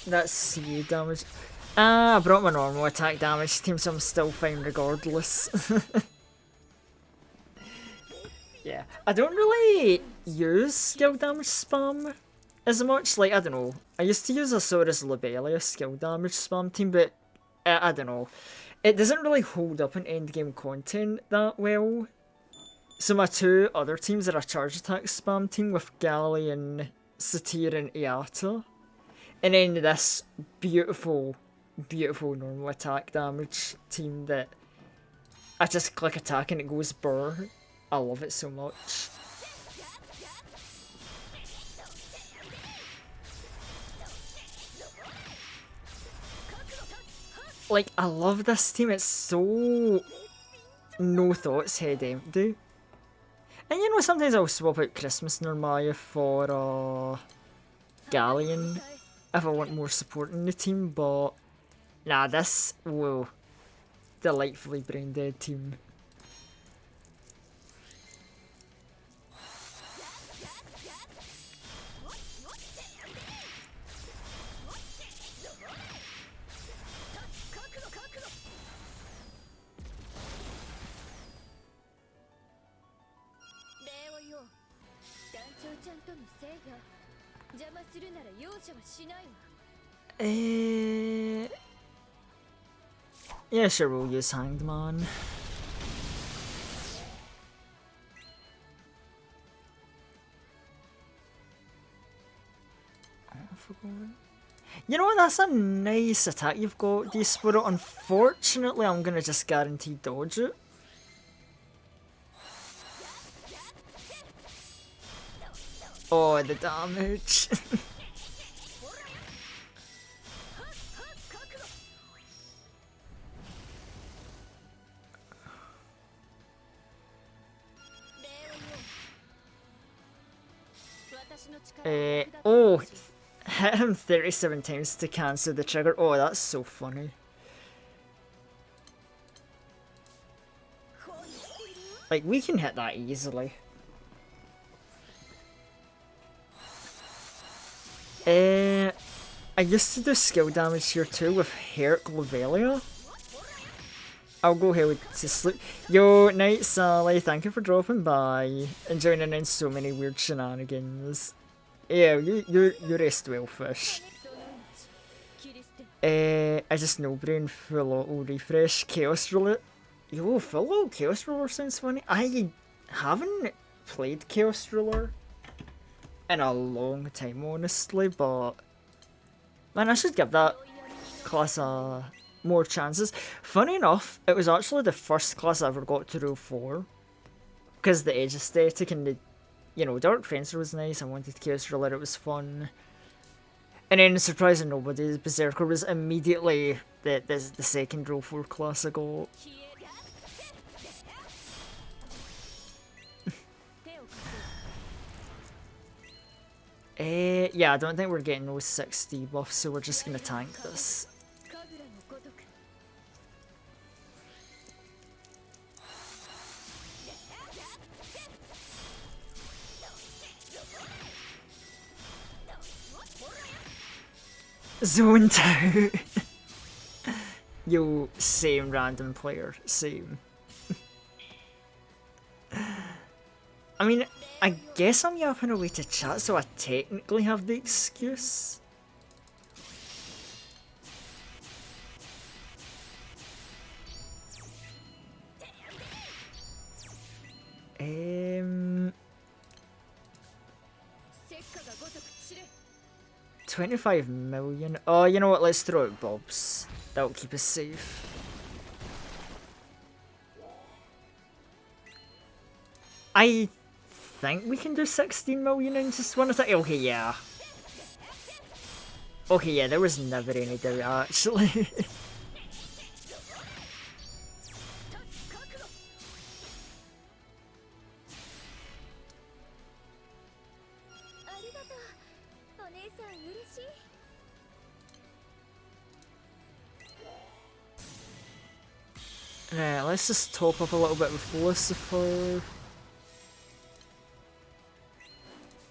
That's C damage. I brought my normal attack damage team, so I'm still fine regardless. Yeah, I don't really use skill damage spam as much. Like, I don't know. I used to use Asaurus Lobelia skill damage spam team, but I don't know. It doesn't really hold up in endgame content that well. So my two other teams are a charge attack spam team with Galleon, Satyr, and Eata. And then this beautiful, beautiful normal attack damage team that I just click attack and it goes burr. I love it so much. Like, I love this team. It's so no thoughts, head empty. And you know, sometimes I'll swap out Christmas Normaya for Galleon if I want more support in the team, but nah, this will delightfully brain dead team. Yeah, sure, we'll use Hanged Man. You know what, that's a nice attack you've got, Despero. Unfortunately, I'm gonna just guarantee dodge it. Oh, the damage. Oh, hit him 37 times to cancel the trigger. Oh, that's so funny. Like, we can hit that easily. I used to do skill damage here too with Herc Lovelia. I'll go ahead to sleep. Yo, Night Sally, thank you for dropping by and joining in so many weird shenanigans. Yeah, you rest well, fish. I just no brain full auto refresh. Chaos Roulette. Yo, full auto Chaos Roller sounds funny. I haven't played Chaos Roller in a long time, honestly, but man, I should give that class more chances. Funny enough, it was actually the first class I ever got to roll for, because the edge aesthetic and the, you know, Dark Fencer was nice. I wanted Chaos Roulette, it was fun. And then, surprising nobody, Berserker was immediately the second roll 4 class I got. Yeah, I don't think we're getting those 6 debuffs, so we're just gonna tank this. Zoned out. Yo, same random player, same. I mean, I guess I'm yapping away to chat, so I technically have the excuse. Um, 25 million. Oh, you know what? Let's throw out Bobs. That'll keep us safe. I think we can do 16 million in just one attack. Okay, yeah. Okay, yeah, there was never any doubt, actually. Right, let's just top up a little bit with Lucifer.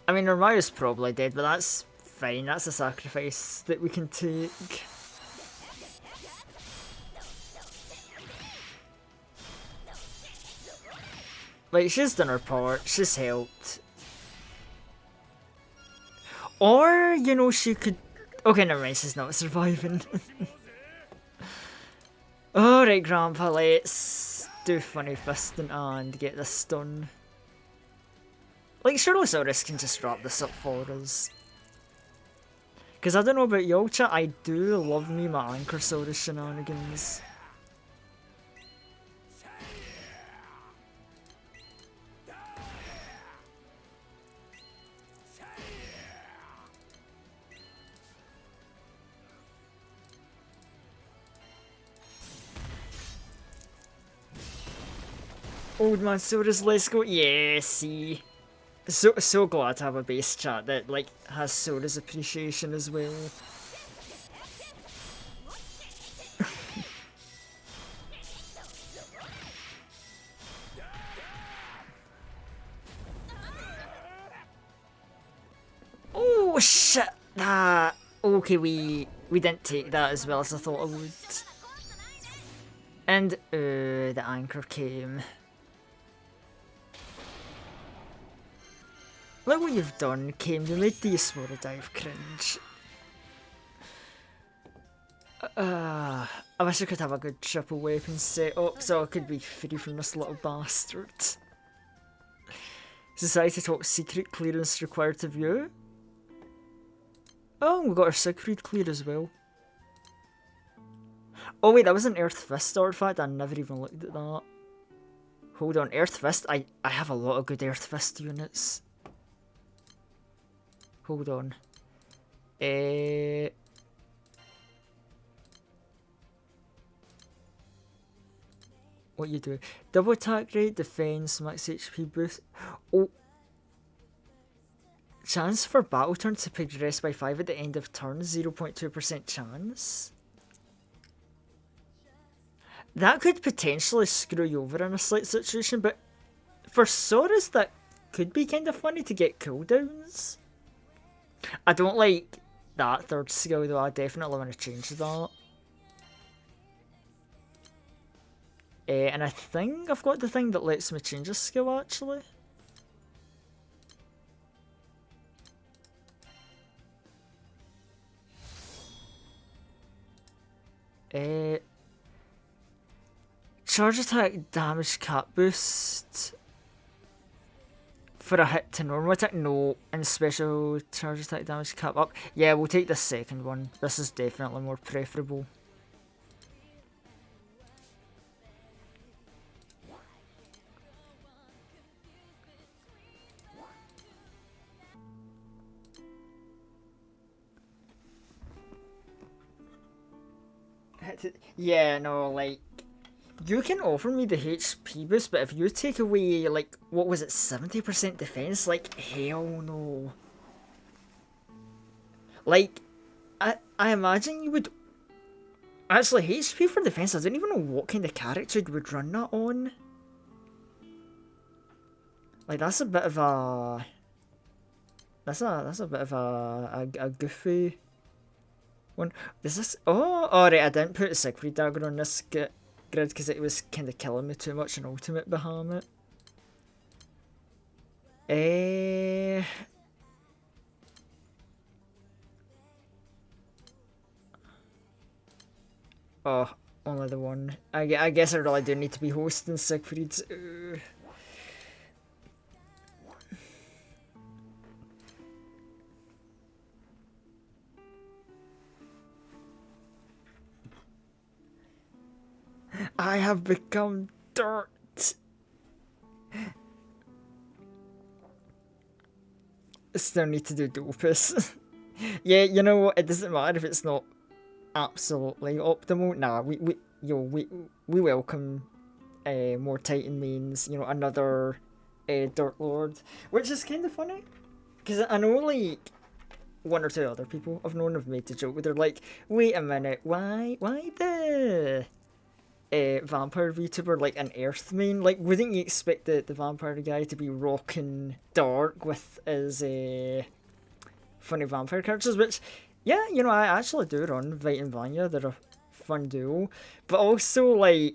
I mean, Normaya's probably dead, but that's fine. That's a sacrifice that we can take. Like, she's done her part. She's helped. Or, you know, she could... Okay, never mind, she's not surviving. Alright, Grandpa, let's do funny fisting and get this done. Like, surely Saurus can just wrap this up for us. Because I don't know about y'all, chat, I do love me my Anchor Saurus shenanigans. Old man Saurus, let's go. Yeah, see. So glad to have a base chat that like has Saurus appreciation as well. Oh shit! Okay, we didn't take that as well as I thought I would. And the anchor came. Look what you've done, Came. You made the Asmora dive cringe. I wish I could have a good triple weapon set up so I could be free from this little bastard. Society top secret clearance required to view. Oh, we got our Siegfried clear as well. Oh wait, that was an Earth Fist artifact, I never even looked at that. Hold on, Earth Fist? I have a lot of good Earth Fist units. Hold on. What you do? Double attack rate, defense, max HP boost. Oh. Chance for battle turn to progress by 5 at the end of turn, 0.2% chance. That could potentially screw you over in a slight situation, but for Saurus that could be kind of funny to get cooldowns. I don't like that third skill though, I definitely want to change that. And I think I've got the thing that lets me change a skill actually. Charge attack damage cap boost for a hit to normal attack? No. And special charge attack damage cap up? Yeah, we'll take the second one. This is definitely more preferable. Yeah, no, like, you can offer me the HP boost, but if you take away, like, what was it, 70% defense? Like, hell no. Like, I imagine you would... Actually, HP for defense, I don't even know what kind of character you would run that on. Like, that's a bit of a... That's a bit of a goofy one. Is this... Oh, alright, I didn't put a Siegfried dagger on this grid because it was kind of killing me too much in Ultimate Bahamut. Oh, only the one. I guess I really do need to be hosting Siegfried's. I have become dirt. Still need to do Dopus. Yeah, you know what? It doesn't matter if it's not absolutely optimal. Nah, we welcome more Titan mains. You know, another Dirt Lord, which is kind of funny because I know like one or two other people I've known have made the joke where they're like, wait a minute, why the vampire VTuber like an Earth main? Like, wouldn't you expect the vampire guy to be rocking dark with his funny vampire characters? Which, yeah, you know, I actually do run Vite and Vanya. They're a fun duo, but also like,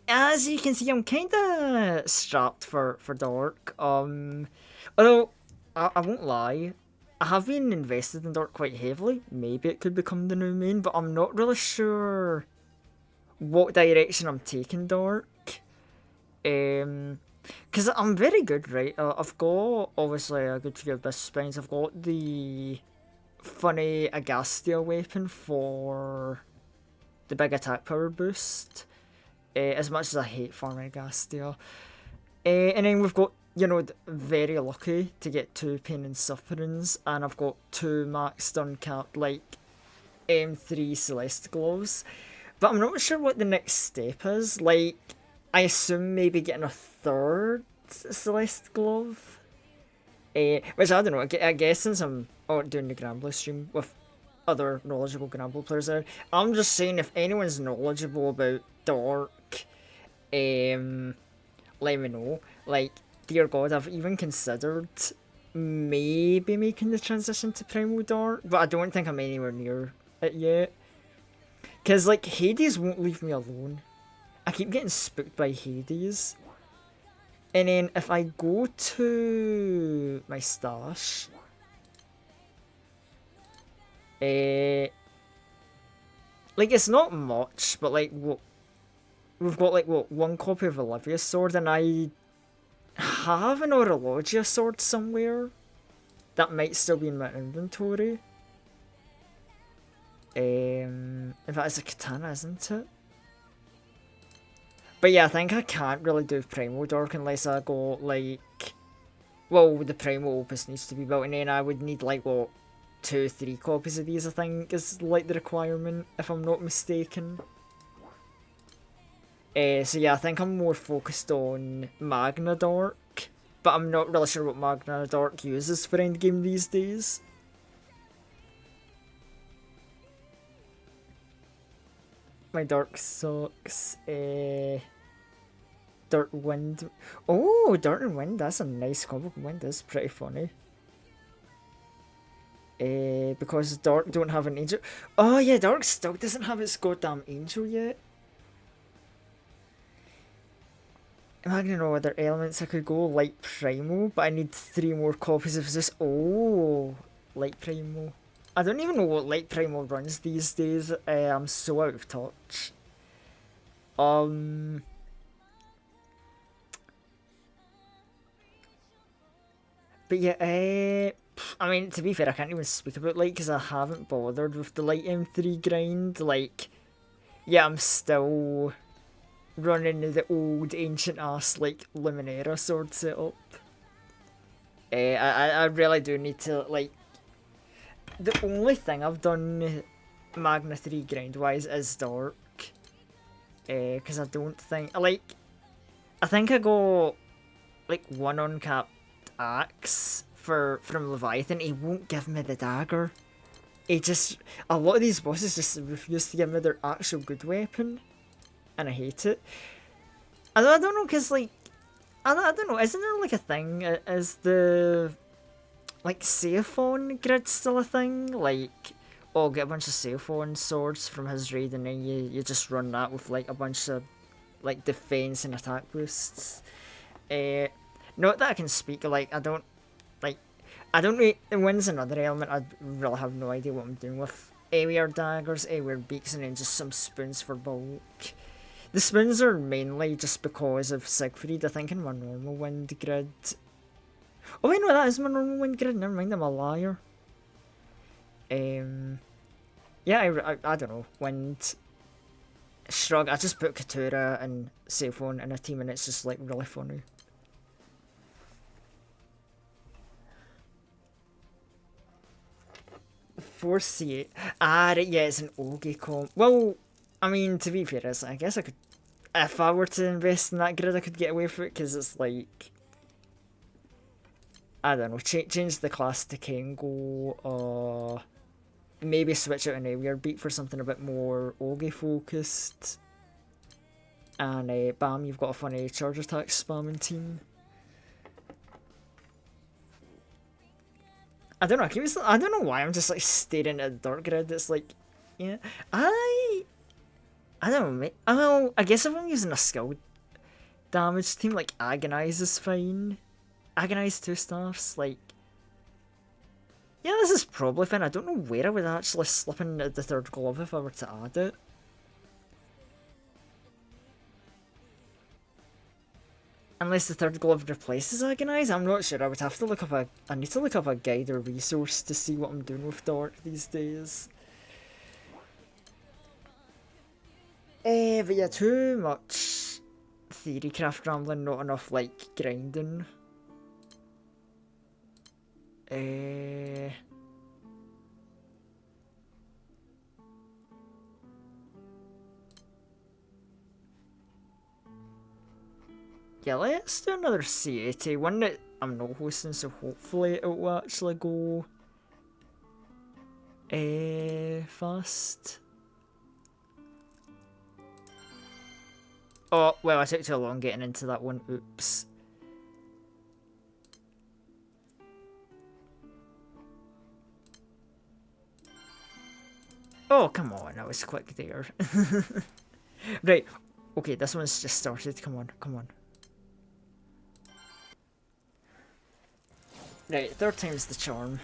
as you can see, I'm kind of strapped for dark. Although I won't lie, I have been invested in Dark quite heavily. Maybe it could become the new main, but I'm not really sure what direction I'm taking Dark. Because I'm very good, right? I've got obviously a good few Abyss Spines. I've got the funny Agastia weapon for the big attack power boost. As much as I hate farming Agastia. And then we've got, you know, very lucky to get 2 Pain and Sufferings, and I've got 2 maxed uncapped, like, M3 Celeste Gloves. But I'm not sure what the next step is. Like, I assume maybe getting a 3rd Celeste Glove. Which I don't know, I guess since I'm doing the Granblue stream with other knowledgeable Granblue players there, I'm just saying if anyone's knowledgeable about Dark, let me know. Like, dear God, I've even considered maybe making the transition to Primal Dark, but I don't think I'm anywhere near it yet. Because, like, Hades won't leave me alone. I keep getting spooked by Hades. And then if I go to my stash, like, it's not much, but, like, we've got, like, what, 1 copy of Olivia's sword, and I have an Orologia sword somewhere that might still be in my inventory. In fact, it's a katana, isn't it? But yeah, I think I can't really do Primal Dark unless I go, like... Well, the Primal Opus needs to be built, and then I would need, like, what, 2-3 copies of these, I think, is, like, the requirement, if I'm not mistaken. So yeah, I think I'm more focused on Magna Dark, but I'm not really sure what Magna Dark uses for endgame these days. My Dark sucks. Dirt Wind. Oh, Dirt and Wind, that's a nice combo. Wind is pretty funny. Because Dark don't have an angel. Oh yeah, Dark still doesn't have its goddamn angel yet. I don't know other elements I could go. Light Primal, but I need 3 more copies of this. Oh, Light Primal. I don't even know what Light Primal runs these days. I'm so out of touch. But yeah, I mean, to be fair, I can't even speak about Light because I haven't bothered with the Light M3 grind. Like, yeah, I'm still running the old ancient ass, like, Luminera sword setup. I really do need to, like, the only thing I've done Magna 3 grind wise is Dark. Because I don't think, like, I think I got, like, 1 uncapped axe from Leviathan. He won't give me the dagger. He just, a lot of these bosses just refuse to give me their actual good weapon. And I hate it. I don't know, because, like, I don't know, isn't there, like, a thing? Is the, like, Seaphon grid still a thing? Like, oh, get a bunch of Seaphon swords from his raid, and then you just run that with, like, a bunch of, like, defense and attack boosts. Not that I can speak, like, I don't know, wind's another element, I really have no idea what I'm doing with. Aweir daggers, Aweir beaks, and then just some spoons for bulk. The spoons are mainly just because of Siegfried, I think, in my normal wind grid. Oh wait, no, that is my normal wind grid, never mind, I'm a liar. Yeah, I don't know, wind. Shrug, I just put Katura and Seaphon in a team and it's just, like, really funny. Force C8. Ah, right, yeah, it's an Ogi comp. Well, I mean, to be fair, I guess I could, if I were to invest in that grid, I could get away with it, because it's like, I don't know, change the class to Kengo, maybe switch out an Aweir beat for something a bit more Ogi focused, and bam, you've got a funny charge attack spamming team. I don't know, I don't know why I'm just, like, staring at the Dark grid. It's like, yeah, I don't know, oh, I guess if I'm using a skill damage team, like, Agonize is fine. Agonize 2 staffs, like, Yeah, this is probably fine. I don't know where I would actually slip in the third glove if I were to add it. Unless the third glove replaces Agonize, I'm not sure. I would have to look up I need to look up a guide or resource to see what I'm doing with Dark these days. But yeah, too much theorycraft rambling, not enough like grinding. Yeah, let's do another C80, one that I'm not hosting, so hopefully it will actually go fast. Oh, well, I took too long getting into that one, oops. Oh, come on, I was quick there. Right, okay, this one's just started, come on, come on. Right, third time's the charm.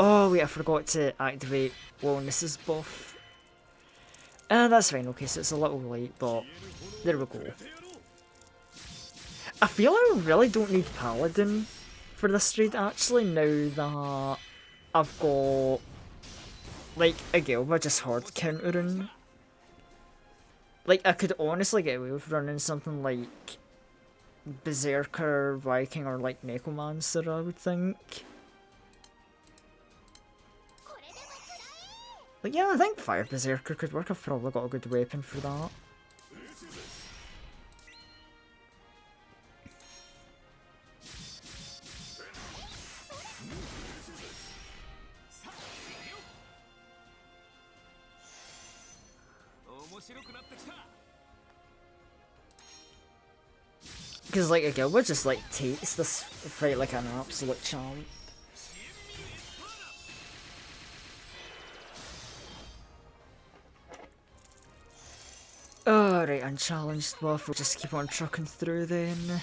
Oh wait, I forgot to activate Wellness's buff. That's fine, okay, so it's a little late, but there we go. I feel I really don't need Paladin for this raid actually, now that I've got like a Gilba just hard countering. Like, I could honestly get away with running something like Berserker, Viking, or like Necromancer, I would think. But yeah, I think Fire Berserker could work. I've probably got a good weapon for that. Because like a Gilbert just like takes this fight like an absolute champ. Alright, unchallenged buff, we'll just keep on trucking through then.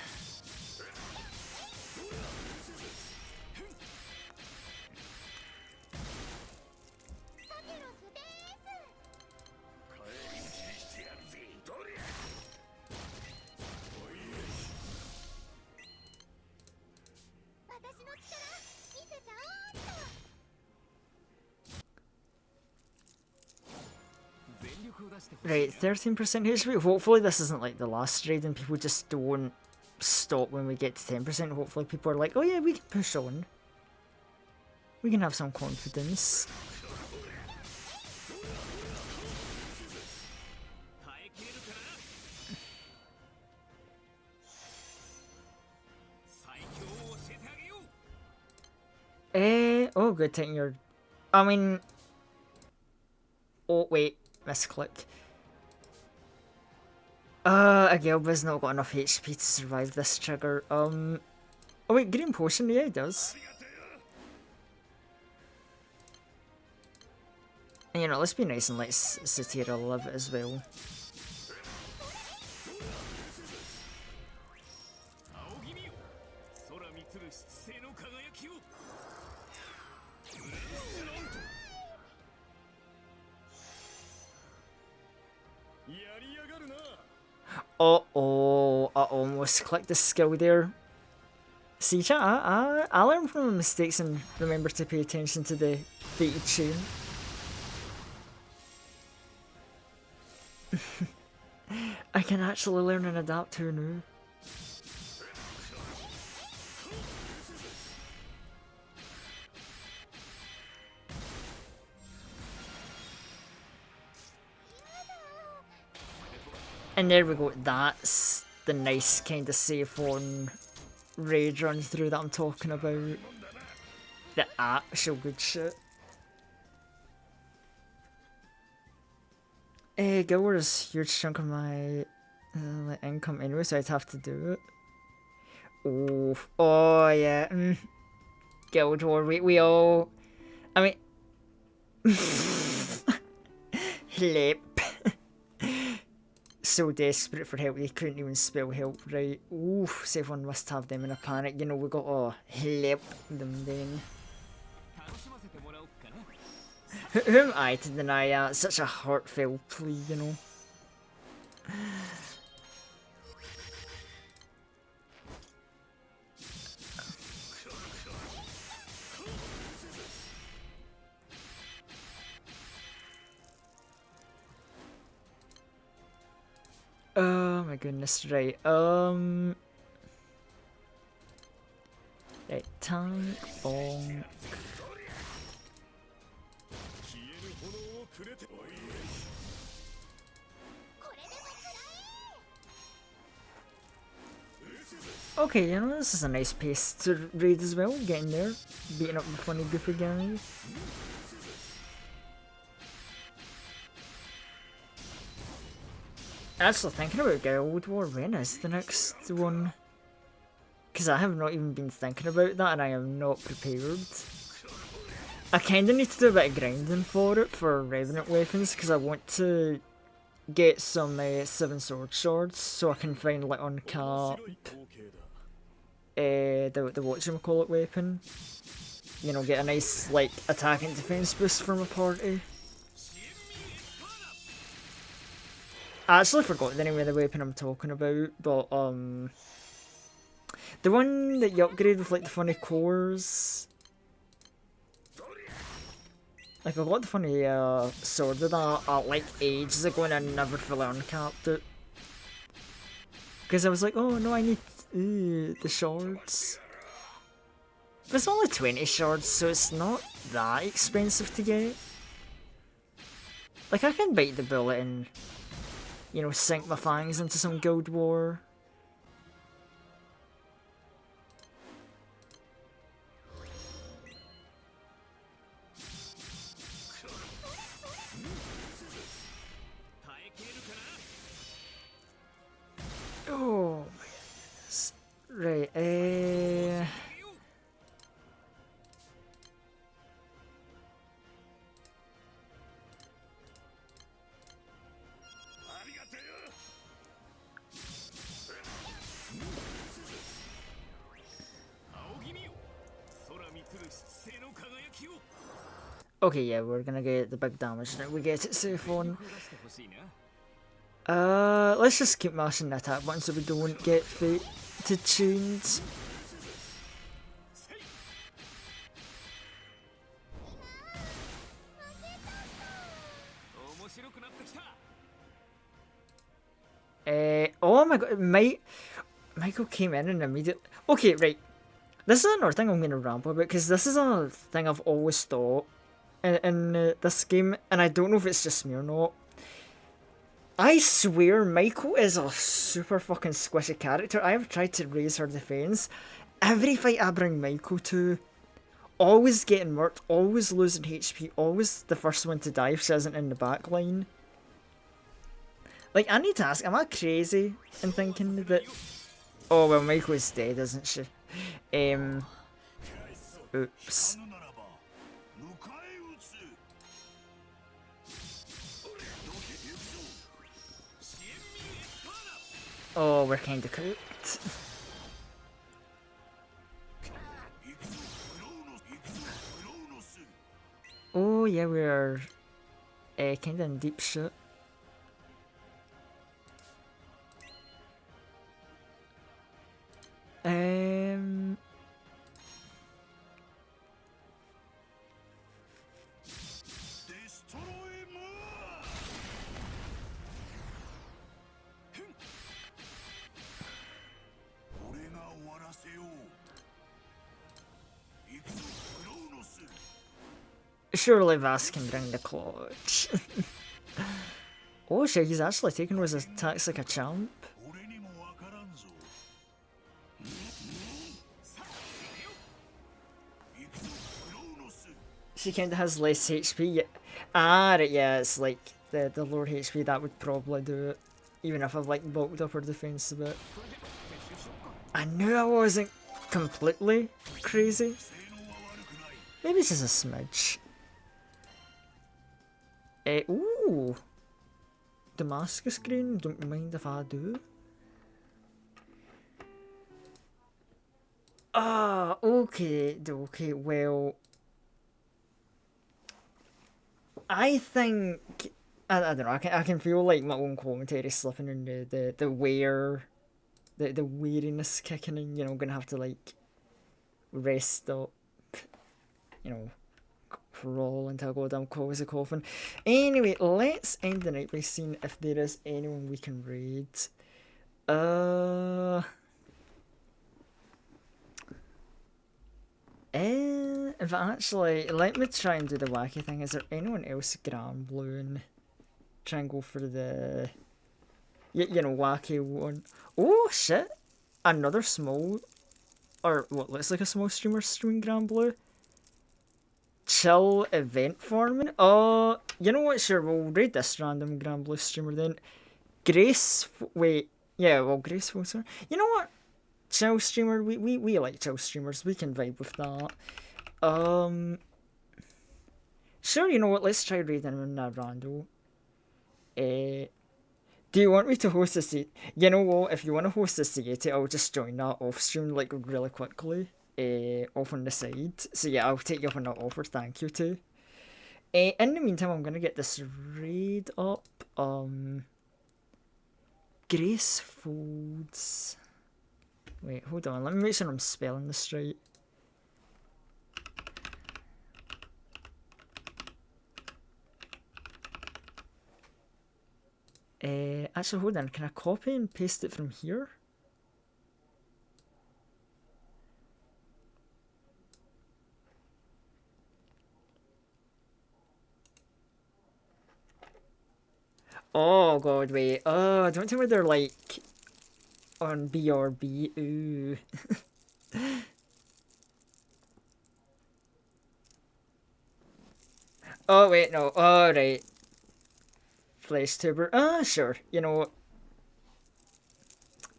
Right, 13% HP. Hopefully this isn't like the last raid and people just don't stop when we get to 10%. Hopefully people are like, oh yeah, we can push on. We can have some confidence. Oh good thing you're... I mean... Oh wait, misclick. Agilba's not got enough HP to survive this trigger. Oh wait, green potion, yeah, it does. And you know, let's be nice and let Satira live as well. Uh-oh, I almost clicked the skill there. See, chat, I learn from my mistakes and remember to pay attention to the fated chain. I can actually learn and adapt to now. And there we go, that's the nice kind of safe on raid run through that I'm talking about. The actual good shit. Gilwer is a huge chunk of my income anyway, so I'd have to do it. Oh yeah. Guild War, we all... I mean... Help. So desperate for help they couldn't even spell help right. Oof, so everyone must have them in a panic. You know, we got to help them then. Who am I to deny that? Such a heartfelt plea, you know. Oh my goodness, right, right, tank, bonk. Okay, you know, this is a nice pace to raid as well, getting there, beating up the funny goofy guy. Actually, thinking about Guild War, when is the next one? Because I have not even been thinking about that and I am not prepared. I kinda need to do a bit of grinding for it, for Revenant weapons, because I want to get some 7 sword shards so I can finally uncap the whatchamacallit weapon. You know, get a nice, like, attack and defense boost for my party. I actually forgot the name of the weapon I'm talking about, but, the one that you upgrade with, like, the funny cores. Like, I got the funny, sword of that, like, ages ago and I never fully uncapped it. Because I was like, oh no, I need, the shards. But it's only 20 shards, so it's not that expensive to get. Like, I can bite the bullet and, you know, sink my fangs into some Guild War. Oh my goodness. Right, okay, yeah, we're gonna get the big damage now. We get it safe on. Let's just keep mashing the attack button so we don't get fated tuned. Oh my god, Michael came in and immediately... Okay, right. This is another thing I'm going to ramble about, because this is a thing I've always thought in this game, and I don't know if it's just me or not. I swear Michael is a super fucking squishy character. I have tried to raise her defense. Every fight I bring Michael to, always getting murked, always losing HP, always the first one to die if she isn't in the back line. Like, I need to ask, am I crazy in thinking that... Oh, well, Michael is dead, isn't she? Oops. Oh, we're kinda cooked. Oh, yeah, we're kinda in deep shit. Surely Vass can bring the clutch. Oh shit, he's actually taking his attacks like a champ. She kinda has less HP. Ah, right, yeah, it's like the lower HP that would probably do it. Even if I've like bulked up her defense a bit. I knew I wasn't completely crazy. Maybe it's just a smidge. Ooh. Damascus green, don't mind if I do. Ah, okay, well, I think, I don't know, I can feel like my own commentary slipping in the the weariness kicking in, you know, I'm gonna have to like rest up, you know, crawl until I go down cozy coffin. Anyway, let's end the night by seeing if there is anyone we can raid. If actually, let me try and do the wacky thing. Is there anyone else Granblue and try and go for the, you know, wacky one? Oh shit! Another small, or what looks like a small streamer streaming Granblue. Chill event farming. You know what? Sure, we'll raid this random Granblue streamer then. Grace, wait, yeah, well, Graceful, sir. You know what? Chill streamer, we like chill streamers. We can vibe with that. Sure, you know what? Let's try raiding in a rando. Do you want me to host a seat? You know what? If you want to host a seat, I'll just join that off stream like really quickly. Off on the side. So yeah, I'll take you up on that offer. Thank you too. In the meantime, I'm gonna get this raid up. Grace Folds. Wait, hold on. Let me make sure I'm spelling this right. Actually, hold on. Can I copy and paste it from here? Oh god, wait. Don't tell me they're like on BRB. Ooh. Oh wait, no. Oh right. Flesh tuber. Sure. You know.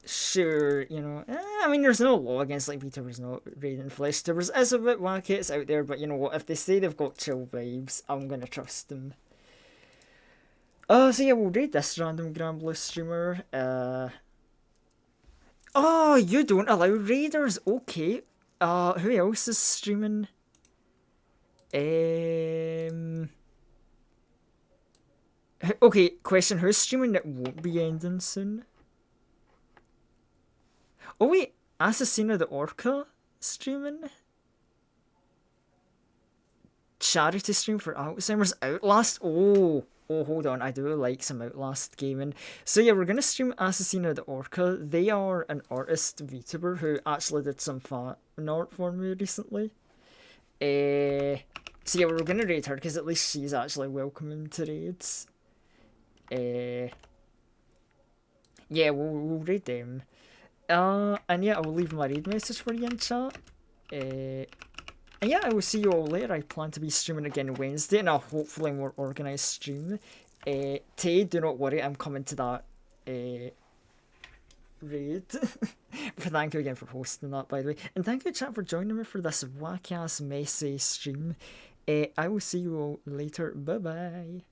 Sure. You know. I mean, there's no law against like VTubers not raiding flesh tubers. It's a bit wacky. It's out there, but you know what? If they say they've got chill vibes, I'm gonna trust them. So yeah, we'll raid this random Granblue streamer. Oh, you don't allow raiders? Okay. Who else is streaming? Okay, question, who's streaming that won't be ending soon? Oh wait, Assassina the Orca streaming? Charity stream for Alzheimer's Outlast? Oh, hold on, I do like some Outlast gaming. So yeah, we're gonna stream Assassina the Orca. They are an artist VTuber who actually did some fan art for me recently. So yeah, we're gonna raid her because at least she's actually welcoming to raids. Yeah, we'll raid them. And yeah, I will leave my raid message for you in chat. And yeah, I will see you all later. I plan to be streaming again Wednesday in a hopefully more organised stream. Tay, do not worry, I'm coming to that raid. Thank you again for hosting that, by the way. And thank you, chat, for joining me for this wacky-ass messy stream. I will see you all later. Bye-bye.